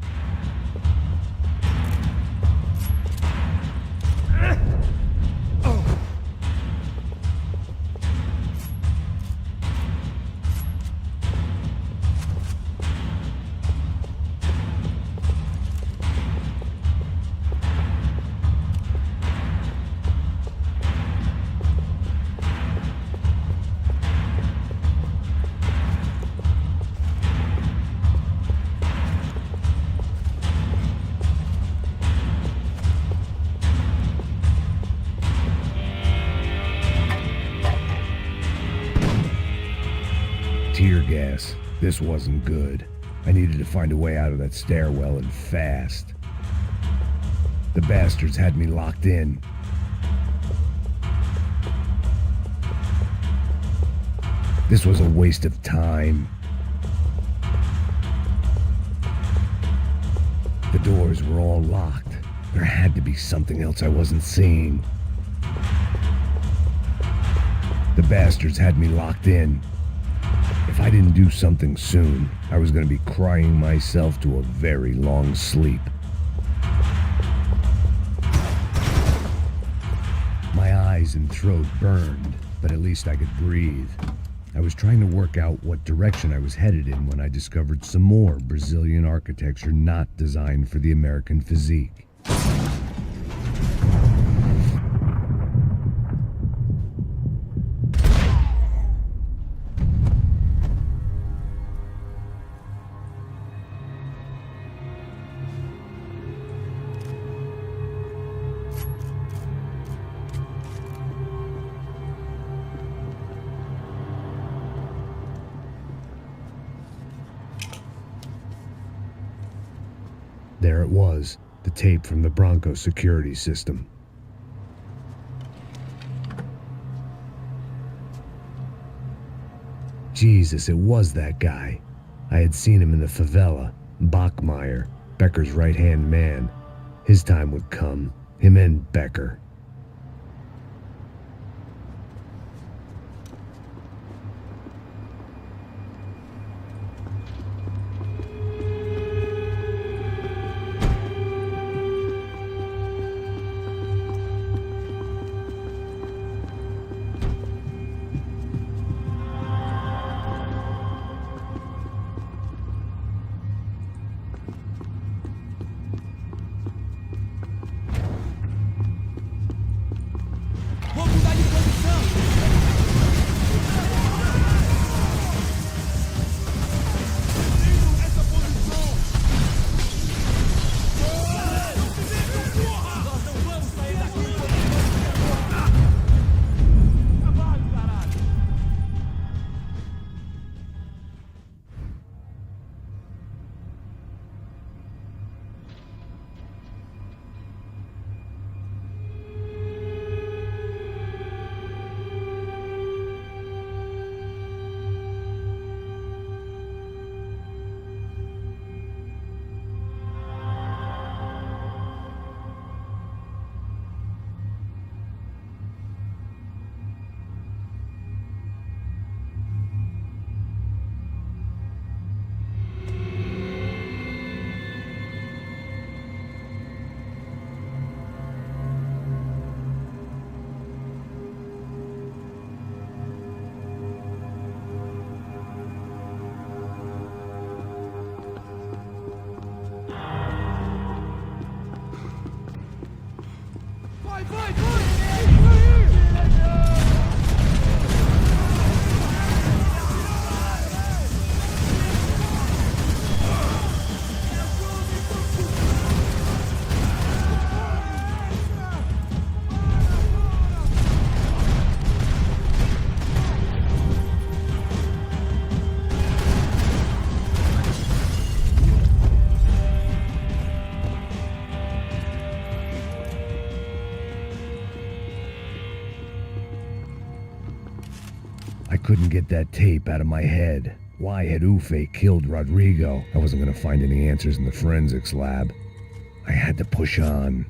Tear gas. This wasn't good. I needed to find a way out of that stairwell and fast. The bastards had me locked in. This was a waste of time. The doors were all locked. There had to be something else I wasn't seeing. The bastards had me locked in. If I didn't do something soon, I was going to be crying myself to a very long sleep. My eyes and throat burned, but at least I could breathe. I was trying to work out what direction I was headed in when I discovered some more Brazilian architecture not designed for the American physique. There it was, the tape from the Bronco security system. Jesus, it was that guy. I had seen him in the favela, Bachmeyer, Becker's right-hand man. His time would come, him and Becker. Vou mudar de posição! Essa posição! Nós não vamos sair daqui! Trabalho, caralho! Vai, vai, vai! I couldn't get that tape out of my head. Why had Ufe killed Rodrigo? I wasn't gonna find any answers in the forensics lab. I had to push on.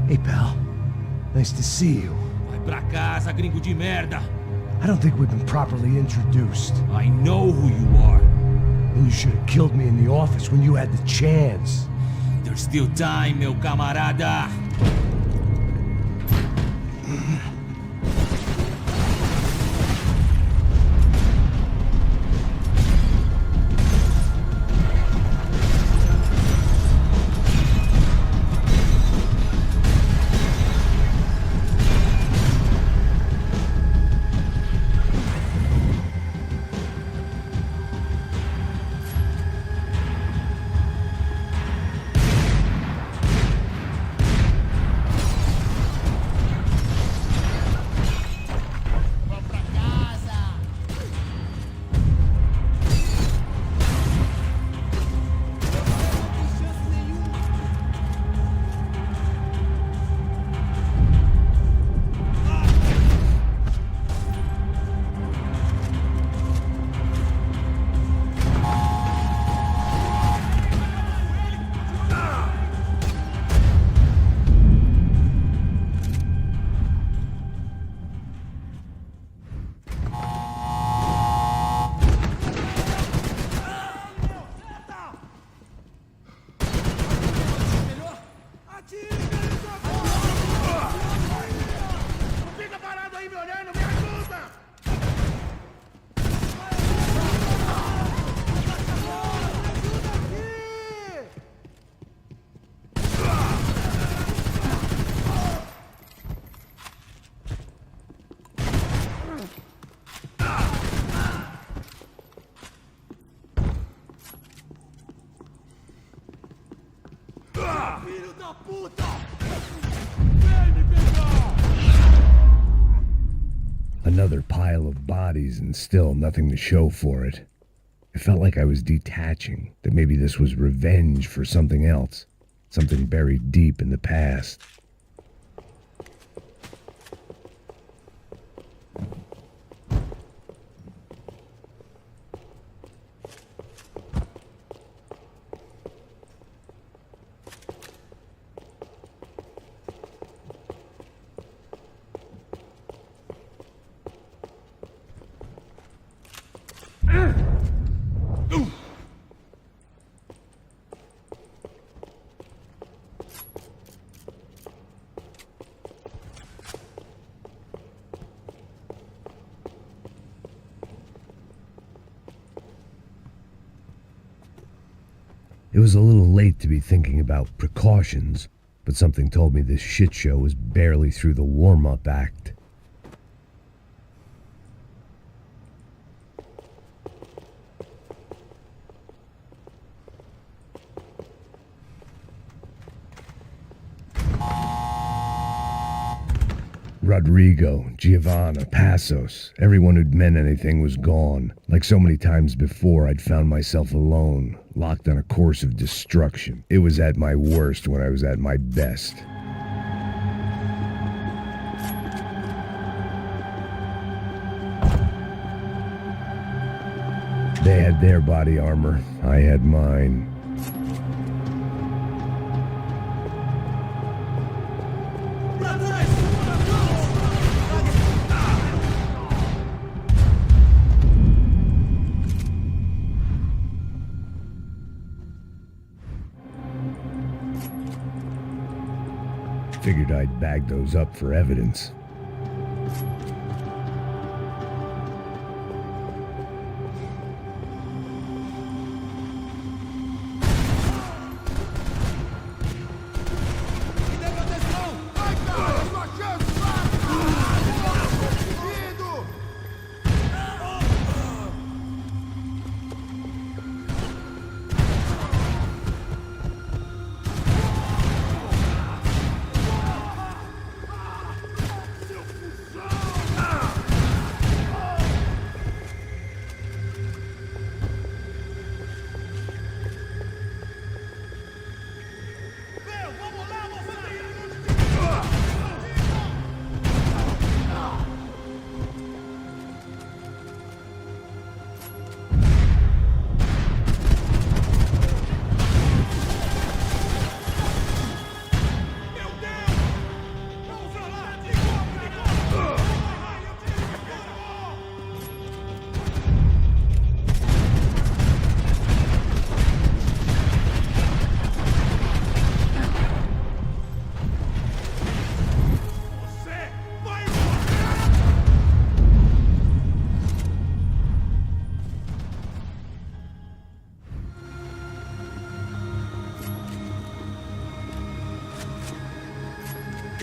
Hey, pal. Nice to see you. Vai pra casa, gringo de merda! I don't think we've been properly introduced. I know who you are. And you should have killed me in the office when you had the chance. There's still time, meu camarada! Filho da puta! Another pile of bodies and still nothing to show for it. It felt like I was detaching, that maybe this was revenge for something else, something buried deep in the past. It was a little late to be thinking about precautions, but something told me this shit show was barely through the warm-up act. Rodrigo, Giovanna, Passos, everyone who'd meant anything was gone. Like so many times before, I'd found myself alone, locked on a course of destruction. It was at my worst when I was at my best. They had their body armor, I had mine. Figured I'd bag those up for evidence.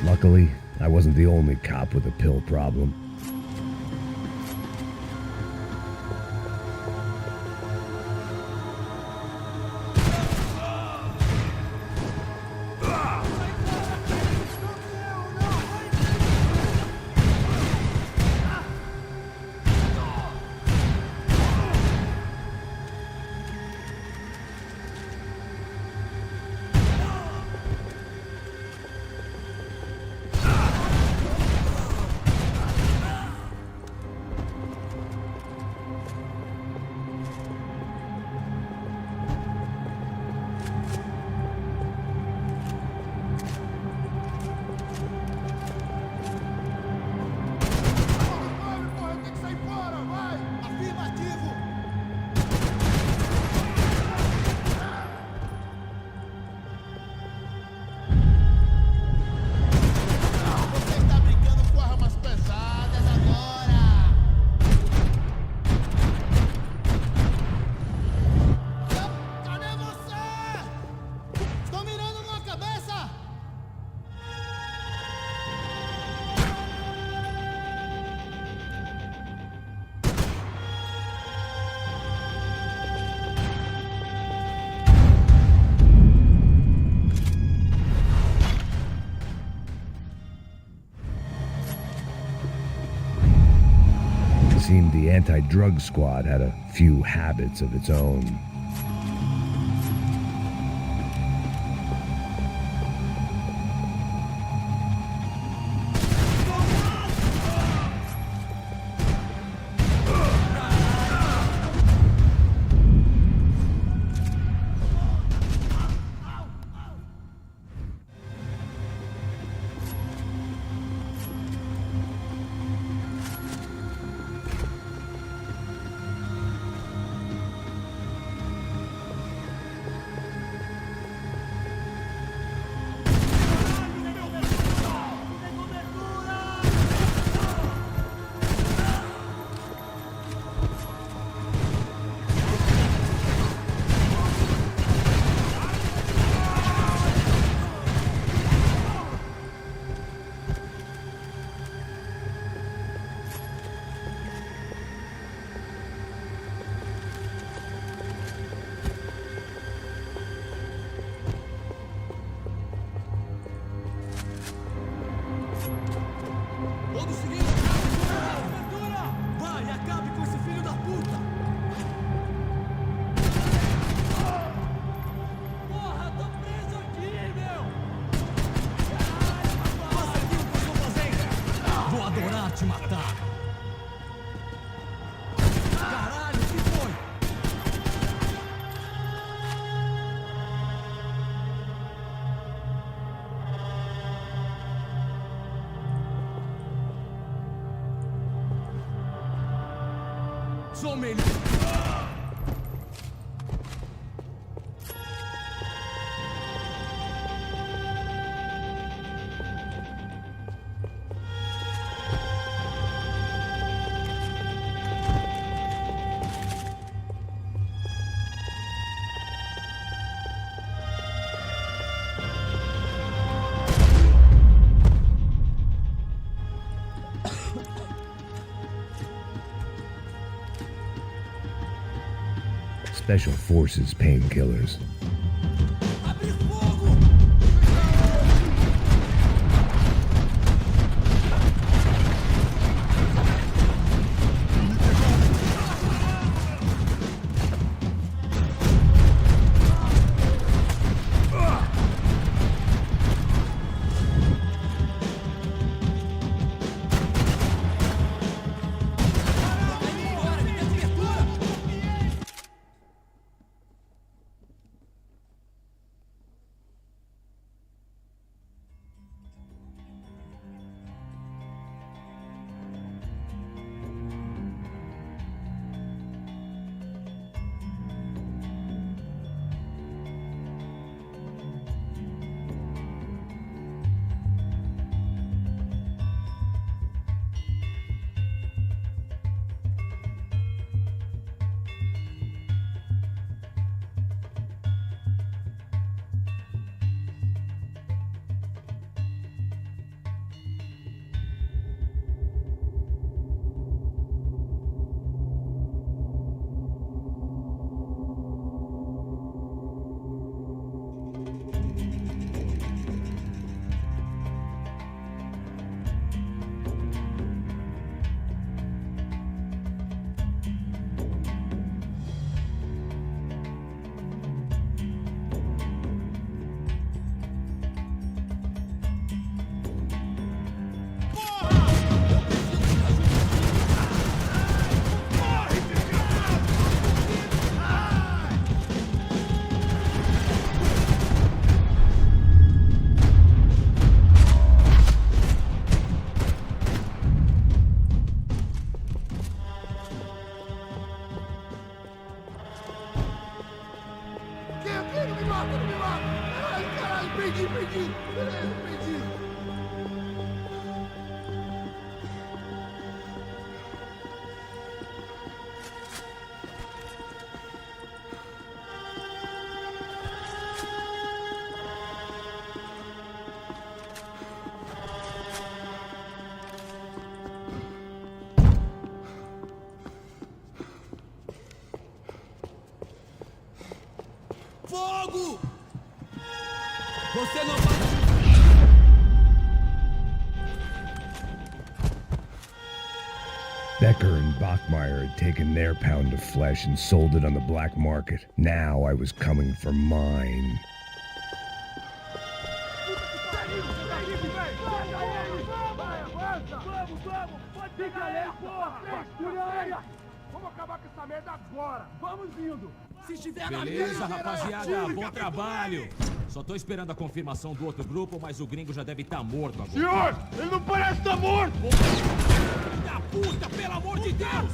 Luckily, I wasn't the only cop with a pill problem. seemed the anti-drug squad had a few habits of its own. Todos seguindo! Abertura! Vai, acabe com esse filho da puta! Porra, tô preso aqui, meu! Faça aquilo que eu estou fazendo! Vou adorar te matar! Caralho, o que foi? Sou melhor. Special Forces painkillers. Fogo! Você não vai... Becker and Bachmeyer had taken their pound of flesh and sold it on the black market. Now I was coming for mine. Beleza, rapaziada, bom trabalho. Só tô esperando a confirmação do outro grupo, mas o gringo já deve estar morto agora. Senhor, ele não parece estar morto! Filho da puta, pelo amor de Deus!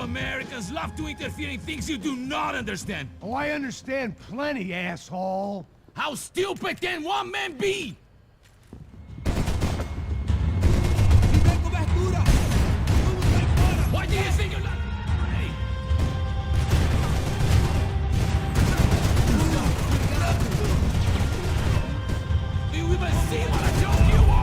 Americans love to interfere in things you do not understand. Oh, I understand plenty, asshole. How stupid can one man be? Why do you think you're not... Hey. Do you even see what I told you are?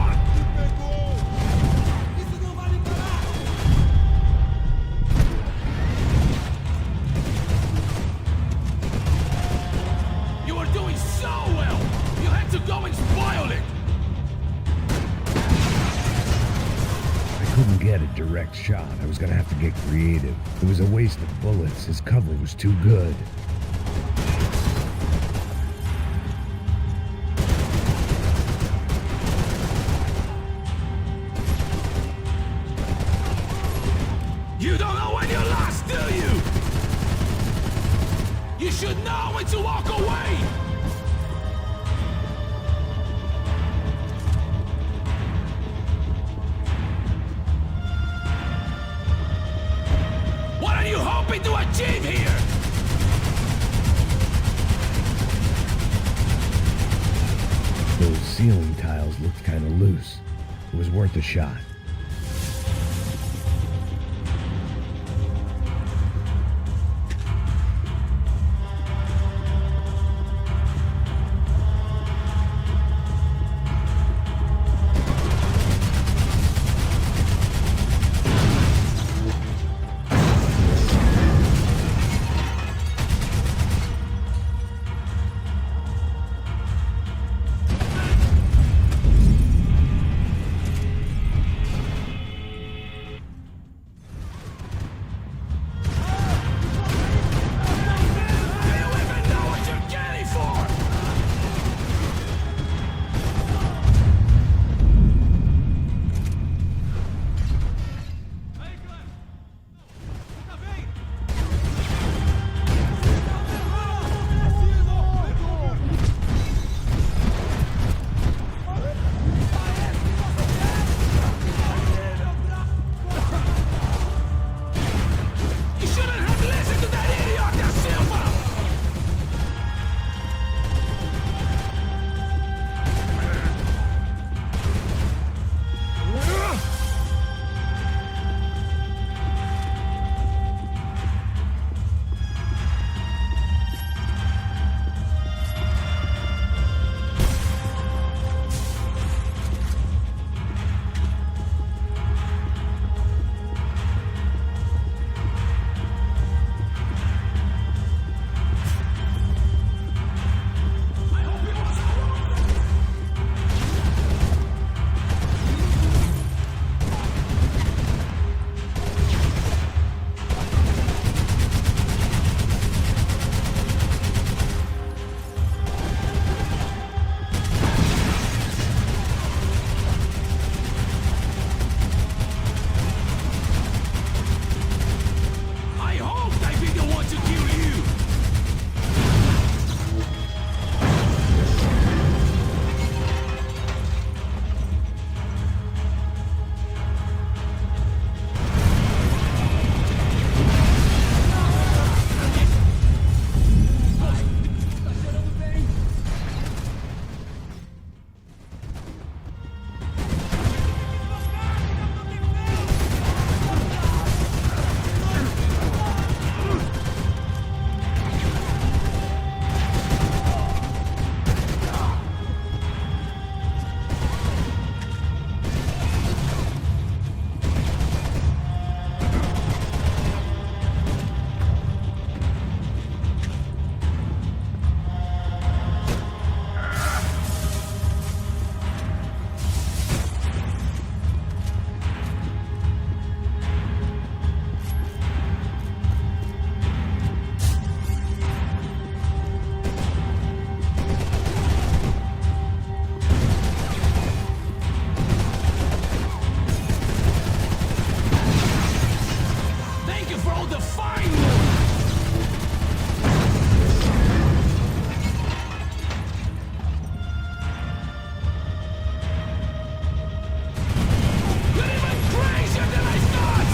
You were doing so well! You had to go and spoil it! I couldn't get a direct shot. I was gonna have to get creative. It was a waste of bullets. His cover was too good. You don't know when you're lost, do you? You should know when to walk away! What are you hoping to achieve here? Those ceiling tiles looked kind of loose. It was worth a shot. Oh, the fine one! You're even crazier than I thought!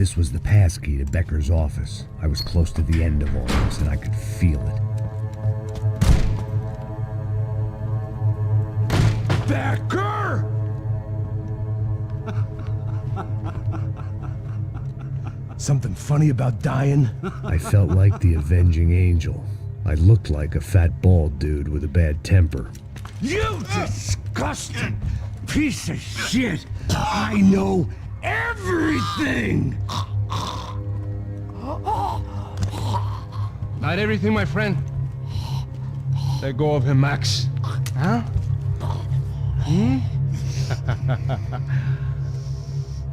This was the passkey to Becker's office. I was close to the end of all this, and I could feel it. Becker! Something funny about dying? I felt like the avenging angel. I looked like a fat bald dude with a bad temper. You disgusting piece of shit! I know everything! Not everything, my friend. Let go of him, Max. Huh?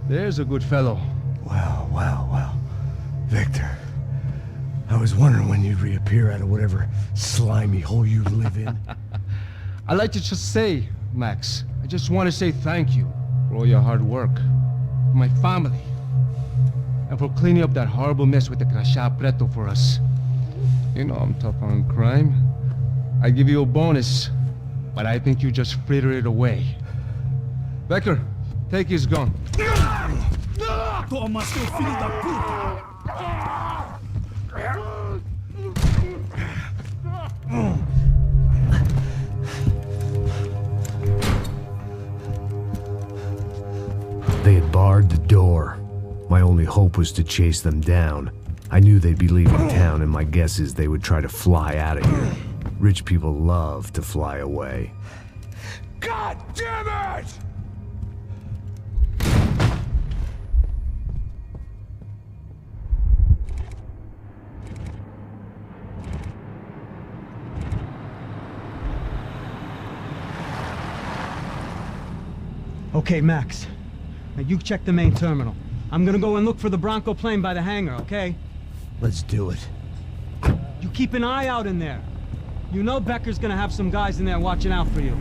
There's a good fellow. Well, well, well. Victor, I was wondering when you'd reappear out of whatever slimy hole you live in. I'd like to just say, Max, I just want to say thank you for all your hard work, for my family, and for cleaning up that horrible mess with the Crachá Preto for us. You know I'm tough on crime. I give you a bonus, but I think you just frittered it away. Becker, take his gun. Toma, seu filho da puta! They had barred the door. My only hope was to chase them down. I knew they'd be leaving town, and my guess is they would try to fly out of here. Rich people love to fly away. God damn it! Okay, Max. Now you check the main terminal. I'm gonna go and look for the Bronco plane by the hangar, okay? Let's do it. You keep an eye out in there. You know Becker's gonna have some guys in there watching out for you.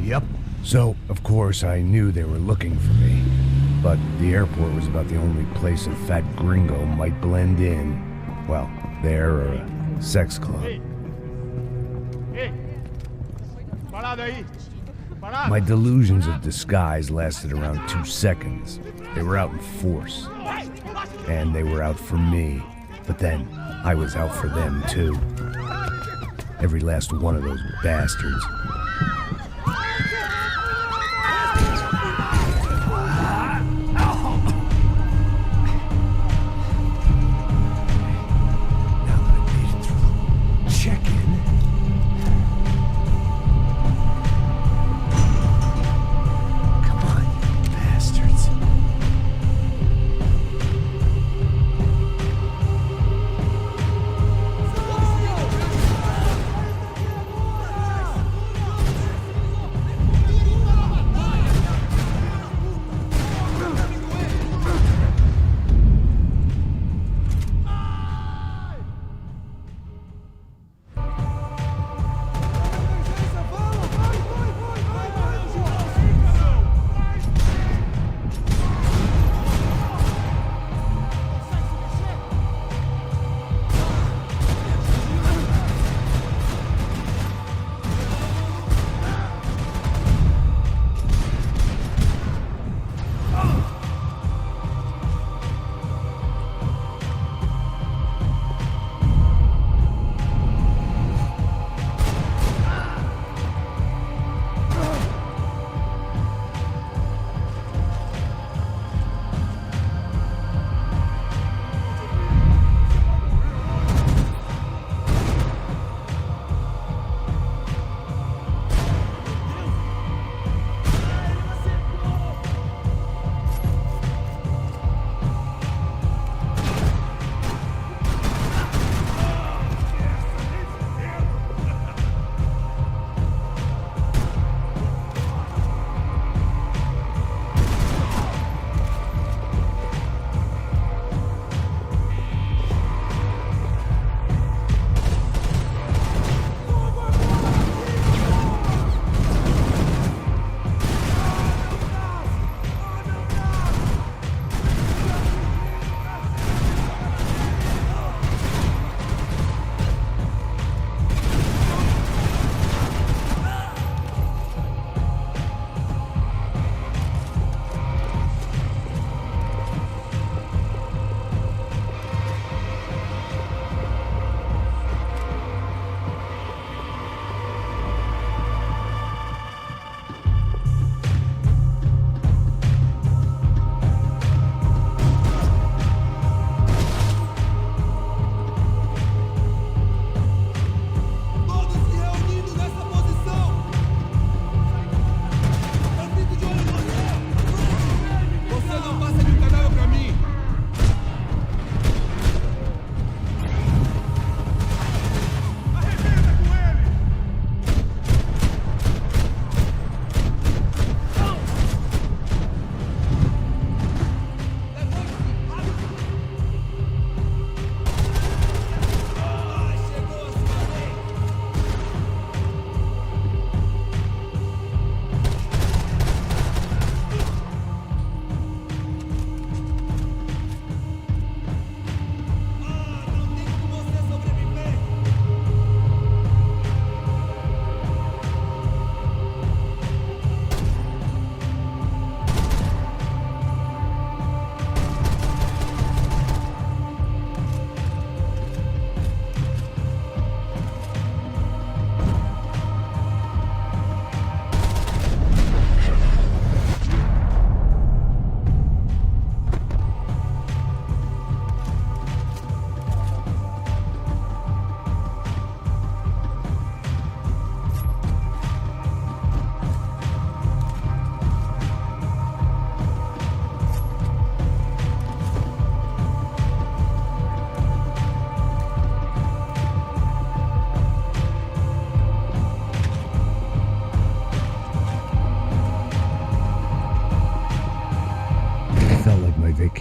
Yep. So, of course, I knew they were looking for me. But the airport was about the only place a fat gringo might blend in. Well, there or a sex club. Ei! Parado aí! My delusions of disguise lasted around 2 seconds. They were out in force. And they were out for me. But then, I was out for them too. Every last one of those bastards.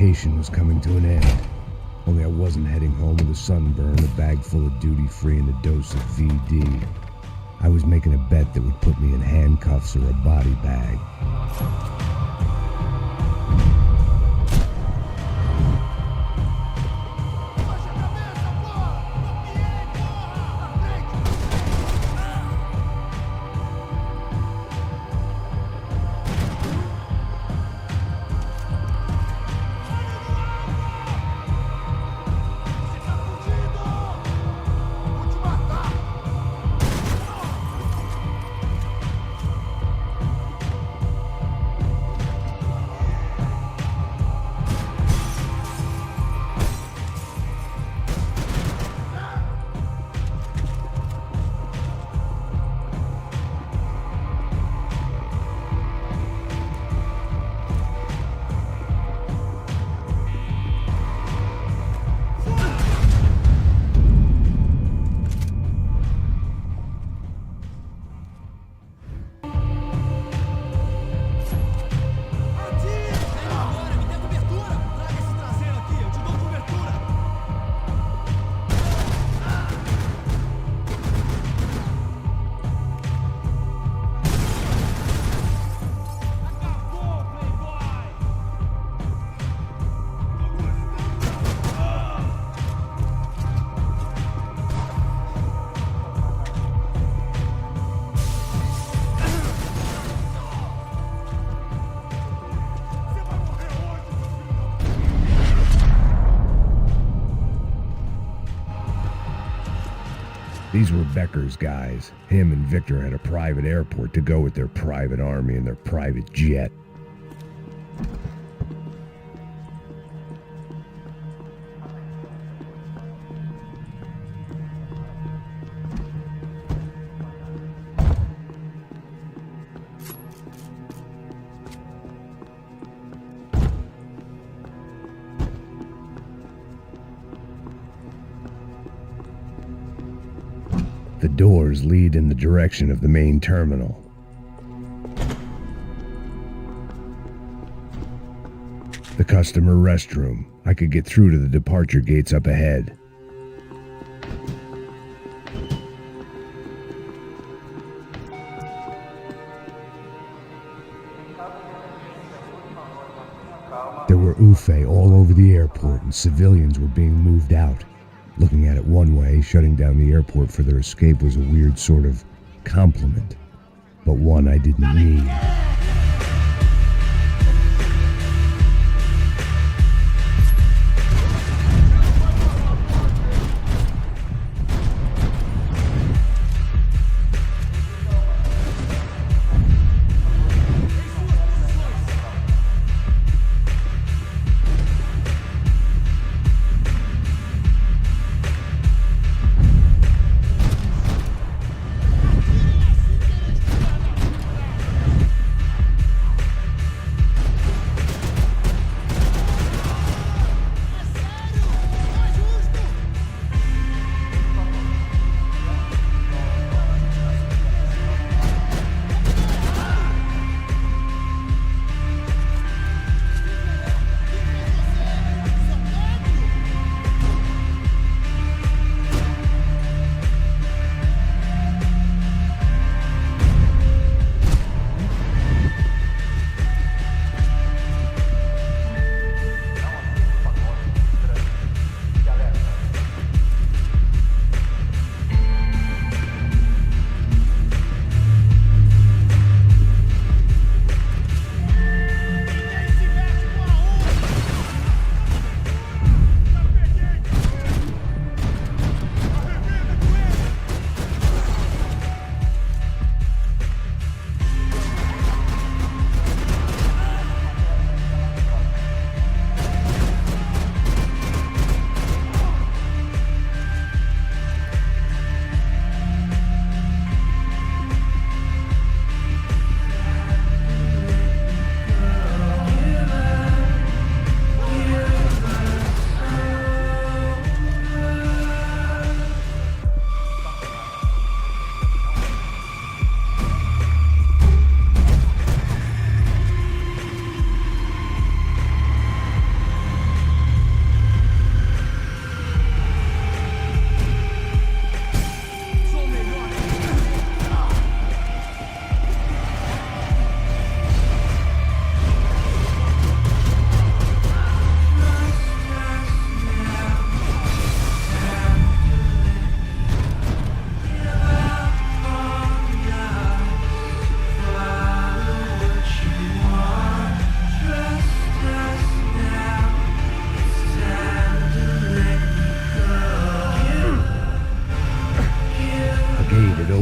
vacation was coming to an end. Only I wasn't heading home with a sunburn, a bag full of duty-free, and a dose of VD. I was making a bet that would put me in handcuffs or a body bag. These were Becker's guys. Him and Victor had a private airport to go with their private army and their private jet. The doors lead in the direction of the main terminal. The customer restroom. I could get through to the departure gates up ahead. There were UFE all over the airport and civilians were being moved out. Looking at it one way, shutting down the airport for their escape was a weird sort of compliment, but one I didn't need.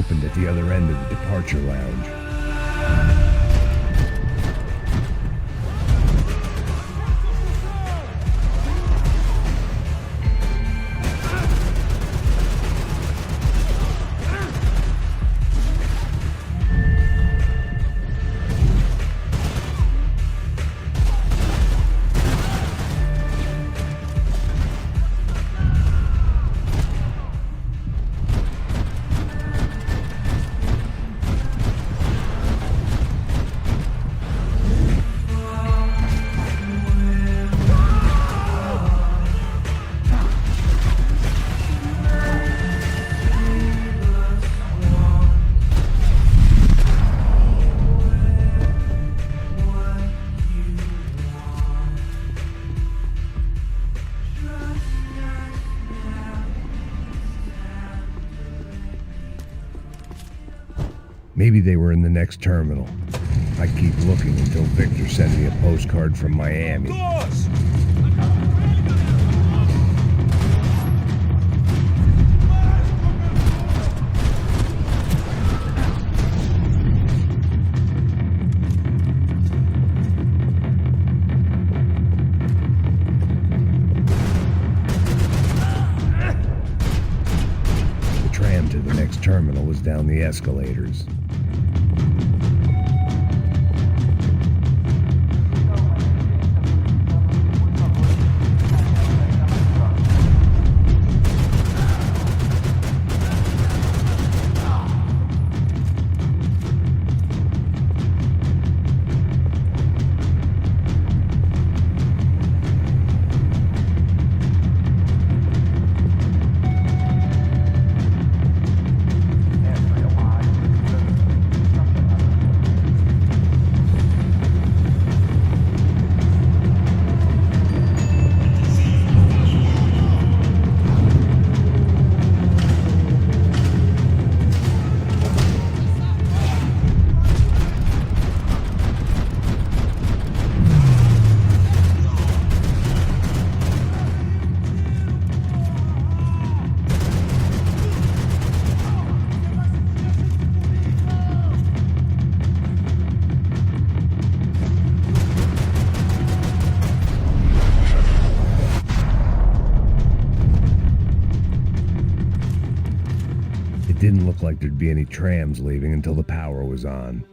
opened at the other end of the departure lounge. Maybe they were in the next terminal. I'd keep looking until Victor sent me a postcard from Miami. The tram to the next terminal was down the escalators. It didn't look like there'd be any trams leaving until the power was on.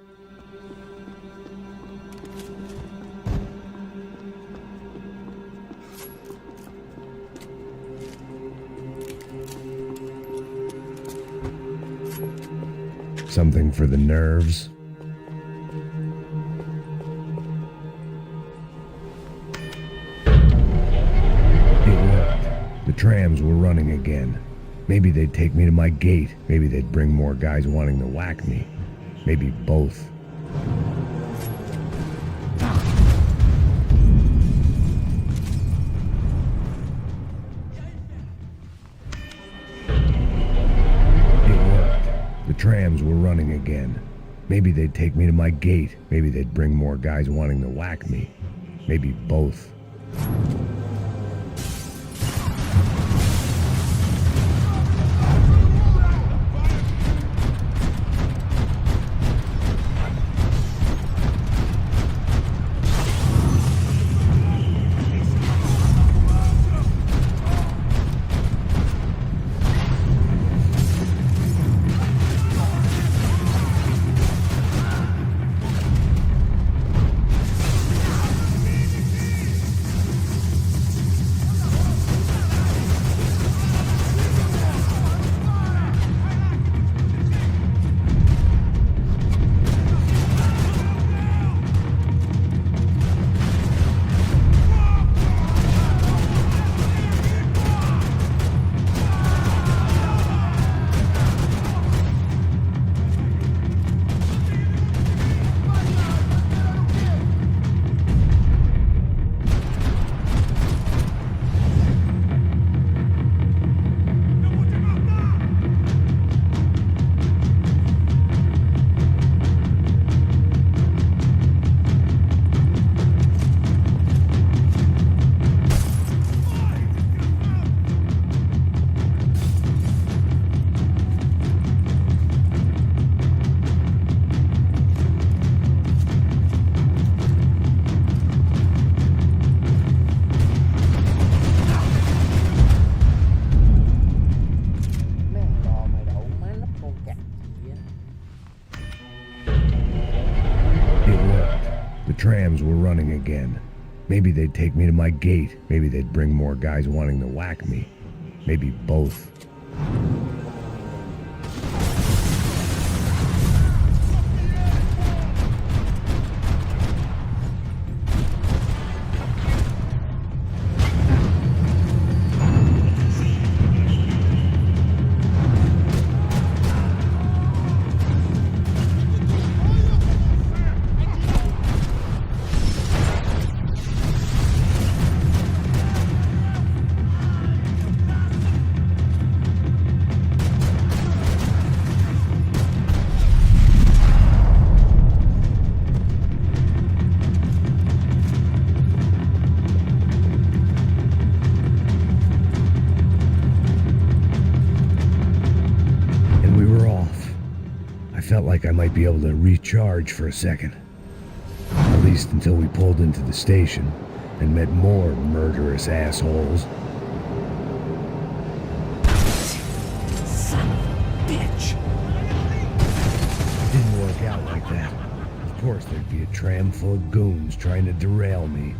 Something for the nerves. It worked. The trams were running again. Maybe they'd take me to my gate. Maybe they'd bring more guys wanting to whack me. Maybe both. It worked. The trams were running again. Maybe they'd take me to my gate. Maybe they'd bring more guys wanting to whack me. Maybe both. trams were running again. Maybe they'd take me to my gate. Maybe they'd bring more guys wanting to whack me. Maybe both. Like I might be able to recharge for a second. At least until we pulled into the station and met more murderous assholes. Son of a bitch. It didn't work out like that. Of course there'd be a tram full of goons trying to derail me.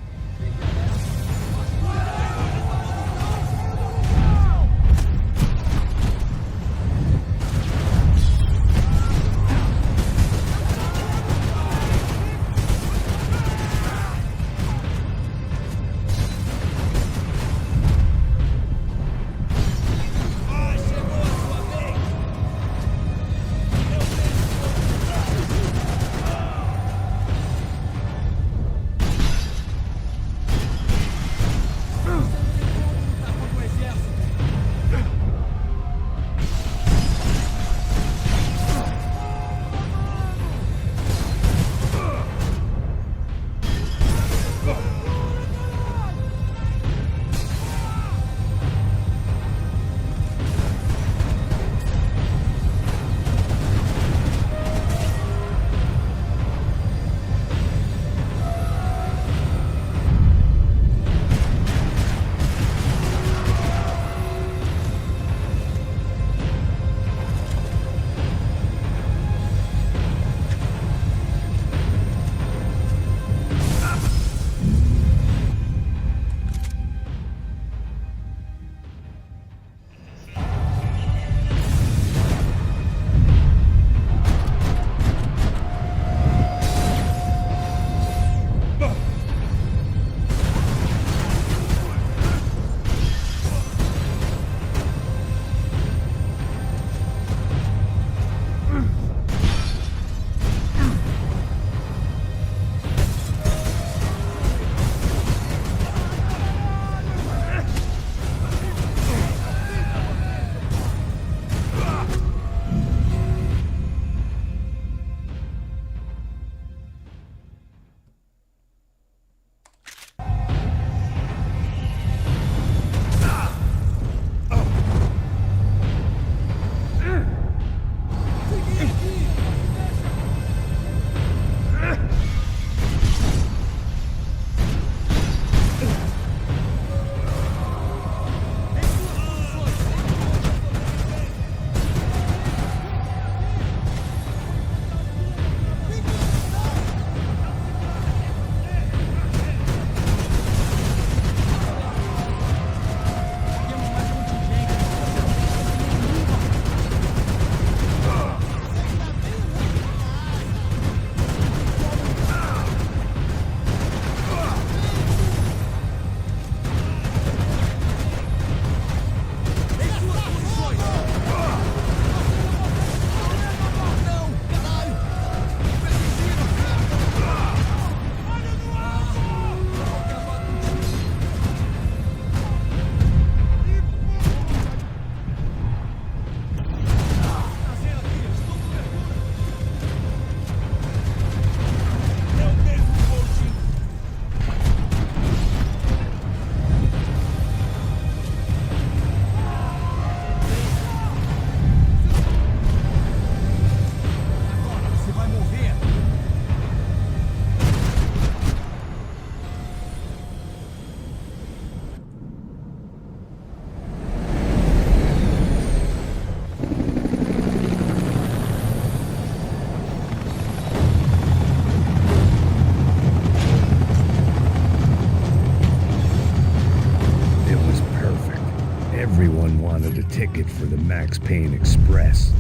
Max Payne Express.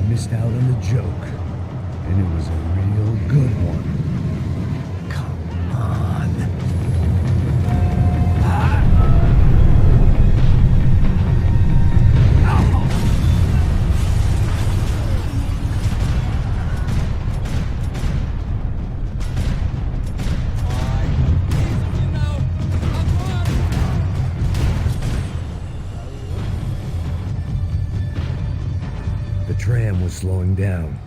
Missed out on the joke, and it was a real good one. Come on. The tram was slowing down,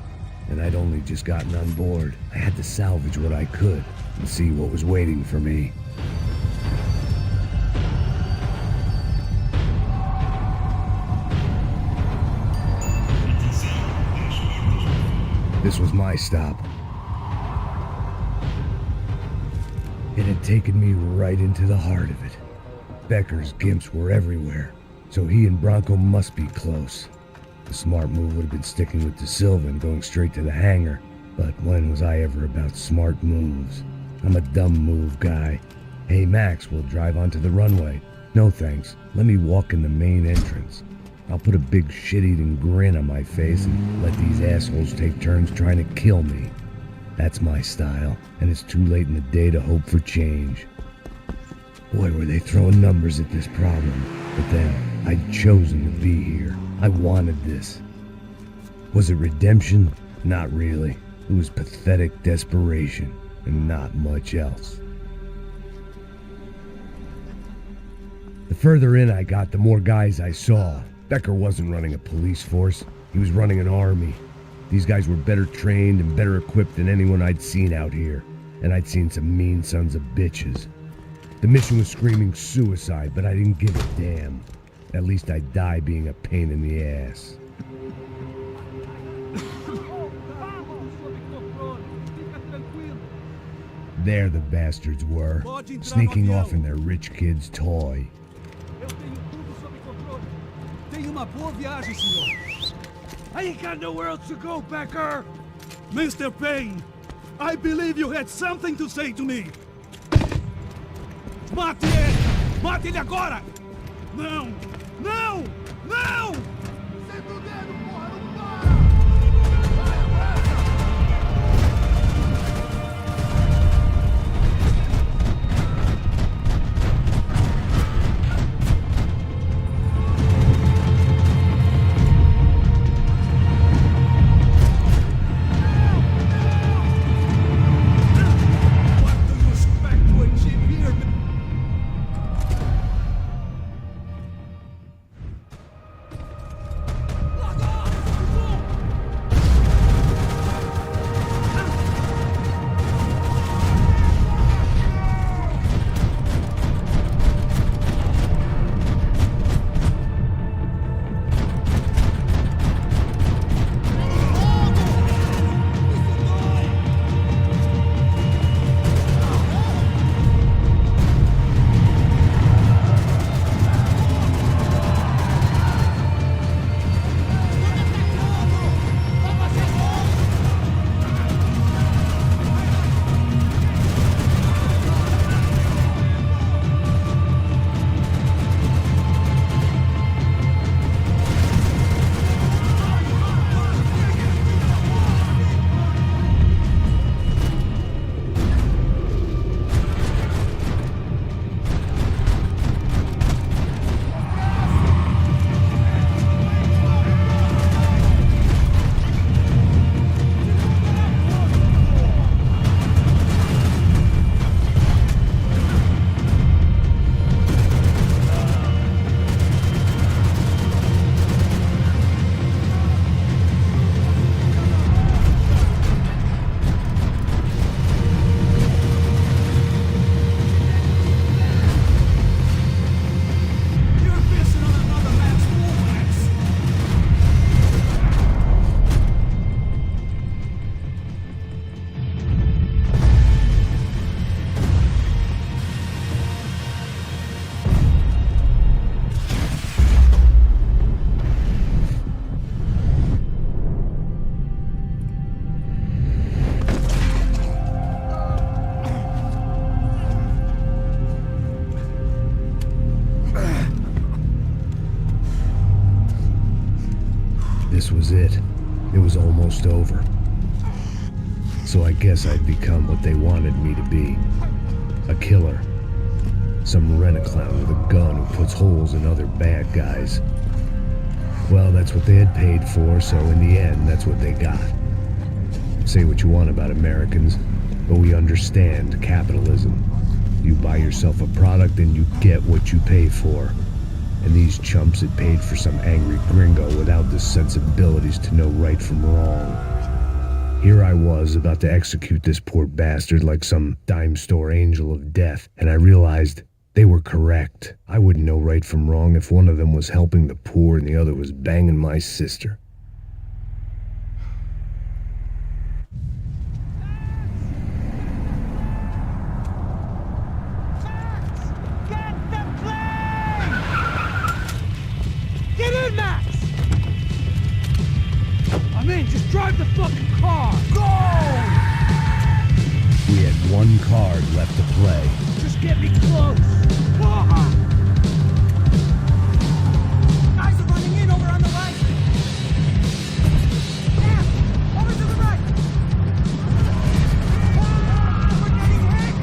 and I'd only just gotten on board. I had to salvage what I could and see what was waiting for me. This was my stop. It had taken me right into the heart of it. Becker's gimps were everywhere, so he and Bronco must be close. The smart move would have been sticking with De Silva and going straight to the hangar, but when was I ever about smart moves? I'm a dumb move guy. Hey Max, we'll drive onto the runway. No thanks, let me walk in the main entrance. I'll put a big shit-eating grin on my face and let these assholes take turns trying to kill me. That's my style, and it's too late in the day to hope for change. Boy, were they throwing numbers at this problem, but then I'd chosen to be here. I wanted this. Was it redemption? Not really. It was pathetic desperation, and not much else. The further in I got, the more guys I saw. Becker wasn't running a police force. He was running an army. These guys were better trained and better equipped than anyone I'd seen out here. And I'd seen some mean sons of bitches. The mission was screaming suicide, but I didn't give a damn. At least I'd die being a pain in the ass. There the bastards were, sneaking off in their rich kid's toy. I ain't got nowhere else to go, Becker! Mr. Payne, I believe you had something to say to me! Mate ele! Mate ele agora! Não! Não! Não! Senta o dedo, porra! Não para! This was it. It was almost over. So I guess I'd become what they wanted me to be. A killer. Some rent-a-clown with a gun who puts holes in other bad guys. Well, that's what they had paid for, so in the end, that's what they got. Say what you want about Americans, but we understand capitalism. You buy yourself a product and you get what you pay for. And these chumps had paid for some angry gringo without the sensibilities to know right from wrong. Here I was about to execute this poor bastard like some dime store angel of death, and I realized they were correct. I wouldn't know right from wrong if one of them was helping the poor and the other was banging my sister. Get in, Max! I'm in, just drive the fucking car! Go! We had one card left to play. Just get me close! Guys are running in over on the right! Damn! Over to the right! We're getting hit!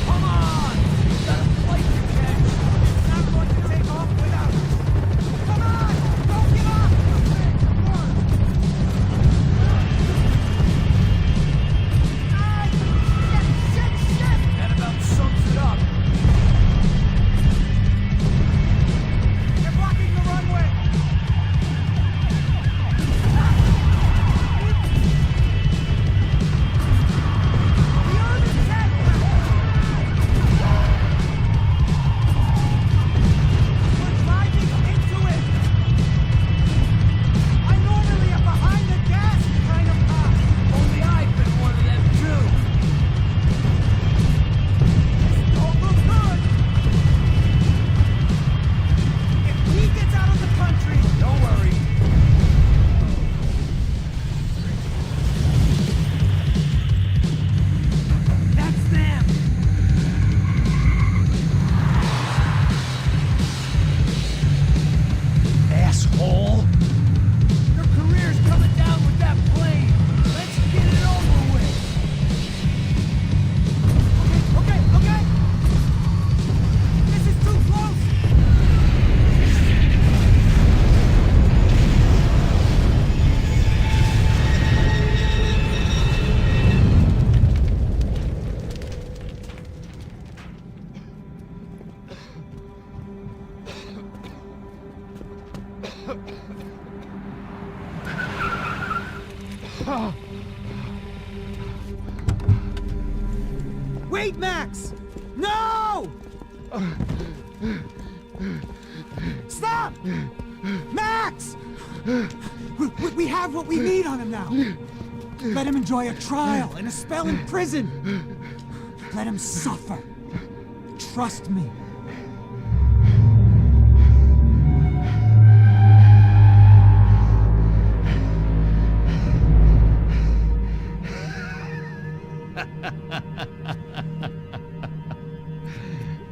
Come on! We got a flight to catch! It's not going to take off without us! Come on! Don't give up! That about sums it up. They're blocking the runway. The Urban's head. We're driving into it. I normally am behind the gas kind of cop. Only I've been one of them too. This don't look good. If he gets out of the country, don't worry. That's them. Asshole. Your career's coming down with that plane. Let's get it over with. Okay. This is too close. Wait, Max! No! Stop! Max! We have what we need on him now. Let him enjoy a trial and a spell in prison. Let him suffer. Trust me.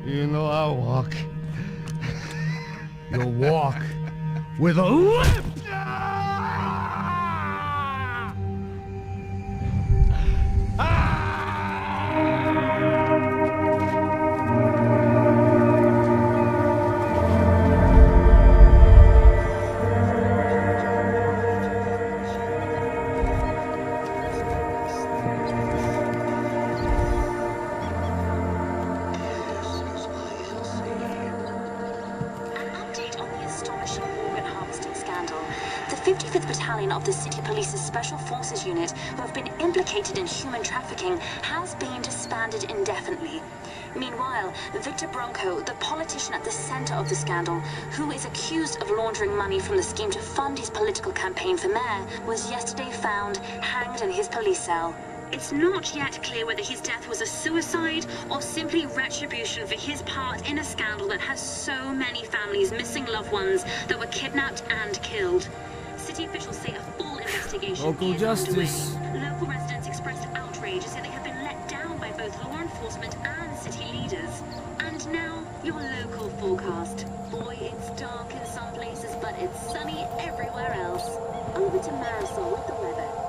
You know I'll walk. You'll walk with a limp! The 55th Battalion of the City Police's Special Forces Unit, who have been implicated in human trafficking, has been disbanded indefinitely. Meanwhile, Victor Bronco, the politician at the center of the scandal, who is accused of laundering money from the scheme to fund his political campaign for mayor, was yesterday found hanged in his police cell. It's not yet clear whether his death was a suicide or simply retribution for his part in a scandal that has so many families missing loved ones that were kidnapped and killed. City officials say a full investigation Local is justice. underway. Local residents expressed outrage as they have been let down by both law enforcement and city leaders. And now, Your local forecast. Boy, it's dark in some places, but it's sunny everywhere else. Over to Marisol with the weather.